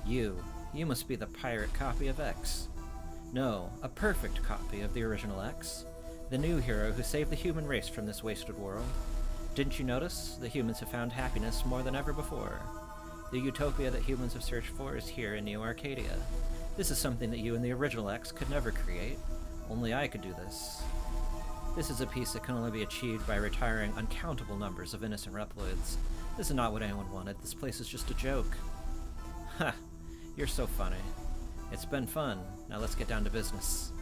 You must be the pirate copy of X. No, a perfect copy of the original X. The new hero who saved the human race from this wasted world. Didn't you notice? The humans have found happiness more than ever before. The utopia that humans have searched for is here in Neo Arcadia. This is something that you and the original X could never create. Only I could do this. This is a piece that can only be achieved by retiring uncountable numbers of innocent Reploids. This is not what anyone wanted. This place is just a joke. Ha! You're so funny. It's been fun. Now let's get down to business.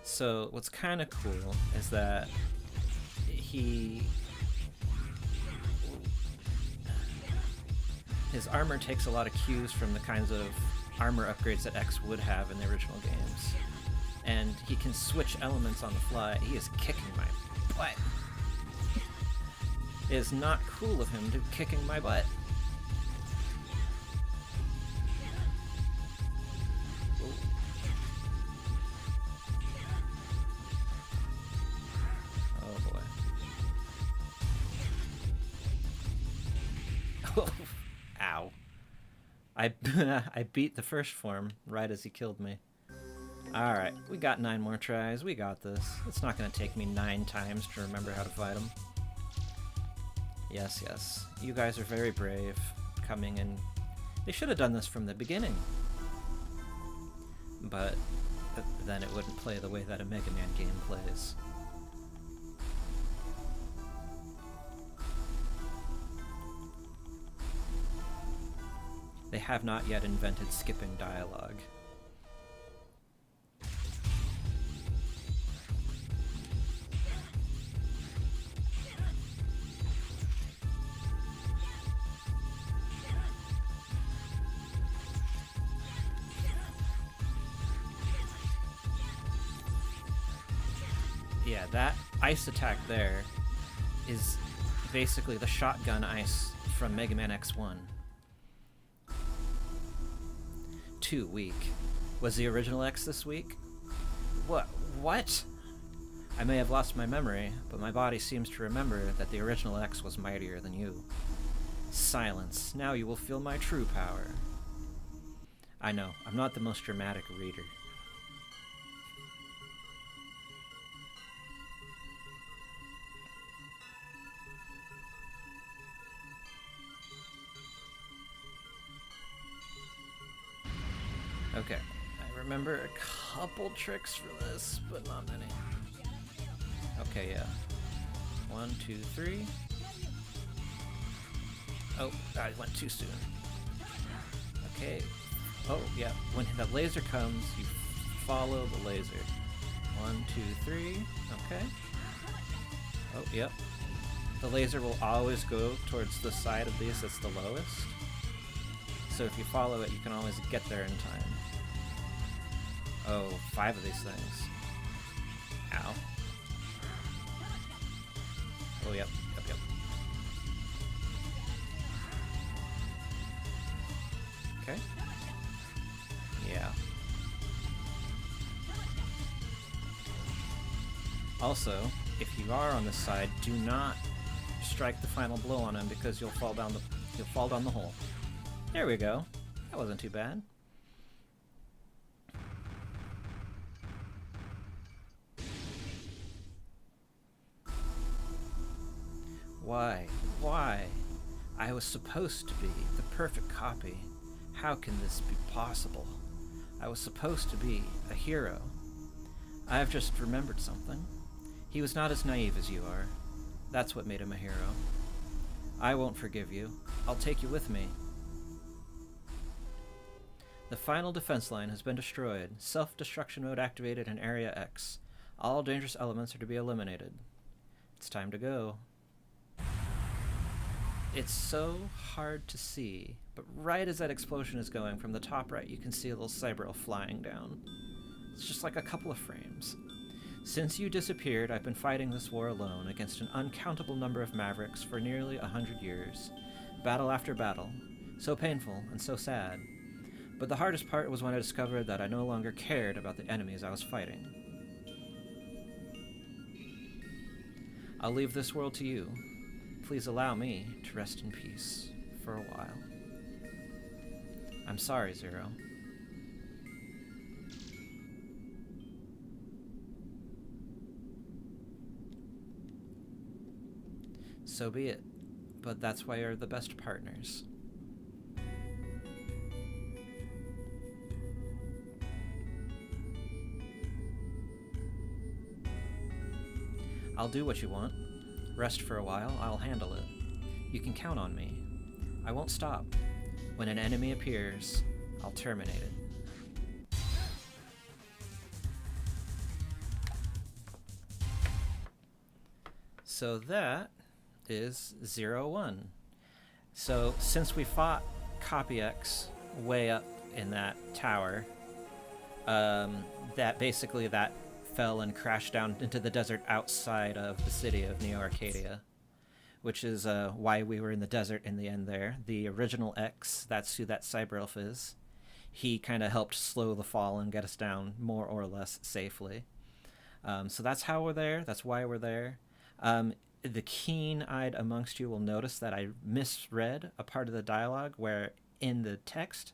So, what's kind of cool is that his armor takes a lot of cues from the kinds of armor upgrades that X would have in the original games. And he can switch elements on the fly. He is kicking my butt. It is not cool of him to be kicking my butt. Ooh. Oh boy. Ow. I beat the first form right as he killed me. Alright, we got 9 more tries. We got this. It's not going to take me 9 times to remember how to fight him. Yes, yes. You guys are very brave coming in. They should have done this from the beginning. But then it wouldn't play the way that a Mega Man game plays. They have not yet invented skipping dialogue. Yeah, that ice attack there is basically the shotgun ice from Mega Man X1. Too weak. Was the original X this weak? What? I may have lost my memory, but my body seems to remember that the original X was mightier than you. Silence. Now you will feel my true power. I know, I'm not the most dramatic reader. Okay, I remember a couple tricks for this, but not many. Okay, yeah. 1, 2, 3. Oh, I went too soon. Okay. Oh, yeah. When the laser comes, you follow the laser. 1, 2, 3. Okay. Oh, yep. The laser will always go towards the side of these that's the lowest. So if you follow it, you can always get there in time. Oh, 5 of these things. Ow. Oh, yep. Also, if you are on this side, do not strike the final blow on him because you'll fall down the hole. There we go. That wasn't too bad. Why? Why? I was supposed to be the perfect copy. How can this be possible? I was supposed to be a hero. I have just remembered something. He was not as naive as you are. That's what made him a hero. I won't forgive you. I'll take you with me. The final defense line has been destroyed. Self-destruction mode activated in Area X. All dangerous elements are to be eliminated. It's time to go. It's so hard to see, but right as that explosion is going, from the top right you can see a little cyber elf flying down. It's just like a couple of frames. Since you disappeared, I've been fighting this war alone against an uncountable number of mavericks for nearly 100 years. Battle after battle. So painful and so sad. But the hardest part was when I discovered that I no longer cared about the enemies I was fighting. I'll leave this world to you. Please allow me to rest in peace for a while. I'm sorry, Zero. So be it, but that's why you're the best partners. I'll do what you want. Rest for a while, I'll handle it. You can count on me. I won't stop. When an enemy appears, I'll terminate it. So that is 0-1. So since we fought Copy X way up in that tower, that fell and crashed down into the desert outside of the city of Neo Arcadia, which is why we were in the desert in the end there. The original X, that's who that cyber elf is. He kind of helped slow the fall and get us down more or less safely. So that's how we're there. That's why we're there. The keen-eyed amongst you will notice that I misread a part of the dialogue where in the text,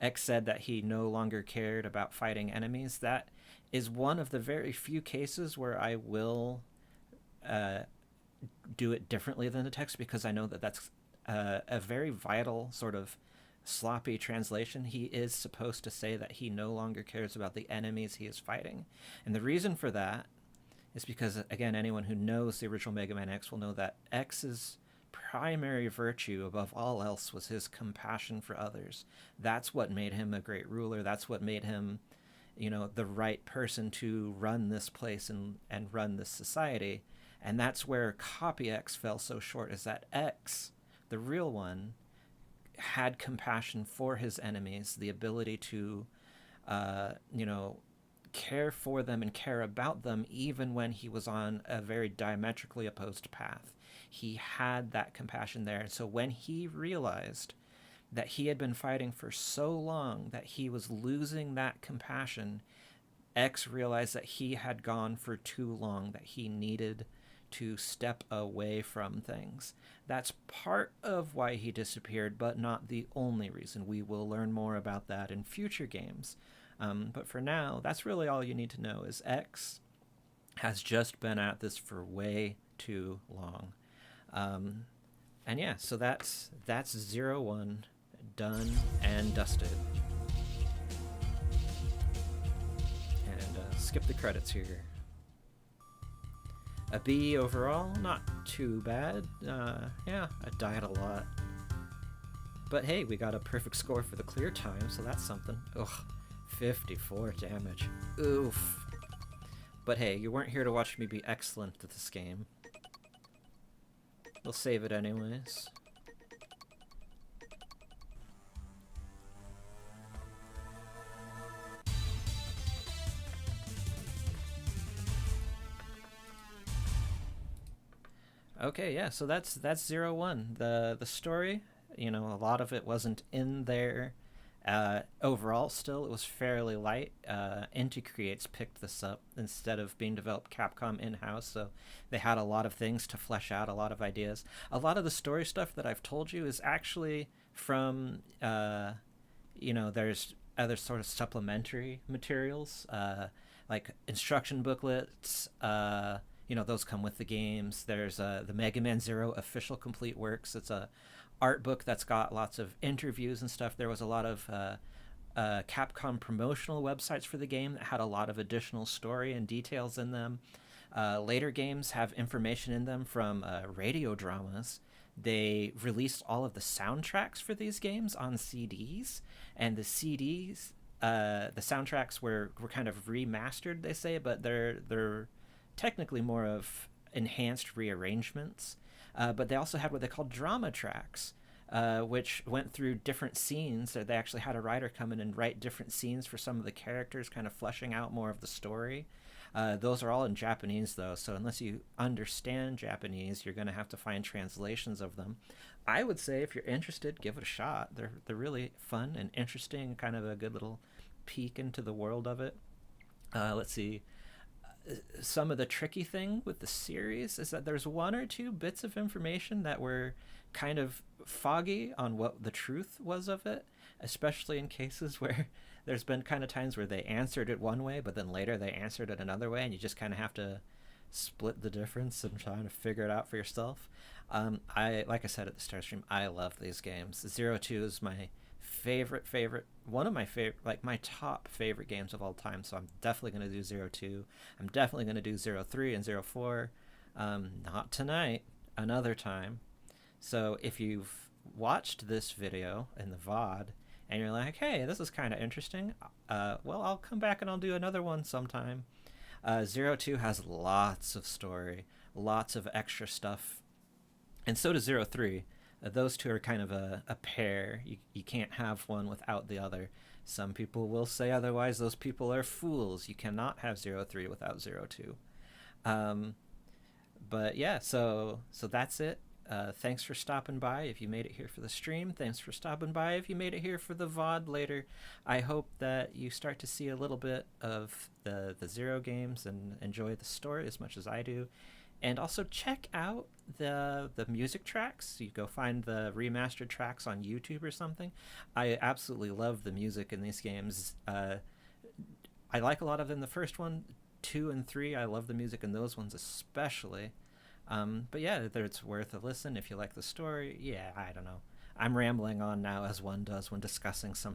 X said that he no longer cared about fighting enemies. That is one of the very few cases where I will do it differently than the text, because I know that that's a very vital sort of sloppy translation. He is supposed to say that he no longer cares about the enemies he is fighting. And the reason for that is because, again, anyone who knows the original Mega Man X will know that X's primary virtue above all else was his compassion for others. That's what made him a great ruler. That's what made him, you know, the right person to run this place and run this society. And that's where Copy X fell so short, is that X, the real one, had compassion for his enemies, the ability to, care for them and care about them even when he was on a very diametrically opposed path. He had that compassion there. And so when he realized that he had been fighting for so long that he was losing that compassion, X realized that he had gone for too long, that he needed to step away from things. That's part of why he disappeared, but not the only reason. We will learn more about that in future games. But for now, that's really all you need to know, is X has just been at this for way too long. And yeah, so that's 0-1, done and dusted. And skip the credits here. A B overall, not too bad. Yeah, I died a lot. But hey, we got a perfect score for the clear time, so that's something. Ugh, 54 damage. Oof. But hey, you weren't here to watch me be excellent at this game. We'll save it anyways. Okay, yeah, so that's 0-1. The story, you know, a lot of it wasn't in there Overall, still, it was fairly light. Inti Creates picked this up instead of being developed Capcom in house, so they had a lot of things to flesh out, a lot of ideas. A lot of the story stuff that I've told you is actually from, there's other sort of supplementary materials, like instruction booklets. Those come with the games. There's the Mega Man Zero official complete works. It's a art book that's got lots of interviews and stuff. There was a lot of Capcom promotional websites for the game that had a lot of additional story and details in them. Later games have information in them from radio dramas. They released all of the soundtracks for these games on CDs, and the CDs, the soundtracks were kind of remastered, they say, but they're technically more of enhanced rearrangements. But they also had what they called drama tracks, which went through different scenes. So they actually had a writer come in and write different scenes for some of the characters, kind of fleshing out more of the story. Those are all in Japanese, though, so unless you understand Japanese, you're going to have to find translations of them. I would say if you're interested, give it a shot. They're really fun and interesting, kind of a good little peek into the world of it. Let's see. Some of the tricky thing with the series is that there's one or two bits of information that were kind of foggy on what the truth was of it, especially in cases where there's been kind of times where they answered it one way, but then later they answered it another way, and you just kind of have to split the difference and trying to figure it out for yourself. I like I said at the start stream, I love these games. Zero Two is my favorite, one of my favorite, like my top favorite games of all time. So I'm definitely going to do Zero Two. I'm definitely going to do 03 and 04. Not tonight, another time. So if you've watched this video in the VOD and you're like, hey, this is kind of interesting, well, I'll come back and I'll do another one sometime. Zero Two has lots of story, lots of extra stuff, and so does 03. Those two are kind of a pair. You can't have one without the other. Some people will say otherwise. Those people are fools. You cannot have 03 without 02. But yeah, so that's it. Thanks for stopping by if you made it here for the stream. Thanks for stopping by if you made it here for the VOD later. I hope that you start to see a little bit of the Zero games and enjoy the story as much as I do. And also check out the music tracks. You go find the remastered tracks on YouTube or something. I absolutely love the music in these games. I like a lot of them. The first one, 2 and 3, I love the music in those ones especially. But yeah, it's worth a listen if you like the story. Yeah, I don't know. I'm rambling on now as one does when discussing some